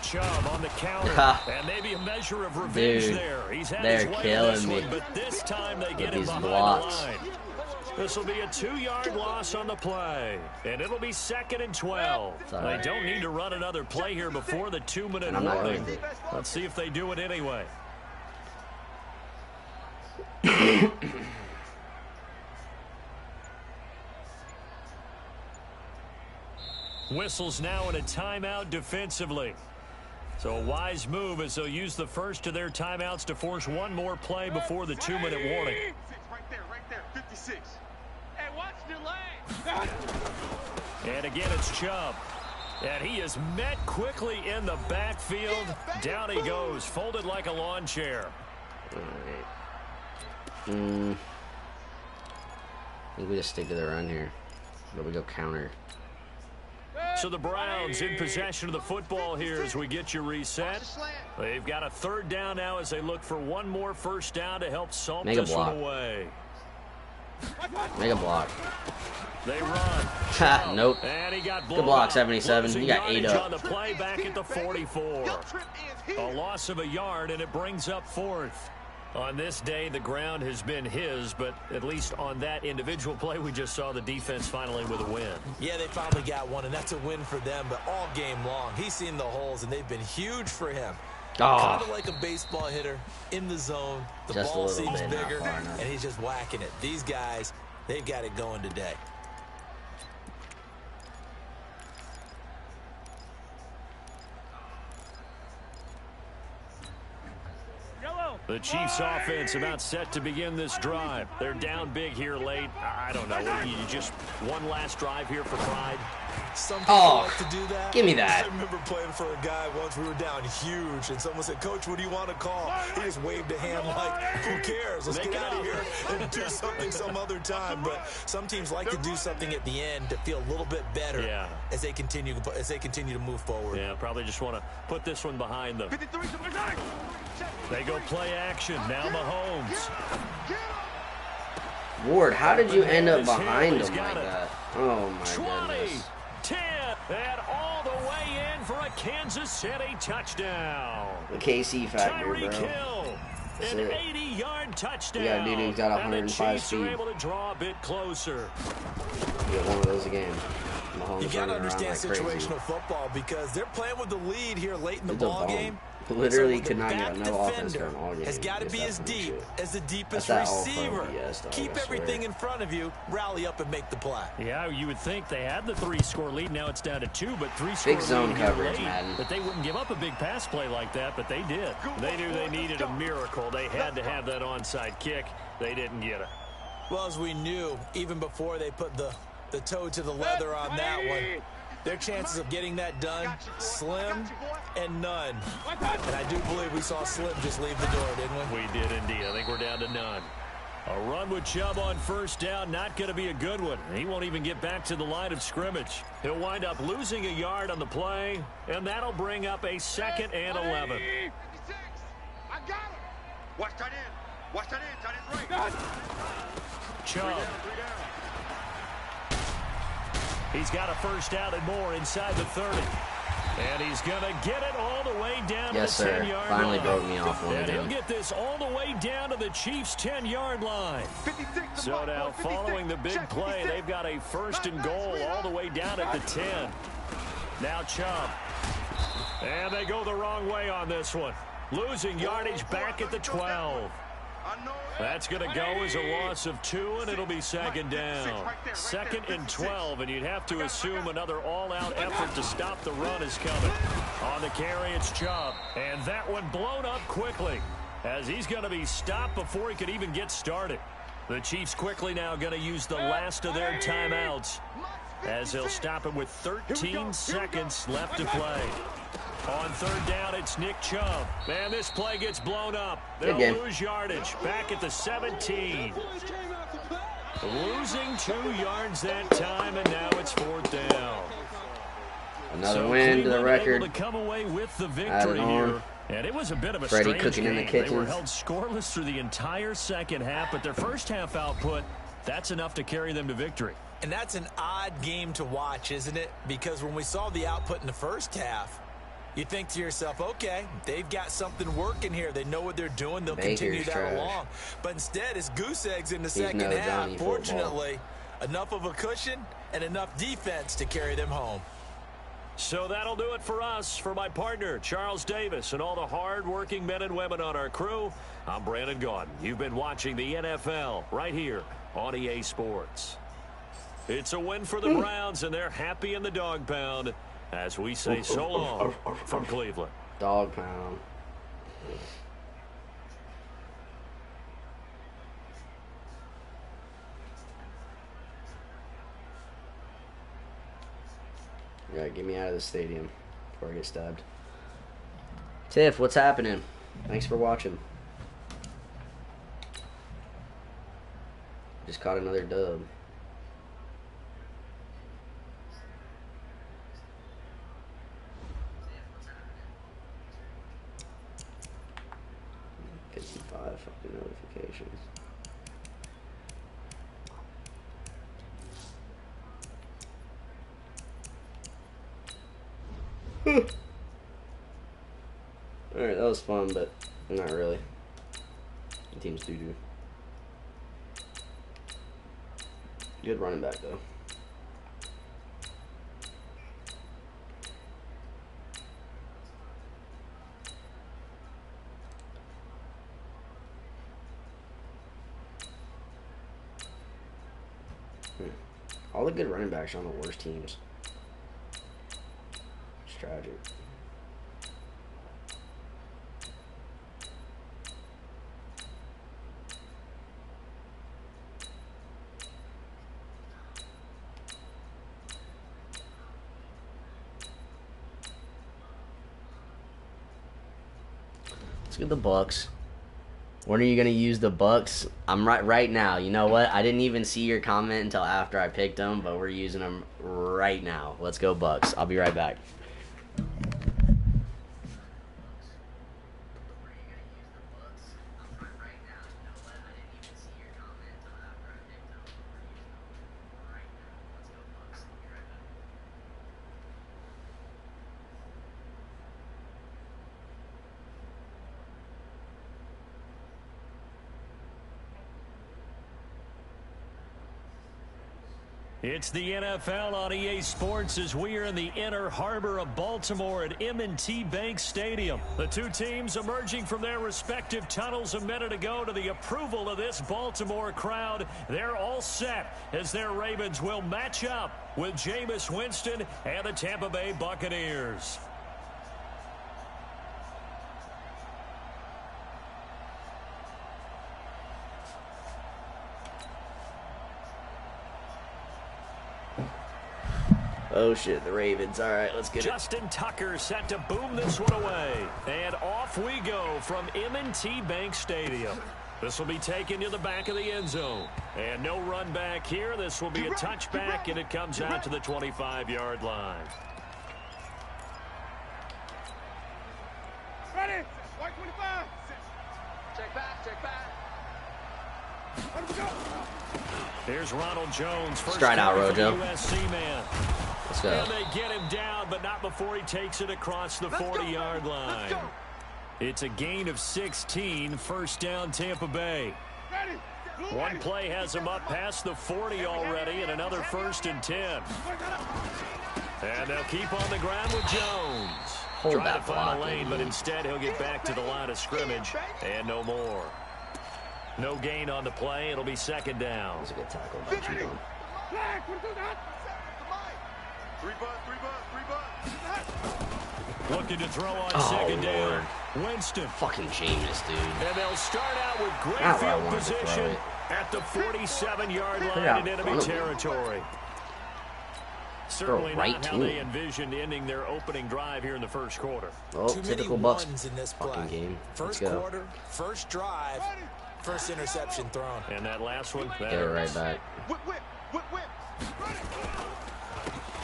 Chubb on the counter. And maybe a measure of revenge there. He's had his way on this one, but this time they get him behind the line. This will be a 2-yard loss on the play, and it'll be 2nd and 12. They don't need to run another play here before the 2-minute warning. Let's see if they do it anyway. Whistles now in a timeout defensively. So a wise move as they'll use the first of their timeouts to force one more play before the 2-minute warning. Right there, 56. Hey, watch delay. And again, it's Chubb. And he is met quickly in the backfield. Down he goes, folded like a lawn chair. All right. I think we just stick to the run here. But we go counter. So the Browns in possession of the football here as we get you reset. They've got a 3rd down now as they look for one more first down to help salt this one away. Make a block. They run. Ha, nope. And he got good block, 77. You got 8 up. On the play back at the 44. A loss of a yard, and it brings up 4th. On this day, the ground has been his, but at least on that individual play, we just saw the defense finally with a win. Yeah, they finally got one, and that's a win for them, but all game long, he's seen the holes, and they've been huge for him. Kind of like a baseball hitter in the zone. The ball seems bigger, and he's just whacking it. These guys, they've got it going today. The Chiefs offense about set to begin this drive. They're down big here late. I don't know. You just one last drive here for pride. Some people like to do that. Give me that. I remember playing for a guy once. We were down huge, and someone said, "Coach, what do you want to call?" He just waved a hand like, "Who cares? Let's get out of here and do something some other time." But some teams like to do something at the end to feel a little bit better as they continue to move forward. Yeah, probably just want to put this one behind them. They go play action. Now Mahomes. Ward, how did you end up behind him like that? Oh, my 20, goodness. 10, and all the way in for a Kansas City touchdown. The KC factor, bro. Tyreek Hill, an 80-yard touchdown. You got a dude who's got 105 speed. And the Chiefs are able to draw a bit closer. You get one of those again. Mahomes you got to understand like situational football because they're playing with the lead here late in the ball game. Literally could not get no offense during all game. Has got to be as deep as the deepest receiver. Keep everything in front of you, rally up and make the play. Yeah, you would think they had the 3-score lead. Now it's down to 2, but 3-score big zone lead coverage, late, Madden. But they wouldn't give up a big pass play like that, but they did. They knew they needed a miracle. They had to have that onside kick. They didn't get it. Well, as we knew, even before they put the toe to the leather on that one, their chances of getting that done, slim and none. And I do believe we saw Slim just leave the door, didn't we? We did indeed. I think we're down to none. A run with Chubb on first down, not going to be a good one. He won't even get back to the line of scrimmage. He'll wind up losing a yard on the play, and that'll bring up a 2nd and 11. I got him. Watch tight end. Watch tight end. Tight end's right. Chubb. He's got a first down and more inside the 30. And he's going to get it all the way down to the 10-yard line. Finally broke me off one and again. he'll get this all the way down to the Chiefs' 10-yard line. So now following the big play, they've got a 1st and goal all the way down at the 10. Now Chubb. And they go the wrong way on this one. Losing yardage back at the 12. That's going to go as a loss of 2, and it'll be 2nd down. 2nd and 12, and you'd have to assume another all-out effort to stop the run is coming. On the carry, it's Chubb, and that one blown up quickly as he's going to be stopped before he could even get started. The Chiefs quickly now going to use the last of their timeouts as they'll stop him with 13 seconds left to play. On third down, it's Nick Chubb. And this play gets blown up. They'll lose yardage. Back at the 17. Losing 2 yards that time, and now it's 4th down. Another win to the record. Able to come away with the victory here. And it was a bit of a strange cooking game. in the kitchen. They were held scoreless through the entire second half, but their first half output, that's enough to carry them to victory. And that's an odd game to watch, isn't it? Because when we saw the output in the first half, you think to yourself, okay, they've got something working here. They know what they're doing. They'll continue that along. But instead, it's goose eggs in the second half. Fortunately, enough of a cushion and enough defense to carry them home. So that'll do it for us. For my partner, Charles Davis, and all the hard-working men and women on our crew, I'm Brandon Gaudin. You've been watching the NFL right here on EA Sports. It's a win for the Browns, and they're happy in the dog pound as we say so long from Cleveland. Dog pound. Yeah, get me out of the stadium before I get stabbed. Tiff, what's happening? Thanks for watching. Just caught another dub. Fucking notifications. Alright, that was fun, but not really. The team's doo-doo. Good running back, though. All the good running backs are on the worst teams. It's tragic. Let's get the Bucks. When are you gonna use the Bucks? I'm right now. You know what? I didn't even see your comment until after I picked them, but we're using them right now. Let's go Bucks. I'll be right back. It's the NFL on EA Sports as we are in the inner harbor of Baltimore at M&T Bank Stadium. The two teams emerging from their respective tunnels a minute ago to the approval of this Baltimore crowd. They're all set as their Ravens will match up with Jameis Winston and the Tampa Bay Buccaneers. Oh shit, the Ravens. All right, let's get Justin Tucker set to boom this one away. And off we go from M&T Bank Stadium. This will be taken to the back of the end zone. And no run back here. This will be a touchback, and it comes out to the 25-yard line. Ready? White 25. Check back, check back. Let him go. Here's Ronald Jones. First Stride out, Rojo. USC man. Let's go. And they get him down, but not before he takes it across the 40-yard line. It's a gain of 16. First down, Tampa Bay. One play has him up past the 40 already, and another 1st and 10. And they'll keep on the ground with Jones. Trying to find a lane, but instead he'll get back to the line of scrimmage, and no more. No gain on the play. It'll be 2nd down. That's a good tackle by Judon. Looking to throw on 2nd down. Winston. Fucking Jameis, dude. And they'll start out with great field position at the 47-yard line in enemy territory. Certainly right not how to they him. envisioned ending their opening drive here in the first quarter. Oh, Too many typical Bucks ones in this fucking play. game. Let's First go. quarter, first drive, first interception thrown. And that last one, that Get it right hurts. back. Whip, whip, whip, whip.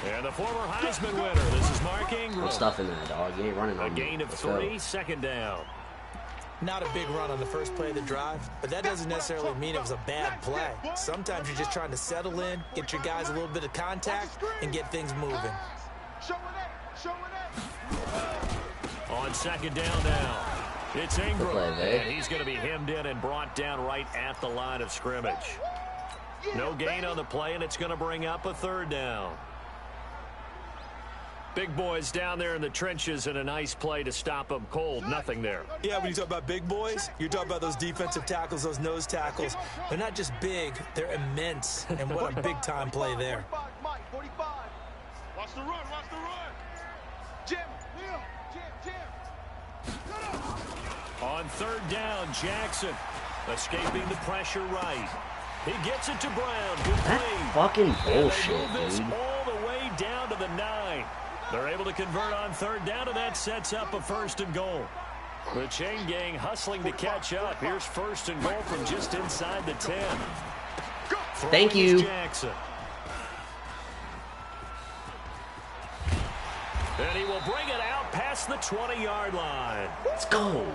And the former Heisman winner, this is Mark Ingram. Put stuff in there, dog. You ain't running A on me. gain of Let's go. 3, second down. Not a big run on the first play of the drive, but that doesn't necessarily mean it was a bad play. Sometimes you're just trying to settle in, get your guys a little bit of contact, and get things moving. Show it, show it. On second down now, it's Ingram. play, Vic. And he's going to be hemmed in and brought down right at the line of scrimmage. No gain on the play, and it's going to bring up a third down. Big boys down there in the trenches, and a nice play to stop them cold. Nothing there. Yeah, when you talk about big boys, you're talking about those defensive tackles, those nose tackles. They're not just big, they're immense. And what a big-time play there. 45, Mike, 45. Watch the run, watch the run. Jim, Jim. On third down, Jackson escaping the pressure right. He gets it to Brown. Good play. That fucking And they bullshit, move this dude. all the way down to the 9. They're able to convert on third down, and that sets up a first and goal. The chain gang hustling to catch up. Here's first and goal from just inside the 10. Thank you. Jackson. And he will bring it out past the 20-yard line. Let's go.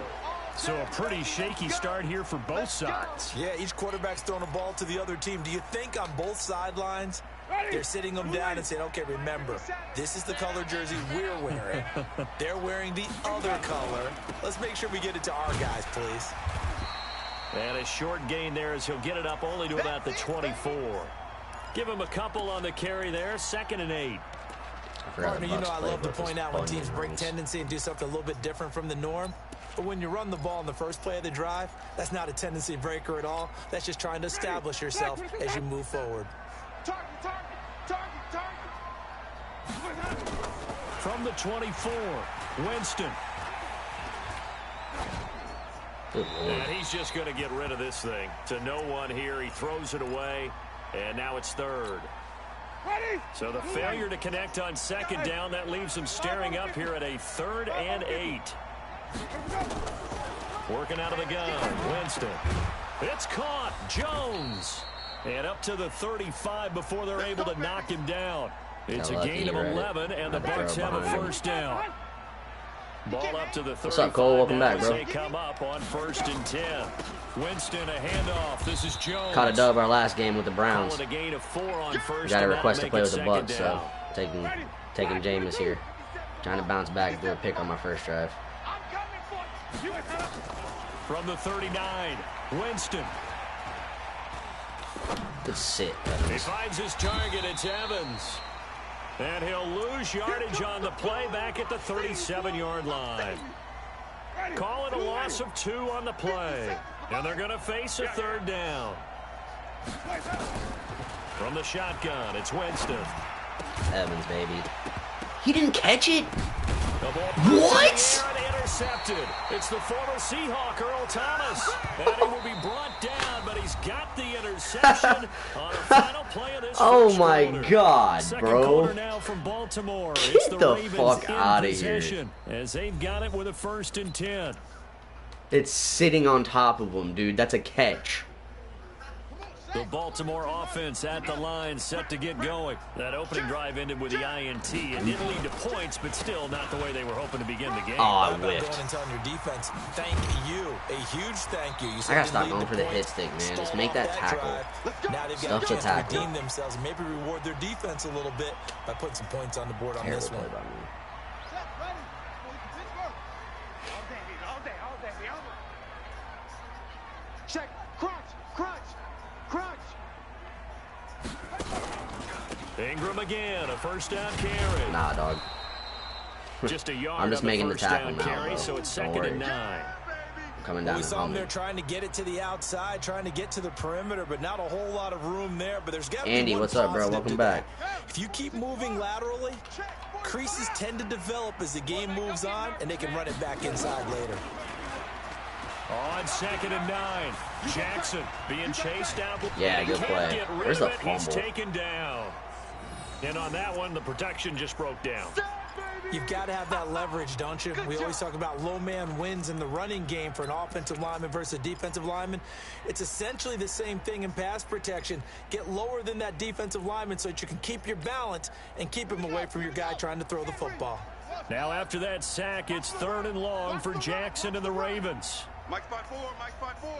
So a pretty shaky start here for both sides. Yeah, each quarterback's throwing a ball to the other team. Do you think on both sidelines they're sitting them down and saying, okay, remember, this is the color jersey we're wearing. They're wearing the other color. Let's make sure we get it to our guys, please. And a short gain there as he'll get it up only to about the 24. Give him a couple on the carry there, 2nd and 8. Partner, you know I love to point out when teams break tendency and do something a little bit different from the norm. But when you run the ball in the first play of the drive, that's not a tendency breaker at all. That's just trying to establish yourself as you move forward. From the 24, Winston. Good Lord. And he's just going to get rid of this thing. To no one here. He throws it away. And now it's third. So the failure to connect on second down, that leaves him staring up here at a 3rd and 8. Working out of the gun, Winston. It's caught, Jones. And up to the 35 before they're able to knock him down. It's a gain of 11, and the Bucks have a first down. Ball up to the 35. What's up, Cole? Welcome back, bro. They come up on 1st and 10. Winston, a handoff. This is Jones. Caught a dub our last game with the Browns. Calling a gain of 4 on first. We got a and request to that'll play make with it the Bucks, second so down. taking Jameis here. Trying to bounce back and do a pick on my first drive. From the 39, Winston. Good sit, He Evans. finds his target. It's Evans. And he'll lose yardage on the play back at the 37-yard line. Call it a loss of 2 on the play. And they're going to face a 3rd down. From the shotgun, it's Winston. Evans, baby. He didn't catch it? The ball What? Intercepted. It's the former Seahawk, Earl Thomas. And he will be brought down, but he's got the interception on the final play of this Oh first my quarter. God, Second bro. quarter now from Baltimore. It's Get the Ravens fuck in outta here. possession as they've got it with a 1st and 10. It's sitting on top of him, dude. That's a catch. The Baltimore offense at the line, set to get going. That opening drive ended with the INT. It didn't lead to points, but still not the way they were hoping to begin the game. Oh, I How about whiffed. going and telling your defense, thank you, a huge thank you. You I gotta didn't stop lead going the for the hit points, stick, man. Just stalled make off that tackle. drive. Now they've got Stuff a the chance to tackle. redeem themselves and maybe reward their defense a little bit by putting some points on the board on Terrible this play one. by me. Check, crunch, crunch, crunch. Ingram again, a first down carry. Nah, dog. Just a yard I'm just on the making the first tackle down now, carry, bro. so it's Don't 2nd and worry. 9. I'm coming down We and saw him there homing. trying to get it to the outside, trying to get to the perimeter, but not a whole lot of room there. But there's got to be Andy, one what's up, bro? positive Welcome to back. that. If you keep moving laterally, creases tend to develop as the game moves on, and they can run it back inside later. On 2nd and 9, Jackson being chased out. Yeah, He good can't play. get rid Where's of the it. He's fumble? taken down. And on that one, the protection just broke down. You've got to have that leverage, don't you? We always talk about low man wins in the running game for an offensive lineman versus a defensive lineman. It's essentially the same thing in pass protection. Get lower than that defensive lineman so that you can keep your balance and keep him away from your guy trying to throw the football. Now after that sack, it's 3rd and long for Jackson and the Ravens. Mike spot 4, Mike spot 4,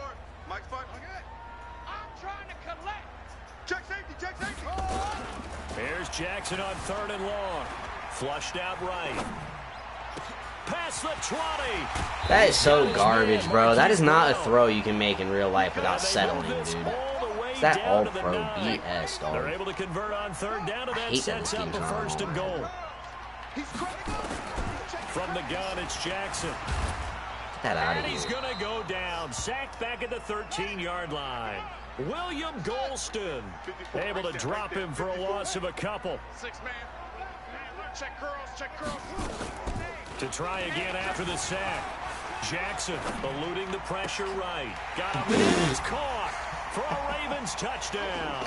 Mike spot. I'm trying to collect. Check safety, check safety. Here's Jackson on 3rd and long. Flushed out right. Past the 20. That is so garbage, bro. That is not a throw you can make in real life without settling, dude. Is that all pro BS, dog? They're able to convert on 3rd down, and that sets up a 1st and goal. From the gun, it's Jackson. Get that out of And here. he's going to go down. Sacked back at the 13-yard line. William Golston able to drop him for a loss of a couple. 6-man. Check curls, check curls. To try again after the sack. Jackson eluding the pressure right. Got him in. He's caught for a Ravens touchdown.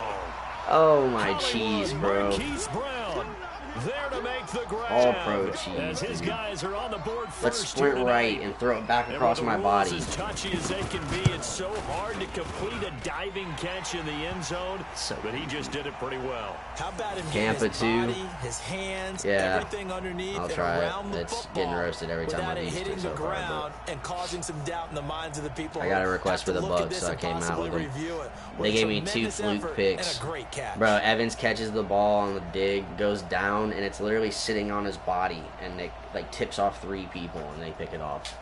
Oh, my cheese, bro. Marquise Brown there to make the grab. All pro cheese. As his guys are on the board first. Let's sprint right and throw it back across my body. As touchy as they can be, it's so hard to complete a diving catch in the end zone. But he just did it pretty well. How about him Tampa his too. body, his hands, Yeah, everything underneath I'll and try around it. the It's football getting roasted every time without I've it used hitting it the so far, ground and causing some doubt in the minds of the people. I got a request for the Bucks, so I came out with them. They gave me 2 fluke picks. Bro, Evans catches the ball on the dig, goes down, and it's literally sitting on his body, and it like tips off 3 people, and they pick it off.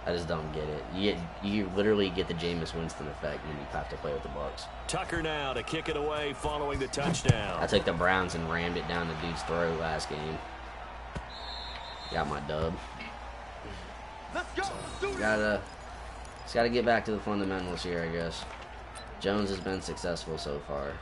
I just don't get it. You literally get the Jameis Winston effect when you have to play with the Bucks. Tucker now to kick it away following the touchdown. I took the Browns and rammed it down the dude's throat last game. Got my dub. Let's go. Just gotta get back to the fundamentals here, I guess. Jones has been successful so far.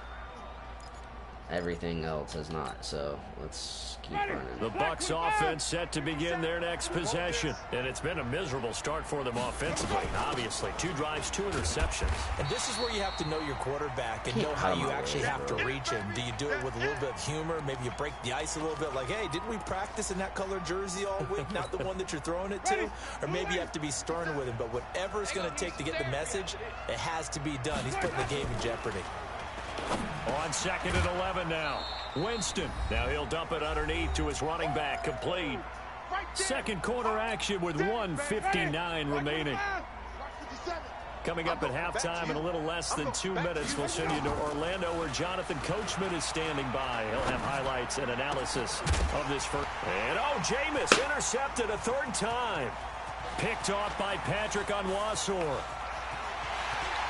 Everything else has not, so let's keep running. The Bucks offense set to begin their next possession, and it's been a miserable start for them offensively. Obviously, 2 drives, 2 interceptions. And this is where you have to know your quarterback and know how you actually have to reach him. Do you do it with a little bit of humor? Maybe you break the ice a little bit, like, hey, didn't we practice in that color jersey all week, not the one that you're throwing it to? Or maybe you have to be stern with him, but whatever it's going to take to get the message, it has to be done. He's putting the game in jeopardy. On 2nd and 11 now. Winston. Now he'll dump it underneath to his running back. Complete. Second quarter action with 1:59 remaining. Coming up at halftime in a little less than 2 minutes, we'll send you to Orlando where Jonathan Coachman is standing by. He'll have highlights and analysis of this first. And Jameis intercepted a 3rd time. Picked off by Patrick Onwuasor.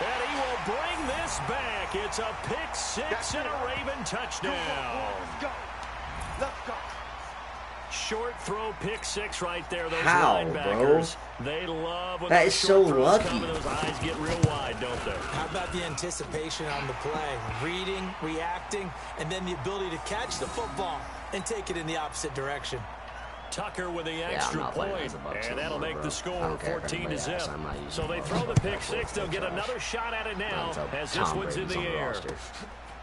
And he will bring this back. It's a pick 6 and a Raven touchdown. Let's go. Let's go. Short throw pick 6 right there. Those How, linebackers, bro? they love when That those is so short throws lucky. come and those eyes get real wide, don't they? How about the anticipation on the play? Reading, reacting, and then the ability to catch the football and take it in the opposite direction. Tucker with the I'm extra not playing point, as a Bucks and that'll no more, make bro. the I score don't care if 14 to anybody zip. asks, I'm not using So they Bucks throw no the more. pick 6. They'll get another shot at it now Until as this Tom one's in Brady's the on the air. roster.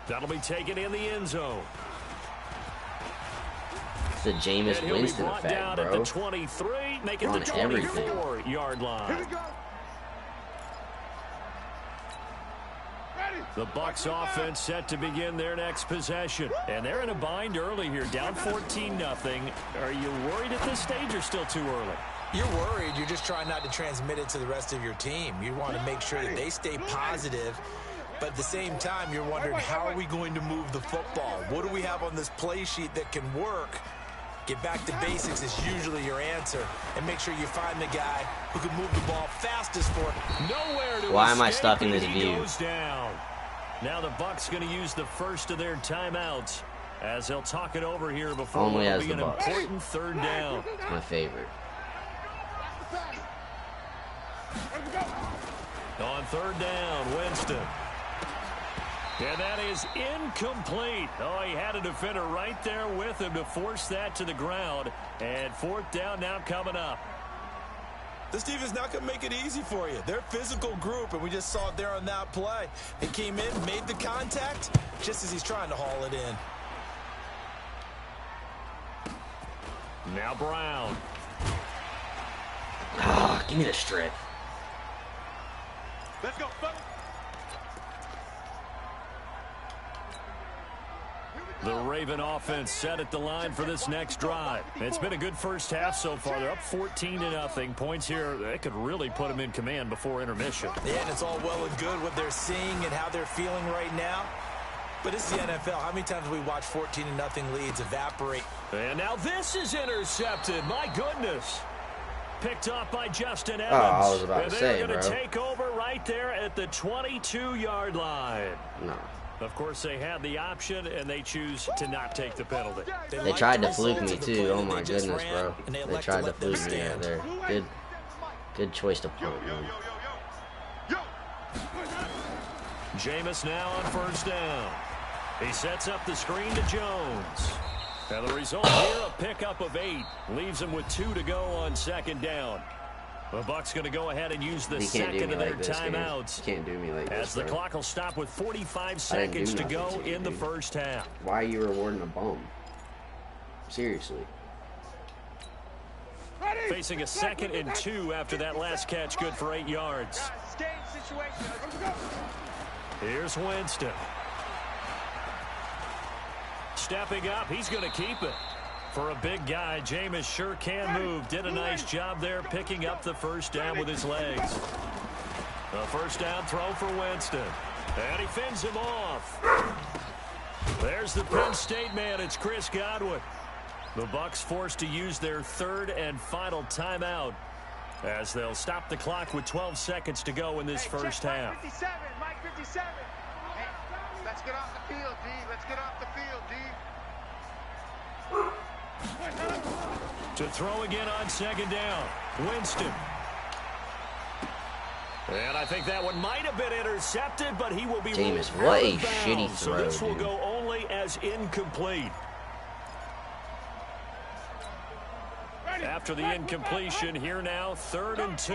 That'll be taken in the end zone. It's the Jameis And he'll be Winston brought effect, down at bro. the 23, making On the everything. 24-yard line. The Bucks offense set to begin their next possession. And they're in a bind early here, down 14-0. Are you worried at this stage or still too early? You're worried. You're just trying not to transmit it to the rest of your team. You want to make sure that they stay positive. But at the same time, you're wondering, how are we going to move the football? What do we have on this play sheet that can work? Get back to basics is usually your answer. And make sure you find the guy who can move the ball fastest for it. Nowhere to Why am I escape, stuck in this and view? He goes down. Now the Bucks going to use the first of their timeouts as they'll talk it over here before Only it'll as be the an Bucks. important 3rd down. It's my favorite. On 3rd down, Winston. And that is incomplete. Oh, he had a defender right there with him to force that to the ground. And 4th down now coming up. This defense not going to make it easy for you. They're a physical group, and we just saw it there on that play. He came in, made the contact, just as he's trying to haul it in. Now Brown. Ah, give me the strip. Let's go, fellas. The Raven offense set at the line for this next drive. It's been a good first half so far. They're up 14-0. Points here, they could really put them in command before intermission. Yeah, and it's all well and good what they're seeing and how they're feeling right now. But it's the NFL. How many times have we watch 14-0 leads evaporate? And now this is intercepted. My goodness. Picked off by Justin Evans. Oh, I was about to say, they're going bro. to take over right there at the 22-yard line. No. Of course, they had the option, and they choose to not take the penalty. They tried to fluke me, too. Oh, my goodness, bro. They tried to fluke me right there. Good choice to punt, man. Jameis now on first down. He sets up the screen to Jones. Now the result here, a pickup of 8. Leaves him with 2 to go on second down. The Bucs going to go ahead and use the second of their timeouts. You can't do me like this, as the bro. clock will stop with 45 seconds to go in the first half. Why are you rewarding a bum? Seriously. Facing a 2nd and 2 after that last catch, good for 8 yards. Here's Winston. Stepping up, he's going to keep it. For a big guy, Jameis sure can move. Did a nice job there picking up the first down with his legs. A first down throw for Winston. And he fends him off. There's the Penn State man. It's Chris Godwin. The Bucs forced to use their 3rd and final timeout as they'll stop the clock with 12 seconds to go in this first half. Mike 57, Mike 57. Hey, let's get off the field, D. Let's get off the field, D. To throw again on second down. Winston. And I think that one might have been intercepted, but he will be Jameis, what a out of shitty bounds. throw, So this will dude. go only as incomplete. After the incompletion, here now, 3rd and 2.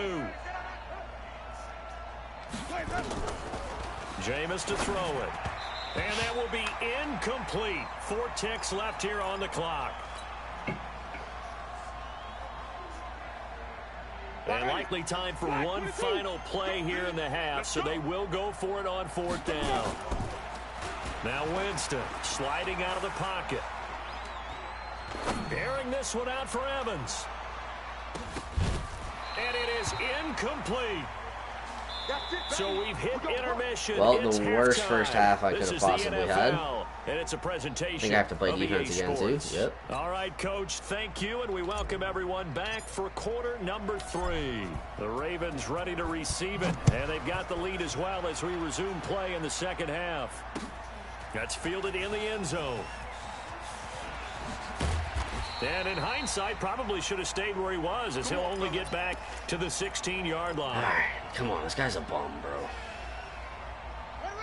Jameis to throw it. And that will be incomplete. 4 ticks left here on the clock. And likely time for one final play here in the half, so they will go for it on 4th down. Now Winston sliding out of the pocket. Airing this one out for Evans. And it is incomplete. So we've hit intermission. Well, it's the worst halftime. first half I could This have is the possibly NFL, had. And it's a presentation. I think I have to play of defense EA again, too. Sports. Yep. All right, Coach, thank you, and we welcome everyone back for quarter number 3. The Ravens ready to receive it, and they've got the lead as well as we resume play in the second half. That's fielded in the end zone. And in hindsight, probably should have stayed where he was, as he'll only get back to the 16-yard line. All right, come on. This guy's a bum, bro.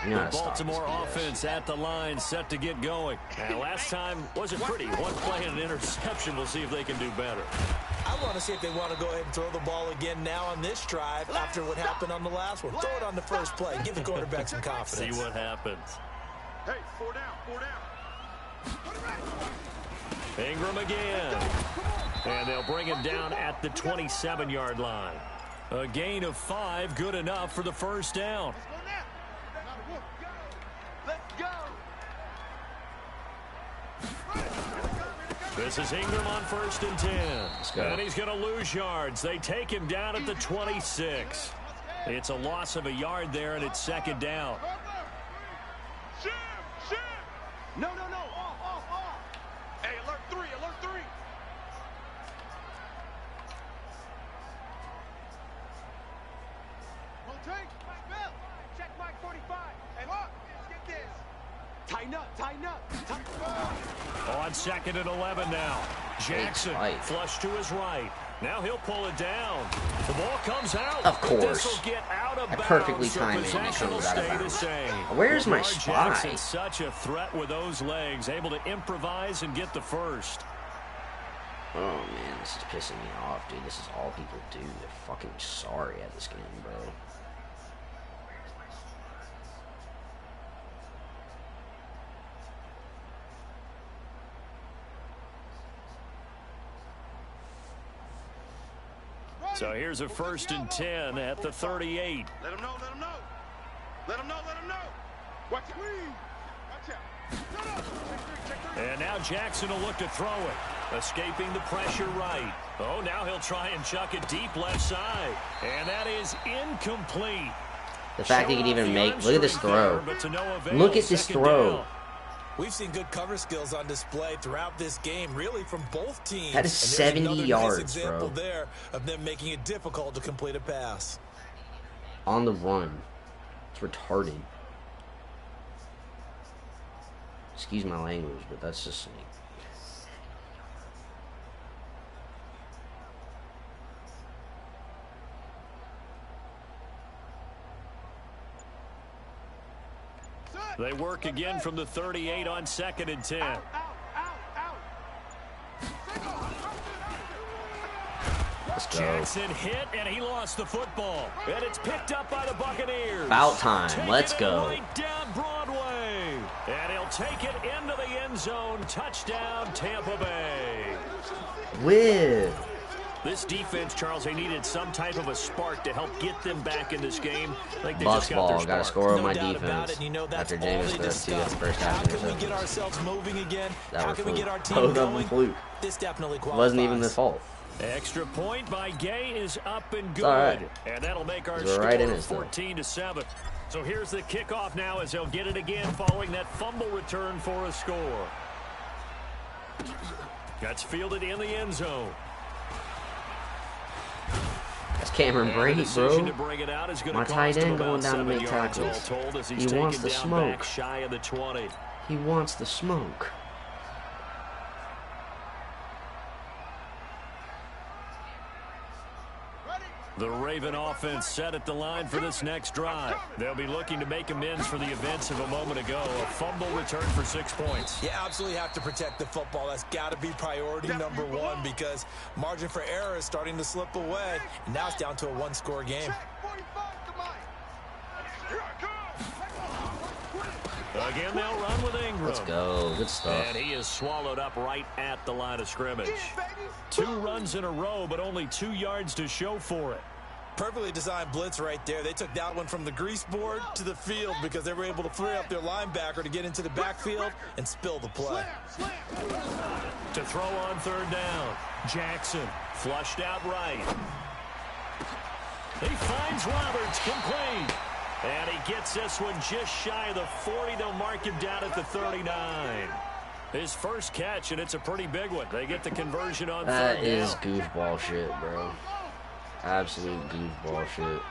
You The Baltimore offense at the line, set to get going. And last time wasn't pretty. One play and an interception. We'll see if they can do better. I want to see if they want to go ahead and throw the ball again now on this drive after what happened on the last one. Throw it on the first play. Give the quarterback some confidence. See what happens. Hey, 4 down, 4 down. Ingram again. And they'll bring him down at the 27-yard line. A gain of 5, good enough for the first down. Let's go. This is Ingram on 1st and 10. Let's go. And he's going to lose yards. They take him down at the 26. It's a loss of a yard there, and it's 2nd down. Shim, shim. No, no, no. Off. Hey, alert 3, alert 3. Rotate. Mike Bell. Check Mike 45. Hey, look. Let's get this. Tighten up, tighten up. On 2nd and 11 now. Jackson Right. flush to his right. Now he'll pull it down. The ball comes out. Of course. This will get out of I bounds. perfectly so timed it and it possession will comes out of stay the bounds. same. Where's my Lamar spy? Jackson, such a threat with those legs, able to improvise and get the first. Oh man, this is pissing me off, dude. This is all people do. They're fucking sorry at this game, bro. So here's a 1st and 10 at the 38. Let him know, let him know. Let him know, let him know. Watch out. Watch out. And now Jackson will look to throw it. Escaping the pressure right. Oh, now he'll try and chuck it deep left side. And that is incomplete. The fact he can even make, look at this throw. Look at this throw. We've seen good cover skills on display throughout this game, really from both teams. That is 70 yards, nice example bro. There of them making it difficult to complete a pass. On the run. It's retarded. Excuse my language, but that's just like... They work again from the 38 on 2nd and 10. Let's go. Jackson hit, and he lost the football. And it's picked up by the Buccaneers. About time. Let's go. Right down Broadway. And he'll take it into the end zone. Touchdown, Tampa Bay. Whip. This defense, Charles, they needed some type of a spark to help get them back in this game. Like they Bucks just got their ball. Got to spark. score on No my doubt about defense. it. You know, that's After James throws two at the first half. How can we get ourselves moving again? That How was can we fluke. get our team Both of them going? fluke. This definitely qualifies. Wasn't even the fault. Extra point by Gay is up and good. All right. And that'll make our We're score right in it still. 14-7. So here's the kickoff now as they'll get it again following that fumble return for a score. That's fielded in the end zone. That's Cameron Brate, bro. To bring it out is My tight end going down to make tackles. He wants the smoke. Shy of the 20. He wants the smoke. The Raven offense set at the line for this next drive. They'll be looking to make amends for the events of a moment ago. A fumble return for 6 points. You absolutely have to protect the football. That's got to be priority number one because margin for error is starting to slip away. And now it's down to a one-score game. Again, they'll run with Ingram. Let's go. Good stuff. And he is swallowed up right at the line of scrimmage. 2 runs in a row, but only 2 yards to show for it. Perfectly designed blitz right there. They took that one from the grease board to the field because they were able to free up their linebacker to get into the backfield and spill the play. To throw on 3rd down. Jackson flushed out right. He finds Roberts complete. And he gets this one just shy of the 40. They'll mark him down at the 39. His first catch, and it's a pretty big one. They get the conversion on 3rd down. That is goofball shit, bro. Absolute goofball shit.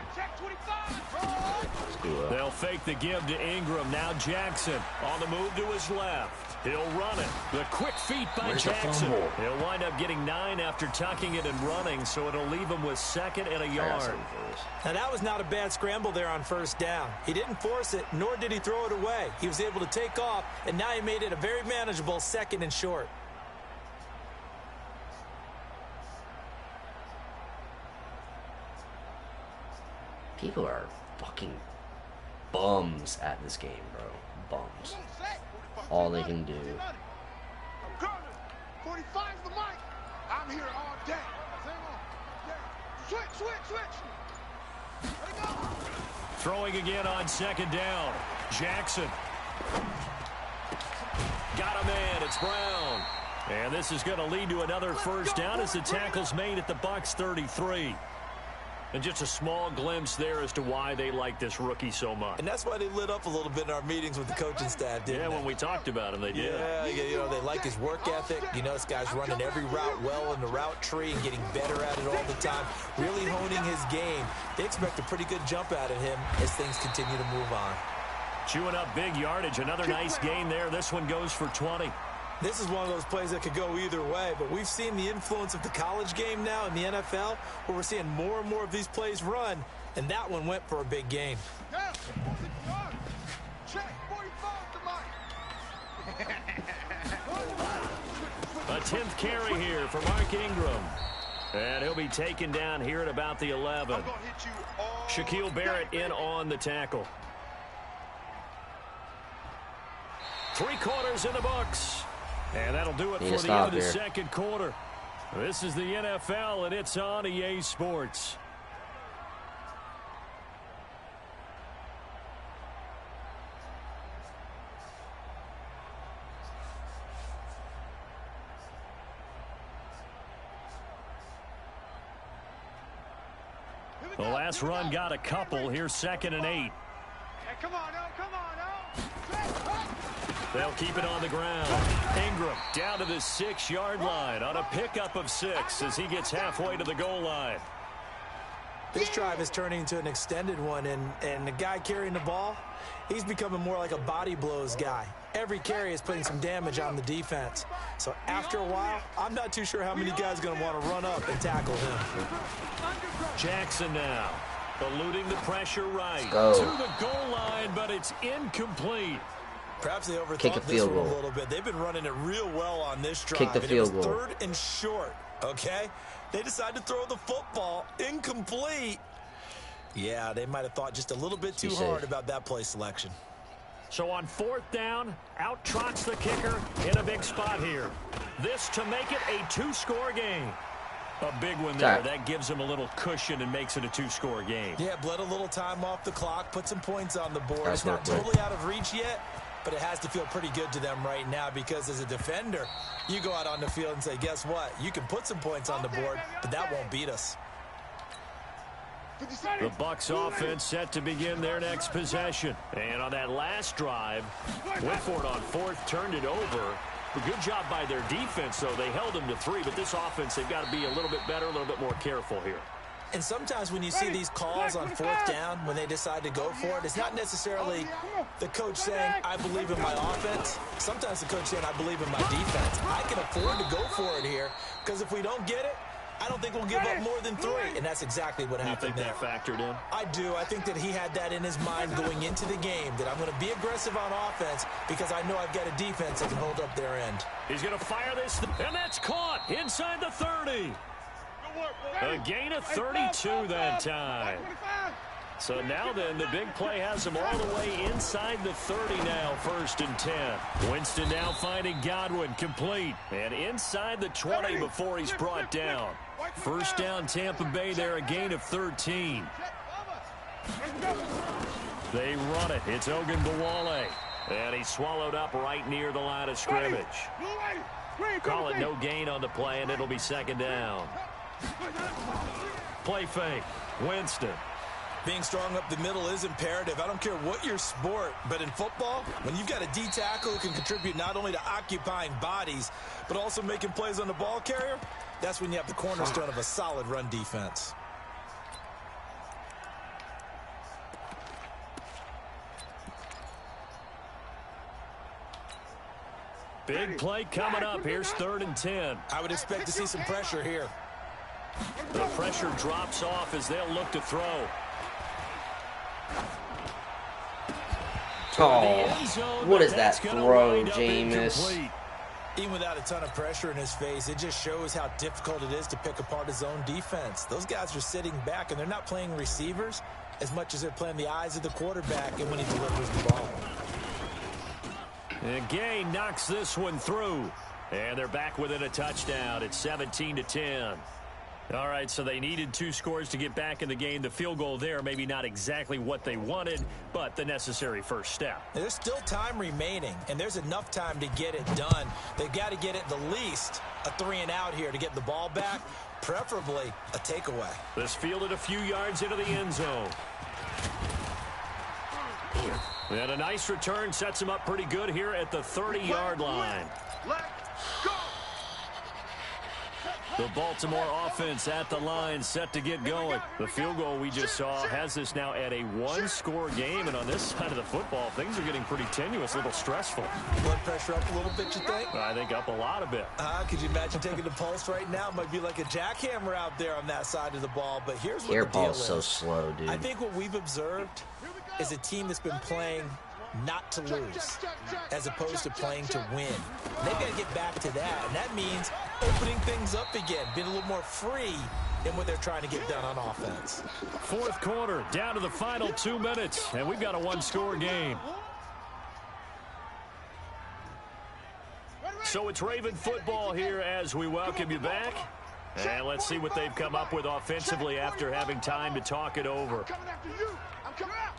They'll fake the give to Ingram. Now Jackson on the move to his left. He'll run it. The quick feet by Jackson. He'll wind up getting 9 after tucking it and running, so it'll leave him with 2nd and a yard. Now, that was not a bad scramble there on 1st down. He didn't force it, nor did he throw it away. He was able to take off, and now he made it a very manageable 2nd and short. People are fucking bums at this game, bro. Bums. All they can do. 45's the mic. I'm here all day. Switch. Throwing again on 2nd down. Jackson. Got a man. It's Brown. And this is going to lead to another 1st down as the tackle's made at the Bucs 33. And just a small glimpse there as to why they like this rookie so much. And that's why they lit up a little bit in our meetings with the coaching staff, didn't they? Yeah, when we talked about him, they did. Yeah, you know, they like his work ethic. You know, this guy's running every route well in the route tree and getting better at it all the time, really honing his game. They expect a pretty good jump out of him as things continue to move on. Chewing up big yardage. Another nice gain there. This one goes for 20. This is one of those plays that could go either way, but we've seen the influence of the college game now in the NFL, where we're seeing more and more of these plays run, and that one went for a big gain. A 10th carry here for Mark Ingram. And he'll be taken down here at about the 11. Shaquille Barrett in on the tackle. 3 quarters in the books. And that'll do it for the end of the second quarter. This is the NFL, and it's on EA Sports. The last run got a couple. Here's 2nd and 8. Hey, come on, now, come on, now. They'll keep it on the ground. Ingram down to the 6-yard line on a pickup of 6 as he gets halfway to the goal line. This drive is turning into an extended one, and the guy carrying the ball, he's becoming more like a body blows guy. Every carry is putting some damage on the defense. So after a while, I'm not too sure how many guys are going to want to run up and tackle him. Jackson now, eluding the pressure right to the goal line, but it's incomplete. Perhaps they overthought this one a little bit. They've been running it real well on this drive. Kick the field goal. 3rd and short, okay? They decided to throw the football incomplete. Yeah, they might have thought just a little bit too hard about that play selection. So on 4th down, out trots the kicker in a big spot here. This to make it a 2-score game. A big one there. That gives them a little cushion and makes it a 2-score game. Yeah, bled a little time off the clock, put some points on the board. It's not totally out of reach yet, but it has to feel pretty good to them right now because as a defender, you go out on the field and say, guess what? You can put some points on the board, but that won't beat us. The Bucs offense set to begin their next possession. And on that last drive, went for it on 4th, turned it over. A good job by their defense, though. They held them to 3, but this offense, they've got to be a little bit better, a little bit more careful here. And sometimes when you see these calls on 4th down, when they decide to go for it, it's not necessarily the coach saying, I believe in my offense. Sometimes the coach saying, I believe in my defense. I can afford to go for it here because if we don't get it, I don't think we'll give up more than 3, and that's exactly what happened there. You think that factored in? I do. I think that he had that in his mind going into the game, that I'm going to be aggressive on offense because I know I've got a defense that can hold up their end. He's going to fire this, and that's caught inside the 30. A gain of 32 that time. So now then, the big play has him all the way inside the 30 now, 1st and 10. Winston now finding Godwin complete. And inside the 20 before he's brought down. 1st down Tampa Bay there, a gain of 13. They run it. It's Ogunbowale. And he's swallowed up right near the line of scrimmage. Call it no gain on the play, and it'll be 2nd down. Play fake. Winston. Being strong up the middle is imperative. I don't care what your sport, but in football, when you've got a D tackle who can contribute not only to occupying bodies, but also making plays on the ball carrier, that's when you have the cornerstone of a solid run defense. Big play coming up. Here's 3rd and 10. I would expect to see some pressure here. The pressure drops off as they'll look to throw. Oh, what is that throw, Jameis? Even without a ton of pressure in his face, it just shows how difficult it is to pick apart his own defense. Those guys are sitting back, and they're not playing receivers as much as they're playing the eyes of the quarterback and when he delivers the ball. And Gay knocks this one through. And they're back within a touchdown. It's 17-10. All right, so they needed 2 scores to get back in the game. The field goal there, maybe not exactly what they wanted, but the necessary first step. There's still time remaining, and there's enough time to get it done. They've got to get at the least a 3-and-out here to get the ball back, preferably a takeaway. This fielded a few yards into the end zone. And a nice return sets him up pretty good here at the 30-yard line. Let's go. The Baltimore offense at the line set to get going. The field goal we just saw has this now at a 1-score game. And on this side of the football, things are getting pretty tenuous, a little stressful. Blood pressure up a little bit, you think? I think up a lot of bit. Could you imagine taking the pulse right now? It might be like a jackhammer out there on that side of the ball. But here's what the deal is. So slow, dude. I think what we've observed is a team that's been playing not to lose, as opposed to playing to win. They've got to get back to that, and that means opening things up again, being a little more free in what they're trying to get done on offense. Fourth quarter, down to the final 2 minutes, and we've got a one-score game. So it's Raven football here as we welcome you back. And let's see what they've come up with offensively after having time to talk it over. I'm coming after you. I'm coming out.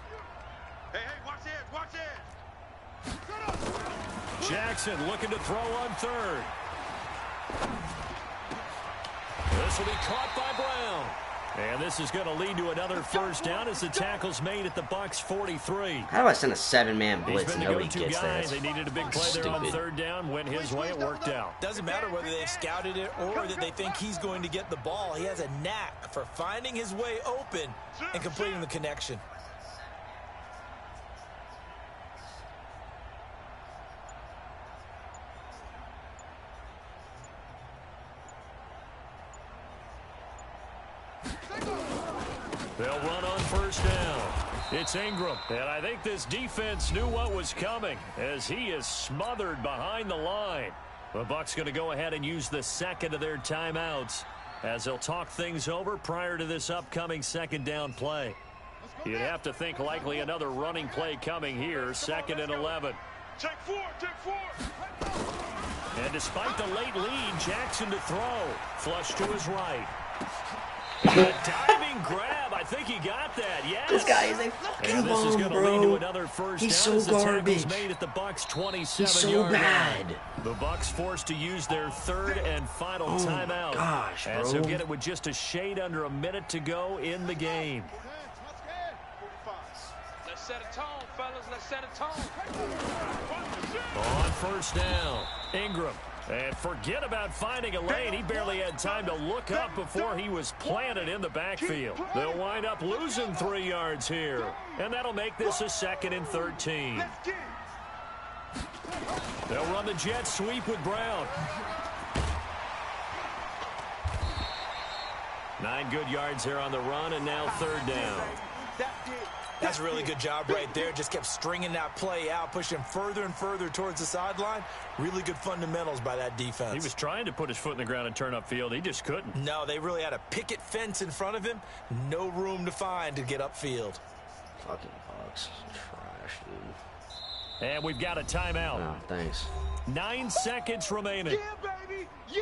Hey, watch this, watch this. Jackson looking to throw on third. This will be caught by Brown. And this is going to lead to another first down as the tackle's made at the Bucs 43. How do I send a 7-man blitz and nobody go-to gets guy. that? They needed a big play there on third down. Went his way. It worked out. Doesn't matter whether they've scouted it or that they think he's going to get the ball. He has a knack for finding his way open and completing the connection. They'll run on first down. It's Ingram, and I think this defense knew what was coming as he is smothered behind the line. The Bucs going to go ahead and use the second of their timeouts as they'll talk things over prior to this upcoming second down play. You'd have to think likely another running play coming here, second and 11. Take four. And despite the late lead, Jackson to throw. Flush to his right. A diving grab. I think he got that. Yes. This guy is a fucking and this is bomb, going to lead to bro. another first He's down so as the garbage. tackle's made at the Bucs 27-yard He's so bad. line. The Bucs forced to use their third and final Oh timeout. gosh, bro. As they'll get it with just a shade under a minute to go in the game. Let's set a tone, fellas. Let's set a tone. On first down, Ingram. And forget about finding a lane. He barely had time to look up before he was planted in the backfield. They'll wind up losing 3 yards here. And that'll make this a second and 13. They'll run the jet sweep with Brown. 9 good yards there on the run, and now third down. That's a really good job right there. Just kept stringing that play out, pushing further and further towards the sideline. Really good fundamentals by that defense. He was trying to put his foot in the ground and turn upfield. He just couldn't. No, they really had a picket fence in front of him. No room to find to get upfield. Fucking Bucs. Trash, dude. And we've got a timeout. Oh, thanks. 9 seconds remaining. Yeah, baby. Yeah.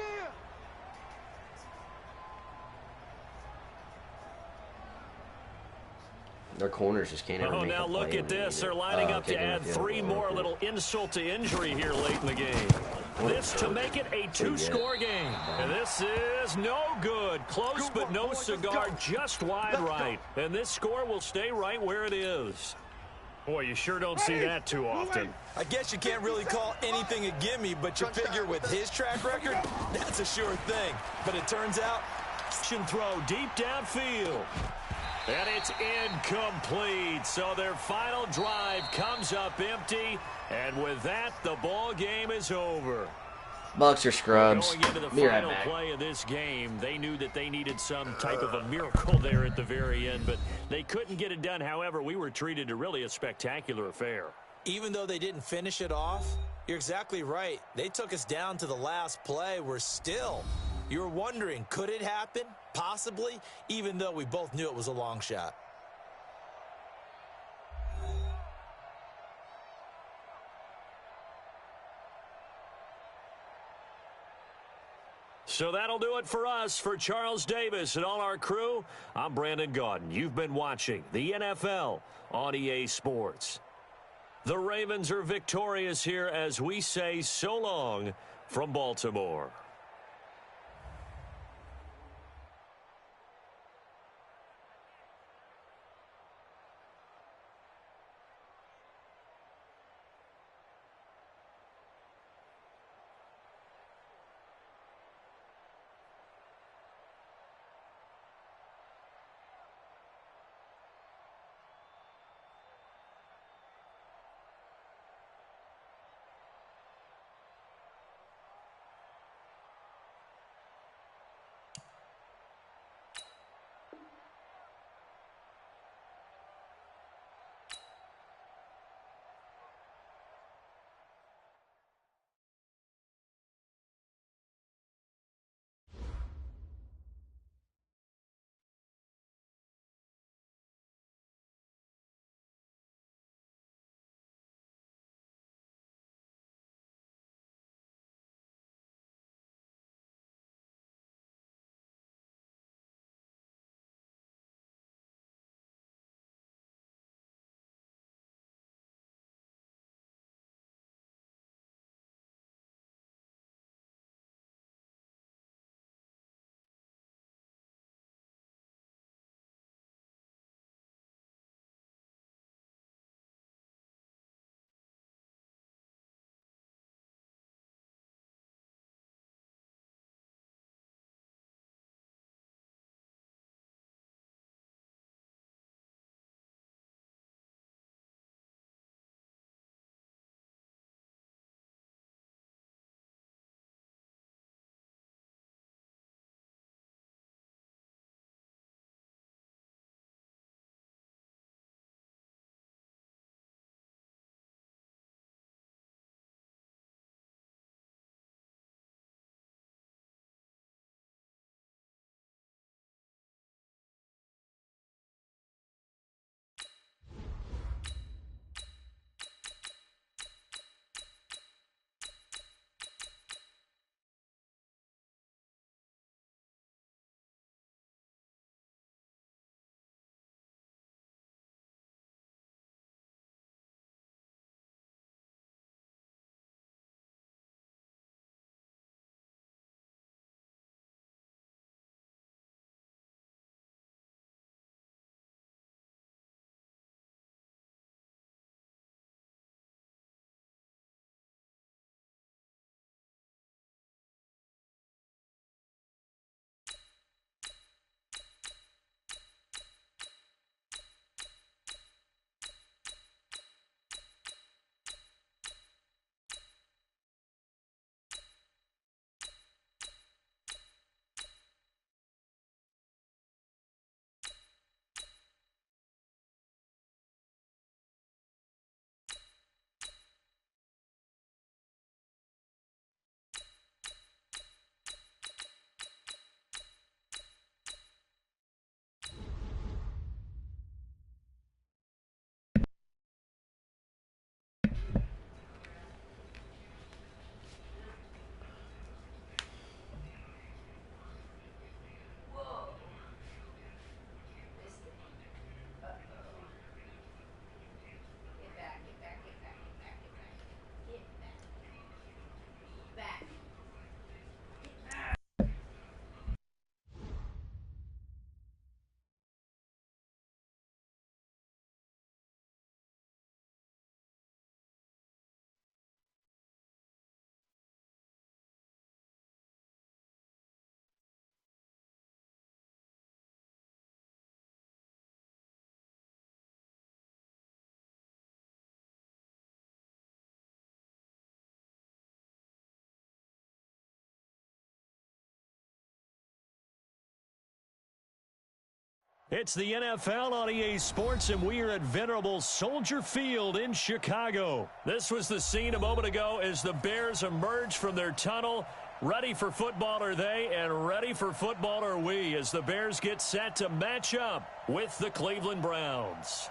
Their corners just can't ever make now a look play at when they this. need They're it. lining up to kicking add the field 3 goal. more. A Okay. little insult to injury here late in the game. This to make it a 2-score game. And this is no good. Close but no cigar, just wide right. And this score will stay right where it is. Boy, you sure don't see that too often. I guess you can't really call anything a gimme, but you figure with his track record, that's a sure thing. But it turns out, Throw deep downfield. And it's incomplete. So their final drive comes up empty. And with that, the ball game is over. Bucs are scrubs. Going into the Be right final back. play of this game, they knew that they needed some type of a miracle there at the very end, but they couldn't get it done. However, we were treated to really a spectacular affair. even though they didn't finish it off, you're exactly right. They took us down to the last play. We're still, you're wondering, could it happen? Possibly, even though we both knew it was a long shot. So that'll do it for us. For Charles Davis and all our crew, I'm Brandon Gaudin. You've been watching the NFL on EA Sports. The Ravens are victorious here as we say so long from Baltimore. It's the NFL on EA Sports, and we are at venerable Soldier Field in Chicago. This was the scene a moment ago as the Bears emerged from their tunnel. Ready for football are they, and ready for football are we, as the Bears get set to match up with the Cleveland Browns.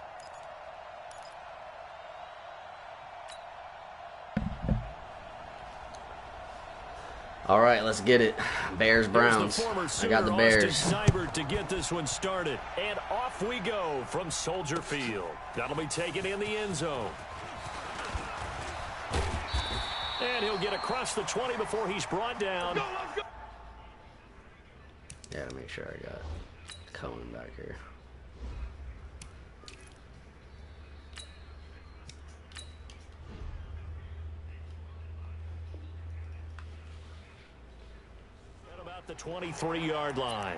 All right, let's get it. Bears, Browns. I got the Bears. To get this one started, and off we go from Soldier Field. That'll be taken in the end zone. And he'll get across the 20 before he's brought down. Yeah, to make sure I got Cohen back here. At about the 23-yard line.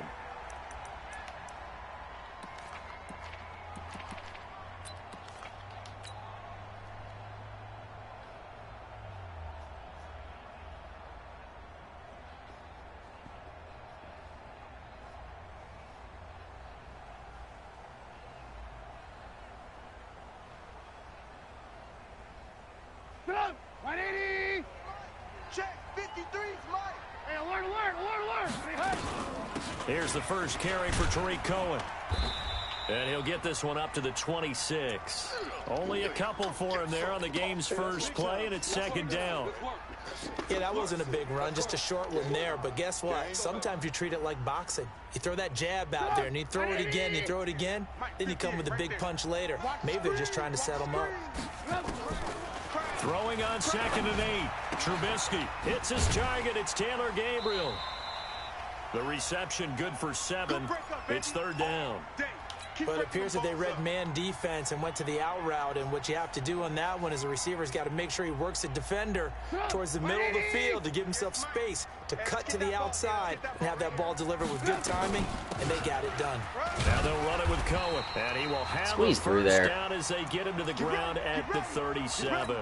Here's the first carry for Tariq Cohen. And he'll get this one up to the 26. Only a couple for him there on the game's first play, and it's second down. Yeah, that wasn't a big run, just a short one there. But guess what? Sometimes you treat it like boxing. You throw that jab out there, and you throw it again, you throw it again, then you come with a big punch later. Maybe they're just trying to set them up. Throwing on 2nd and 8. Trubisky hits his target. It's Taylor Gabriel. The reception good for 7. It's third down. But it appears that they read man defense and went to the out route. And what you have to do on that one is the receiver's got to make sure he works the defender towards the middle of the field to give himself space to cut to the outside and have that ball delivered with good timing, and they got it done. Now they'll run it with Cohen, and he will have Squeeze the through first there. down as they get him to the ground at the 37.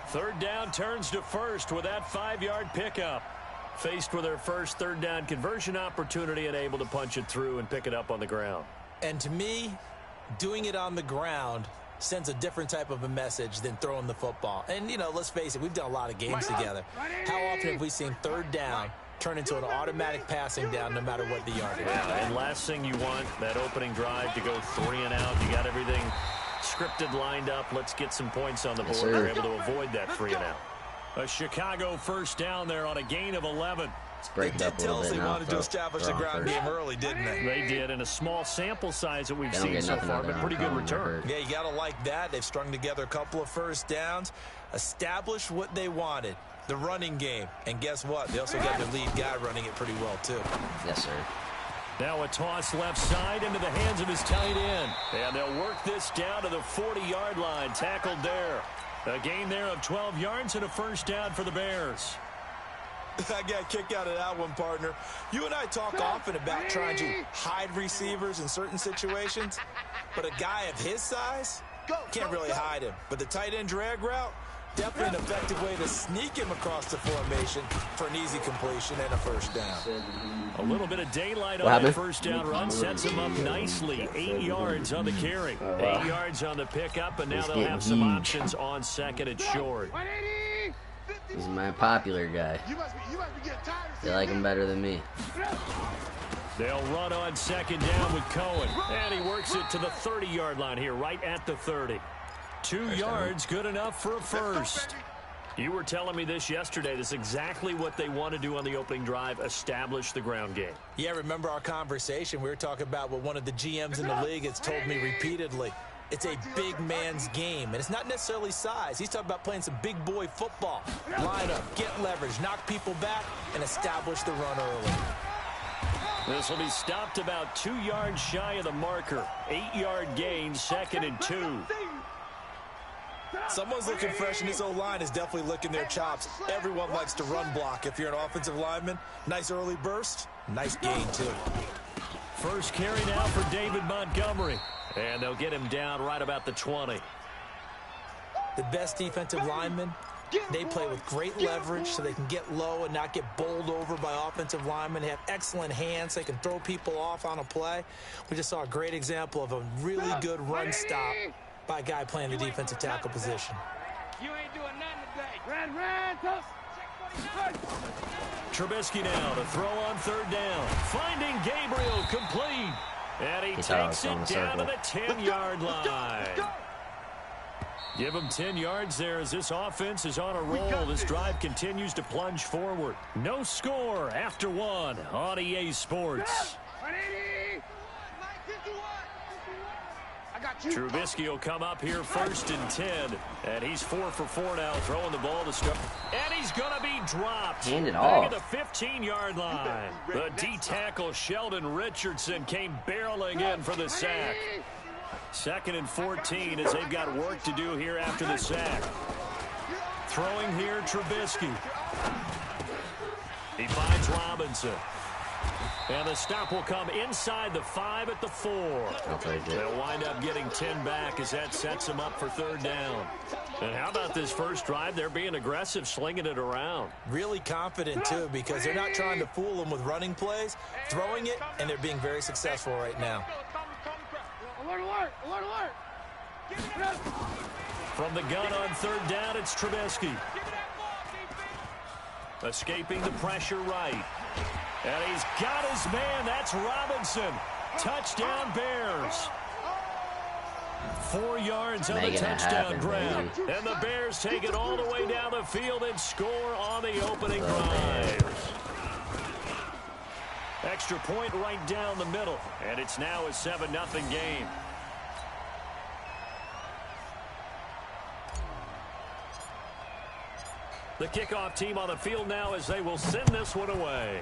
Third down turns to first with that 5-yard pickup. Faced with their first third down conversion opportunity and able to punch it through and pick it up on the ground. And to me, doing it on the ground sends a different type of a message than throwing the football. And, you know, let's face it, we've done a lot of games together. How often have we seen third down turn into an automatic passing down no matter what the yardage? Yeah, and last thing you want, that opening drive to go 3 and out. You got everything scripted, lined up. Let's get some points on the board. They're able to avoid that 3 and out. A Chicago first down there on a gain of 11. Let's break it up a little bit now. They wanted to establish the ground game early, didn't they? They did, and a small sample size that we've seen so far, but pretty good return. Yeah, you got to like that. They've strung together a couple of first downs, established what they wanted, the running game. And guess what? They also got their lead guy running it pretty well, too. Yes, sir. Now a toss left side into the hands of his tight end. And they'll work this down to the 40-yard line, tackled there. A gain there of 12 yards and a first down for the Bears. I got a kick out of that one, partner. You and I talk often about trying to hide receivers in certain situations, but a guy of his size can't really hide him. But the tight end drag route, definitely an effective way to sneak him across the formation for an easy completion and a first down. A little bit of daylight on that first down run sets him up nicely. 8 yards on the carry, 8 yards on the pickup, and now they'll have some options on second and short. He's my popular guy. They like him better than me. They'll run on second down with Cohen, and he works it to the 30-yard line here, right at the 30. 2 yards, good enough for a first. You were telling me this yesterday. This is exactly what they want to do on the opening drive, establish the ground game. Yeah, remember our conversation? We were talking about what one of the GMs in the league has told me repeatedly. It's a big man's game, and it's not necessarily size. He's talking about playing some big boy football. Line up, get leverage, knock people back, and establish the run early. This will be stopped about 2 yards shy of the marker. 8-yard gain, 2nd and 2. Someone's looking fresh, and this O-line is definitely licking their chops. Everyone likes to run block. If you're an offensive lineman, nice early burst, nice gain, too. First carry now for David Montgomery. And they'll get him down right about the 20. The best defensive linemen They play with great leverage so they can get low and not get bowled over by offensive linemen. They have excellent hands. They can throw people off on a play. We just saw a great example of a really good run stop by a guy playing the defensive tackle position. You ain't doing nothing today. Trubisky now to throw on third down. Finding Gabriel complete. And he takes it down to the 10-yard line. Give him 10 yards there as this offense is on a roll. This drive continues to plunge forward. No score after one on EA Sports. Trubisky will come up here 1st and 10. And he's 4 for 4 now, throwing the ball to start. And he's going to be dropped. Hand it back off. at the 15-yard line. The D-tackle Sheldon Richardson came barreling in for the sack. 2nd and 14 as they've got work to do here after the sack. Throwing here, Trubisky. He finds Robinson. And the stop will come inside the 5 at the 4. I'll take it. They'll wind up getting 10 back as that sets them up for 3rd down. And how about this first drive? They're being aggressive, slinging it around. Really confident, too, because they're not trying to fool them with running plays, throwing it, and they're being very successful right now. Alert, alert, alert, alert. From the gun on 3rd down, it's Trubisky. Escaping the pressure right. And he's got his man. That's Robinson. Touchdown, Bears. 4 yards on the touchdown grab. And the Bears take it all the way down the field and score on the opening drive. Extra point right down the middle. And it's now a 7-0 game. The kickoff team on the field now as they will send this one away.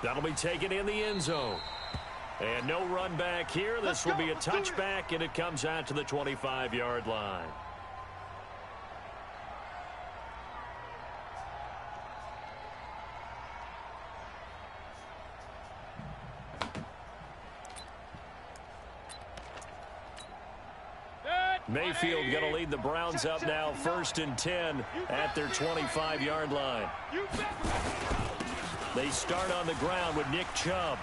That'll be taken in the end zone. And no run back here. This will be a touchback, and it comes out to the 25-yard line. Mayfield going to lead the Browns up now 1st and 10 at their 25-yard line. They start on the ground with Nick Chubb.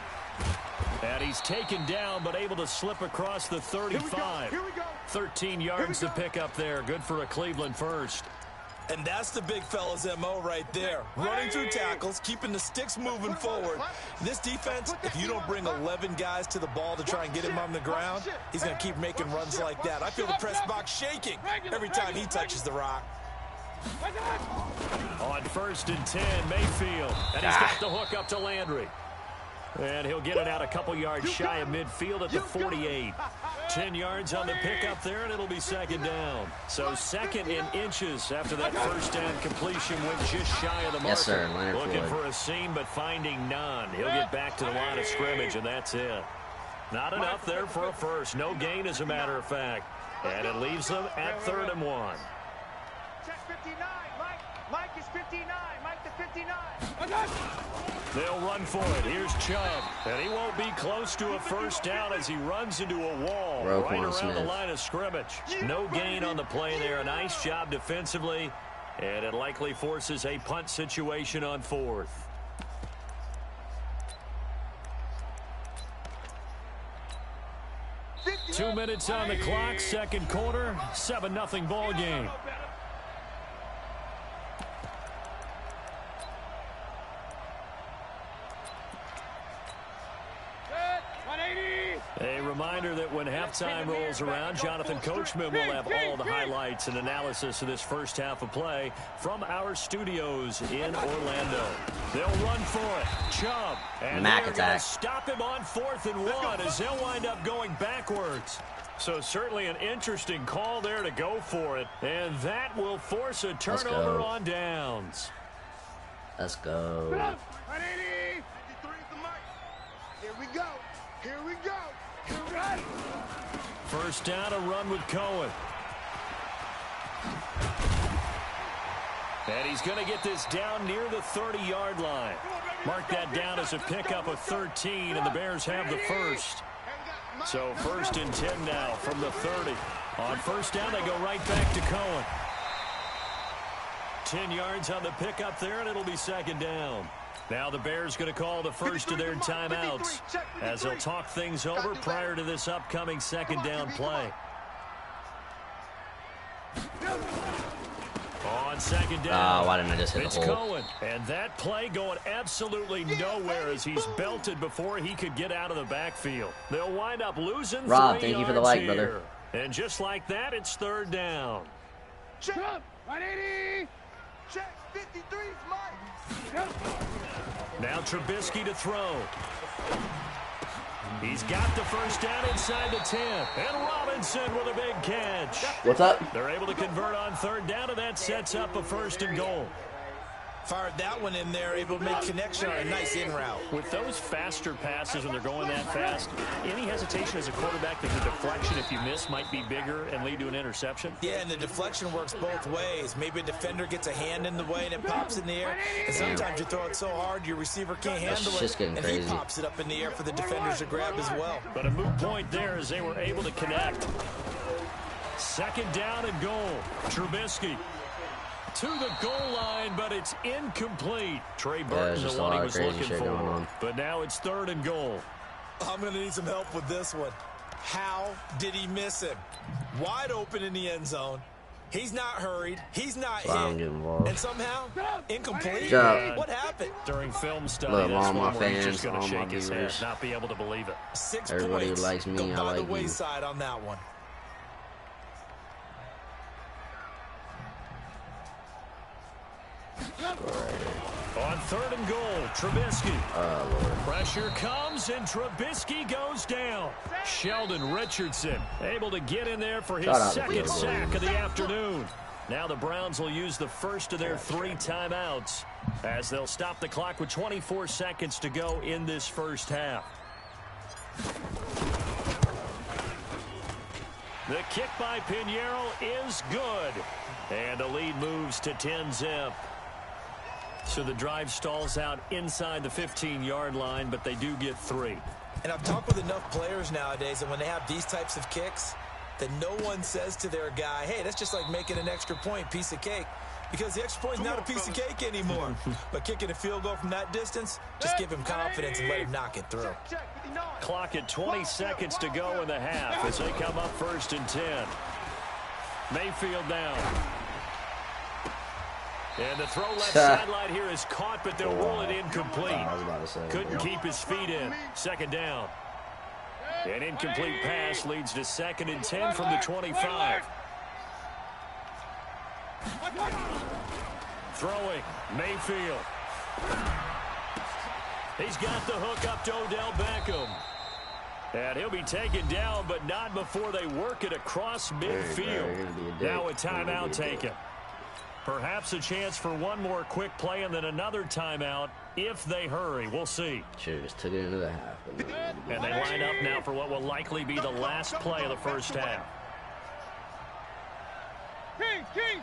And he's taken down but able to slip across the 35. 13 yards to pick up there. Good for a Cleveland first. And that's the big fella's MO right there. Running through tackles, keeping the sticks moving forward. This defense, if you don't bring 11 guys to the ball to try and get him on the ground, he's going to keep making runs like that. I feel the press box shaking every time he touches the rock. On 1st and 10, Mayfield. And he's got the hook up to Landry. And he'll get it out a couple yards shy of midfield at the 48. 10 yards on the pickup there, and it'll be 2nd down. So 2nd in inches after that first down completion went just shy of the marker. Yes, sir. Leonard Looking Floyd. for a seam, but finding none. He'll get back to the line of scrimmage, and that's it. Not enough there for a first. No gain, as a matter of fact. And it leaves them at 3rd and 1. Check 59, Mike. Mike is 59. Mike to 59. They'll run for it. Here's Chubb. And he won't be close to a first down as he runs into a wall right around the line of scrimmage. No gain on the play there. A nice job defensively. And it likely forces a punt situation on 4th. Two minutes on the clock. 2nd quarter. 7-0 ball game. A reminder that when halftime rolls around, Jonathan Coachman will have all the highlights and analysis of this first half of play from our studios in Orlando. They'll run for it. Chubb. And they're going to stop him on 4th and 1 as they'll wind up going backwards. So certainly an interesting call there to go for it. And that will force a turnover on downs. Let's go. 180. 53 is the mark. Here we go. Here we go. First down, a run with Cohen. And he's going to get this down near the 30-yard line. Mark that down as a pickup of 13, and the Bears have the first. So 1st and 10 now from the 30. On first down, they go right back to Cohen. 10 yards on the pickup there, and it'll be second down. Now the Bears going to call the first of their timeouts as they'll talk things over prior to this upcoming second down play. On second down, why didn't I just hit it's the hole? Cohen. And that play going absolutely nowhere as he's belted before he could get out of the backfield. They'll wind up losing Rob, 3 thank you for the yards like, here. brother. And just like that, it's third down. Check. 180. Check. 53's mine. Now Trubisky to throw. He's got the first down inside the 10. And Robinson with a big catch. What's up? They're able to convert on third down, and that sets up a first and goal. Fired that one in there, able to make connection on a nice in route. With those faster passes when they're going that fast, any hesitation as a quarterback that the deflection, if you miss, might be bigger and lead to an interception? Yeah, and the deflection works both ways. Maybe a defender gets a hand in the way and it pops in the air. And sometimes you throw it so hard your receiver can't handle it. Just getting and crazy. he pops it up in the air for the defenders to grab as well. But a moot point there as they were able to connect. Second down and goal. Trubisky to the goal line, but it's incomplete. Trey Burton, the one he was looking for. But now it's third and goal. I'm going to need some help with this one. How did he miss him? Wide open in the end zone. He's not hurried. He's not hit. And somehow, incomplete. What happened? During film study, Look, that's all my one where he's fans, just going to all my shake his head, viewers. not be able to believe it. 6 Everybody points who likes me, go I by like the you. wayside on that one. On third and goal, Trubisky. Lord. Pressure comes, and Trubisky goes down. Sheldon Richardson able to get in there for his second sack of the afternoon. Now the Browns will use the first of their 3 timeouts as they'll stop the clock with 24 seconds to go in this first half. The kick by Pinheiro is good. And the lead moves to 10-zip. So the drive stalls out inside the 15-yard line, but they do get 3. And I've talked with enough players nowadays that when they have these types of kicks, that no one says to their guy, hey, that's just like making an extra point, piece of cake. Because the extra point is not a piece of cake anymore. But kicking a field goal from that distance, just give him confidence and let him knock it through. Clock at 20 seconds to go in the half as they come up first and 10. Mayfield down. And the throw left sideline here is caught, but they'll roll it incomplete. Couldn't keep his feet in. Second down. An incomplete pass leads to second and 10 from the 25. Throwing, Mayfield. He's got the hook up to Odell Beckham. And he'll be taken down, but not before they work it across midfield. Now a timeout taken. Perhaps a chance for one more quick play and then another timeout if they hurry. We'll see. Should have just took it into the half. And they line up now for what will likely be the last play of the first half. King! 58,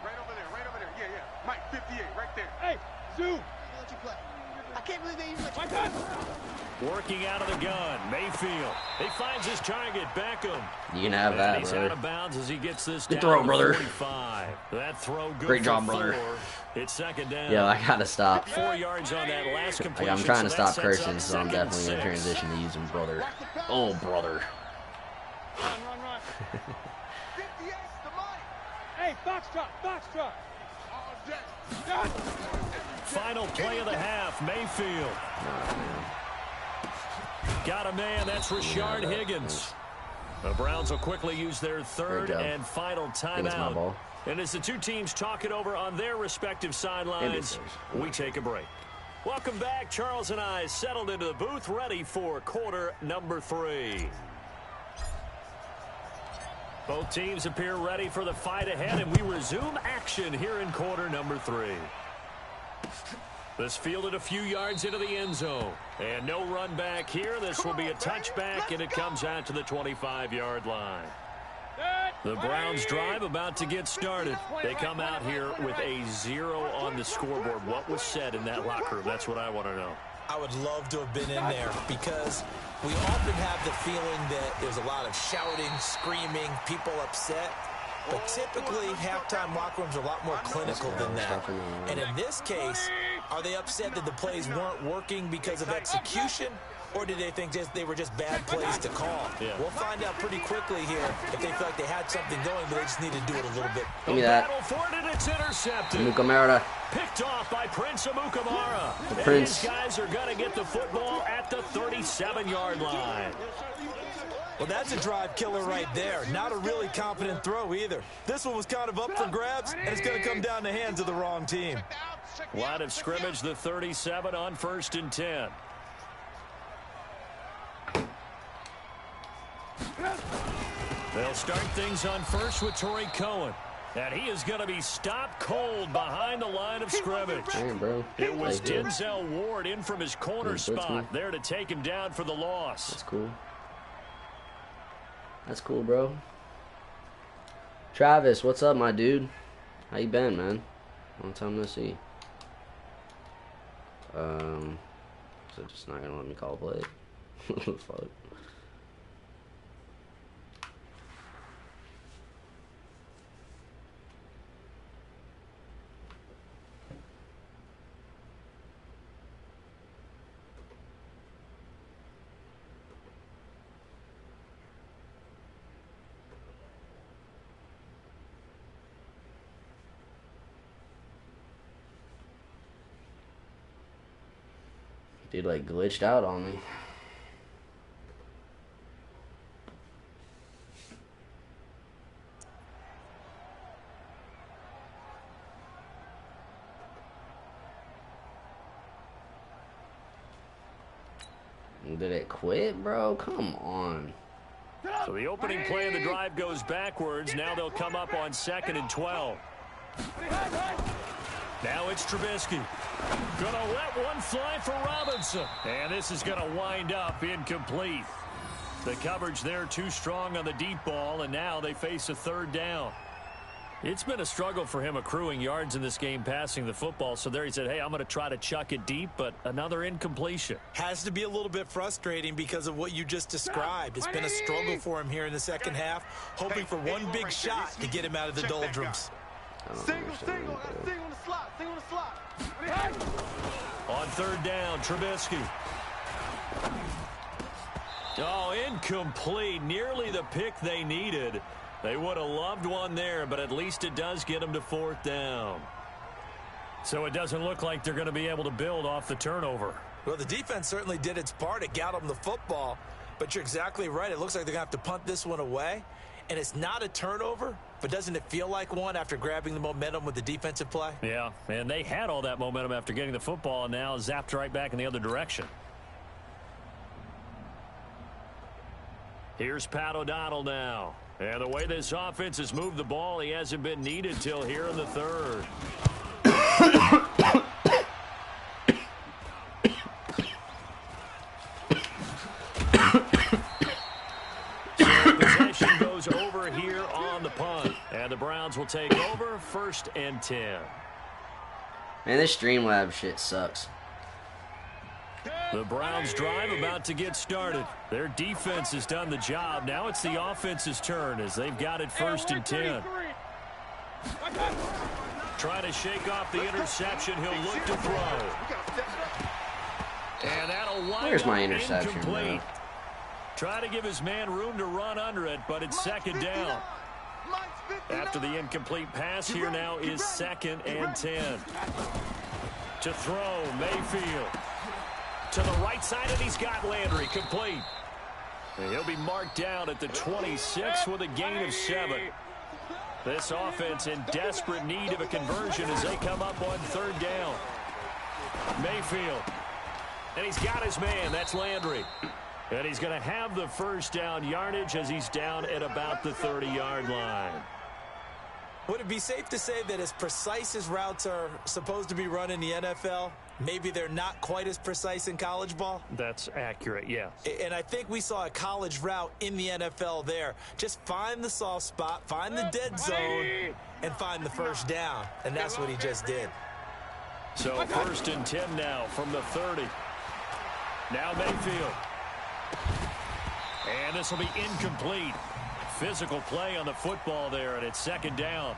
right over there. Yeah. Mike, 58, right there. Hey, Zoo! Let you play. I can't believe they even let you play. Working out of the gun, Mayfield. He finds his target, Beckham. You can have that, He's brother. out of bounds as he gets this Good down throw, to brother. 45. That throw good. Great job, for brother. 4. It's second down. Yo, I gotta stop. 4 yards on that last completion. I'm trying to so stop that sets cursing, up so I'm second definitely gonna and 6. transition to using brother. Oh, brother. Run. 58's the money. Hey, Foxtrot. All day. Final play of the half, Mayfield. Got a man, that's Rashard Higgins. The Browns will quickly use their third and final timeout. And as the two teams talk it over on their respective sidelines, we take a break. Welcome back. Charles and I settled into the booth, ready for quarter number 3. Both teams appear ready for the fight ahead, and we resume action here in quarter number 3. This fielded a few yards into the end zone. And no run back here. This will be a touchback, and it comes out to the 25-yard line. The Browns drive about to get started. They come out here with a 0 on the scoreboard. What was said in that locker room? That's what I want to know. I would love to have been in there because we often have the feeling that there's a lot of shouting, screaming, people upset. But typically, halftime locker rooms are a lot more clinical than that. And in this case, are they upset that the plays weren't working because of execution? Or did they think they were just bad plays to call? Yeah. We'll find out pretty quickly here if they feel like they had something going, but they just need to do it a little bit. Give me that. It's intercepted. Mukamara. Picked off by Prince Amukamara. The Prince. These guys are going to get the football at the 37-yard line. Well, that's a drive killer right there. Not a really confident throw either. This one was kind of up for grabs, and it's going to come down the hands of the wrong team. Line of scrimmage, the 37 on 1st and 10. They'll start things on first with Torrey Cohen. And he is going to be stopped cold behind the line of scrimmage. Damn, bro. It was Denzel Ward in from his corner spot there to take him down for the loss. That's cool. That's cool, bro. Travis, what's up, my dude? How you been, man? Long time no see. So just not gonna let me call play. Fuck. Dude, like, glitched out on me. Did it quit, bro? Come on. So the opening play of the drive goes backwards. Now they'll come up on 2nd and 12. Now it's Trubisky. Gonna let one fly for Robinson. And this is gonna wind up incomplete. The coverage there too strong on the deep ball, and now they face a 3rd down. It's been a struggle for him accruing yards in this game passing the football. So there he said, hey, I'm going to try to chuck it deep, but another incompletion. Has to be a little bit frustrating because of what you just described. It's been a struggle for him here in the second half, hoping for one big shot to get him out of the doldrums. Single on the slot. On 3rd down, Trubisky. Oh, incomplete. Nearly the pick they needed. They would have loved one there, but at least it does get them to 4th down. So it doesn't look like they're going to be able to build off the turnover. Well, the defense certainly did its part. It got them the football, but you're exactly right. It looks like they're going to have to punt this one away, and it's not a turnover, but doesn't it feel like one after grabbing the momentum with the defensive play? Yeah, and they had all that momentum after getting the football, and now zapped right back in the other direction. Here's Pat O'Donnell now. And the way this offense has moved the ball, he hasn't been needed till here in the 3rd. So possession goes over here on the punt. And the Browns will take over 1st and 10. Man, this Streamlab shit sucks. The Browns drive about to get started. Their defense has done the job. Now it's the offense's turn as they've got it 1st and 10. Trying to shake off the interception. He'll look to throw. And that'll wind Where's my up interception, incomplete. Trying to give his man room to run under it, but it's 2nd down. After the incomplete pass, here now is 2nd and 10. To throw, Mayfield. To the right side, and he's got Landry complete. And he'll be marked down at the 26 with a gain of 7. This offense in desperate need of a conversion as they come up on 3rd down. Mayfield. And he's got his man. That's Landry. And he's going to have the 1st down yardage as he's down at about the 30-yard line. Would it be safe to say that as precise as routes are supposed to be run in the NFL, maybe they're not quite as precise in college ball? That's accurate, yeah. And I think we saw a college route in the NFL there. Just find the soft spot, find the dead zone, and find the 1st down. And that's what he just did. So 1st and 10 now from the 30. Now Mayfield. And this will be incomplete. Physical play on the football there, and it's second down.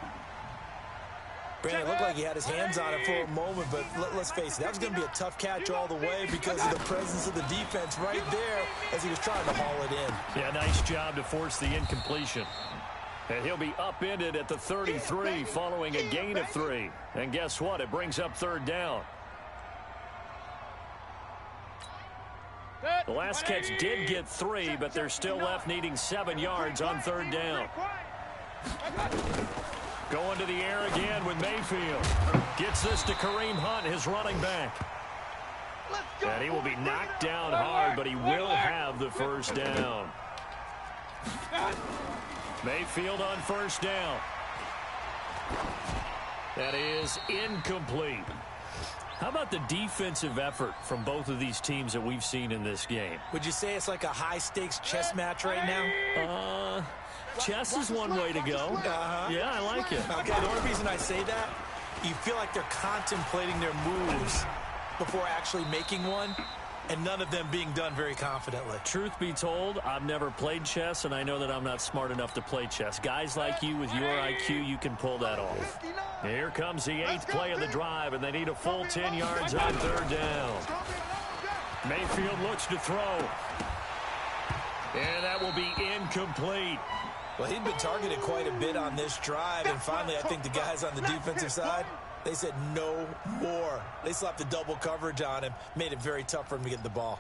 Brandon, it looked like he had his hands on it for a moment, but let's face it, that was going to be a tough catch all the way because of the presence of the defense right there as he was trying to haul it in. Yeah, nice job to force the incompletion. And he'll be upended at the 33 following a gain of 3. And guess what? It brings up third down. The last catch did get 3, but they're still left needing 7 yards on third down. Going to the air again with Mayfield. Gets this to Kareem Hunt, his running back. And he will be knocked down hard, but he will have the first down. Mayfield on first down. That is incomplete. How about the defensive effort from both of these teams that we've seen in this game? Would you say it's like a high-stakes chess match right now? Chess is one way to go. Yeah, I like it. Okay, the only reason I say that, you feel like they're contemplating their moves before actually making one, and none of them being done very confidently. Truth be told, I've never played chess, and I know that I'm not smart enough to play chess. Guys like you with your IQ, you can pull that off. Here comes the 8th play of the drive, and they need a full 10 yards on third down. Mayfield looks to throw. And that will be incomplete. Well, he'd been targeted quite a bit on this drive, and finally I think the guys on the defensive side, they said no more. They slapped the double coverage on him, made it very tough for him to get the ball.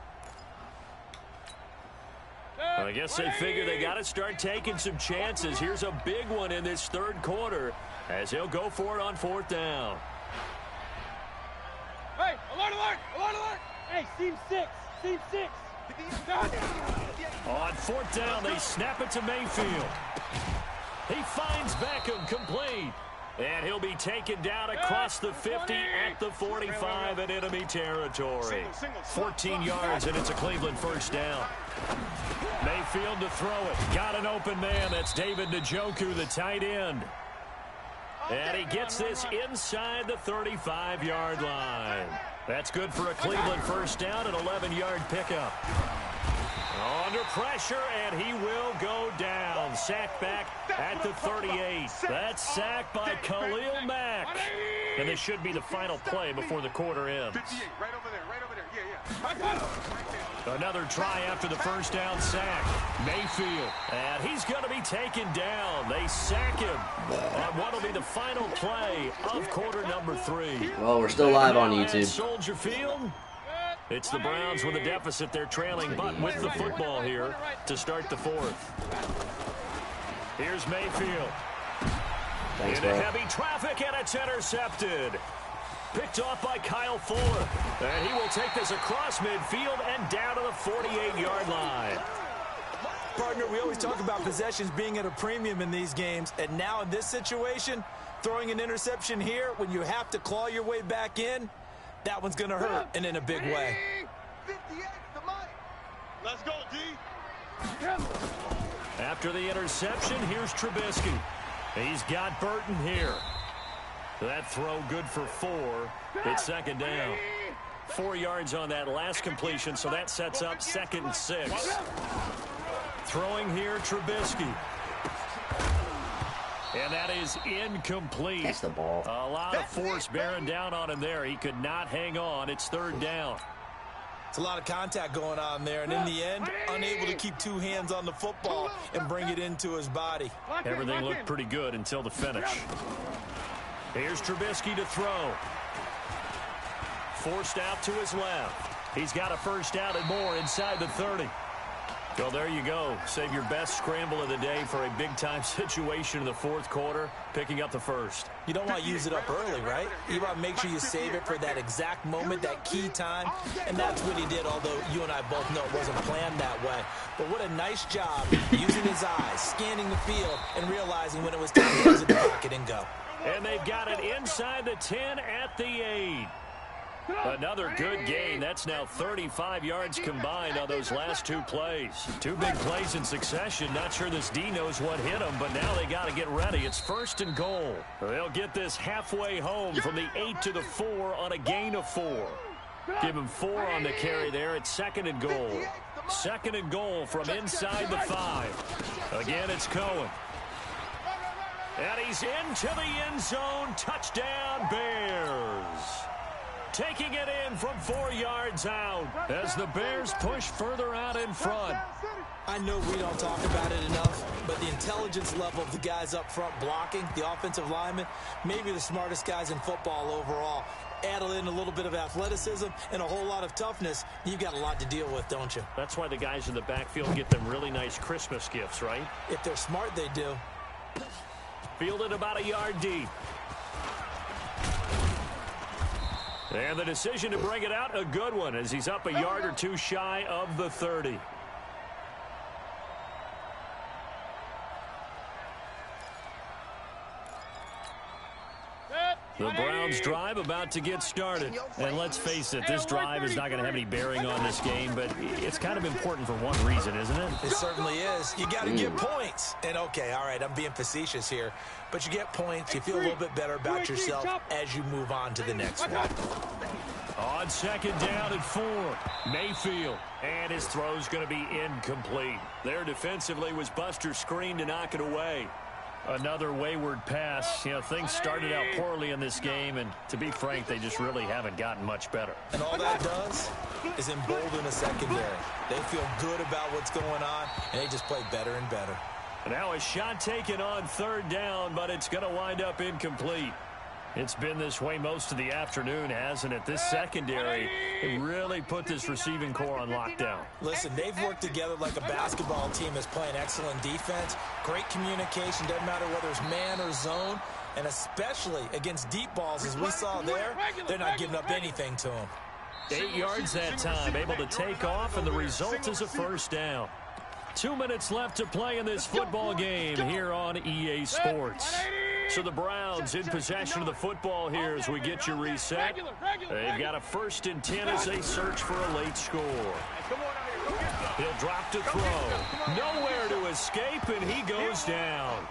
Well, I guess they figure they got to start taking some chances. Here's a big one in this third quarter as he'll go for it on fourth down. Hey, alert, alert, alert, alert. Hey, seam 6, seam 6. On fourth down, they snap it to Mayfield. He finds Beckham complete. And he'll be taken down across the 50 at the 45 in enemy territory. 14 yards, and it's a Cleveland first down. Mayfield to throw it. Got an open man. That's David Njoku, the tight end. And he gets this inside the 35-yard line. That's good for a Cleveland first down, an 11-yard pickup. Under pressure, and he will go down. Sacked back at the 38. That's sacked by Khalil Mack. And this should be the final play before the quarter ends. 58, right over there, yeah. Another try after the first down sack. Mayfield, and he's going to be taken down. They sack him on what will be the final play of quarter number 3. Well, we're still live on YouTube. Soldier Field. It's the Browns with a deficit. They're trailing, but with the football here to start the fourth. Here's Mayfield. Thanks, Into bro. heavy traffic, and it's intercepted. Picked off by Kyle Fuller. And he will take this across midfield and down to the 48-yard line. Partner, we always talk about possessions being at a premium in these games, and now in this situation, throwing an interception here when you have to claw your way back in, that one's going to hurt, and in a big way. 58 to Mike. Let's go, D. After the interception, here's Trubisky. He's got Burton here. That throw good for 4. It's second down. 4 yards on that last completion, so that sets up 2nd and 6. Throwing here, Trubisky. And that is incomplete. That's the ball. A lot of force bearing down on him there. He could not hang on. It's third down. It's a lot of contact going on there, and in the end, unable to keep 2 hands on the football and bring it into his body. Everything looked pretty good until the finish. Here's Trubisky to throw. Forced out to his left. He's got a first down and more inside the 30. Well, there you go. Save your best scramble of the day for a big-time situation in the fourth quarter, picking up the first. You don't want to use it up early, right? You want to make sure you save it for that exact moment, that key time, and that's what he did, although you and I both know it wasn't planned that way. But what a nice job using his eyes, scanning the field, and realizing when it was time to exit the pocket and go. And they've got it inside the 10 at the 8. Another good gain. That's now 35 yards combined on those last 2 plays. 2 big plays in succession. Not sure this D knows what hit him, but now they got to get ready. It's 1st and goal. They'll get this halfway home from the 8 to the 4 on a gain of 4. Give him 4 on the carry there. It's 2nd and goal. 2nd and goal from inside the 5. Again, it's Cohen. And he's into the end zone. Touchdown, Bears. Taking it in from 4 yards out as the Bears push further out in front. I know we don't talk about it enough, but the intelligence level of the guys up front blocking, the offensive linemen, maybe the smartest guys in football overall. Add in a little bit of athleticism and a whole lot of toughness, you've got a lot to deal with, don't you? That's why the guys in the backfield get them really nice Christmas gifts, right? If they're smart, they do. Fielded about a yard deep. And the decision to bring it out, a good one, as he's up a yard or 2 shy of the 30. The Browns drive about to get started. And let's face it, this drive is not going to have any bearing on this game, but it's kind of important for one reason, isn't it? It certainly is. You got to get points. And okay, all right, I'm being facetious here, but you get points, you feel a little bit better about yourself as you move on to the next one. On 2nd down and 4, Mayfield. And his throw's going to be incomplete. There defensively was Buster's screen to knock it away. Another wayward pass. You know, things started out poorly in this game, and to be frank, they just really haven't gotten much better. And all that does is embolden a secondary. They feel good about what's going on, and they just play better and better. Now a shot taken on 3rd down, but it's going to wind up incomplete. It's been this way most of the afternoon, hasn't it? This secondary, it really put this receiving core on lockdown. Listen, they've worked together like a basketball team that's playing excellent defense. Great communication, doesn't matter whether it's man or zone. And especially against deep balls, as we saw there, they're not giving up anything to them. 8 yards that time, able to take off, and the result is a 1st down. 2 minutes left to play in this football game here on EA Sports. So the Browns in possession of the football here as we get you reset. They've got a 1st and 10 as they search for a late score. He'll drop to throw. Nowhere to escape, and he goes down.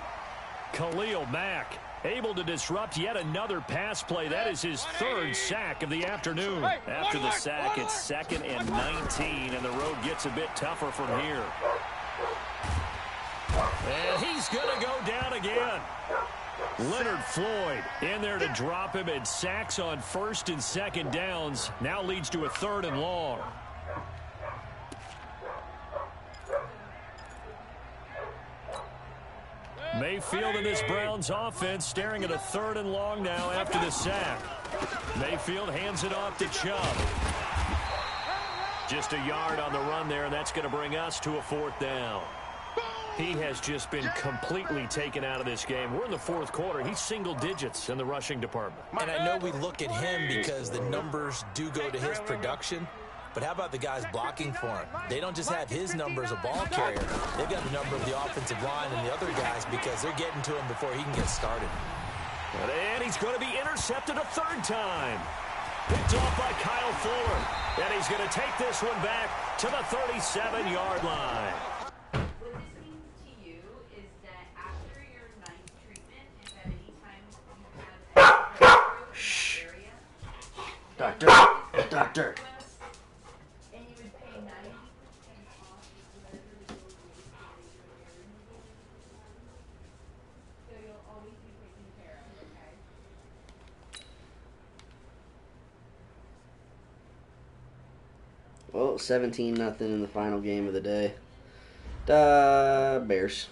Khalil Mack able to disrupt yet another pass play. That is his 3rd sack of the afternoon. After the sack, it's 2nd and 19, and the road gets a bit tougher from here. And he's going to go down again. Leonard Floyd in there to drop him, and sacks on 1st and 2nd downs. Now leads to a 3rd and long. Mayfield in this Browns offense staring at a 3rd and long now after the sack. Mayfield hands it off to Chubb. Just a yard on the run there, and that's going to bring us to a 4th down. He has just been completely taken out of this game. We're in the 4th quarter. He's single digits in the rushing department. And I know we look at him because the numbers do go to his production. But how about the guys blocking for him? They don't just have his number as a ball carrier. They've got the number of the offensive line and the other guys because they're getting to him before he can get started. And he's going to be intercepted a 3rd time. Picked off by Kyle Fuller. And he's going to take this one back to the 37-yard line. Doctor. Well, 17-0 in the final game of the day. Bears.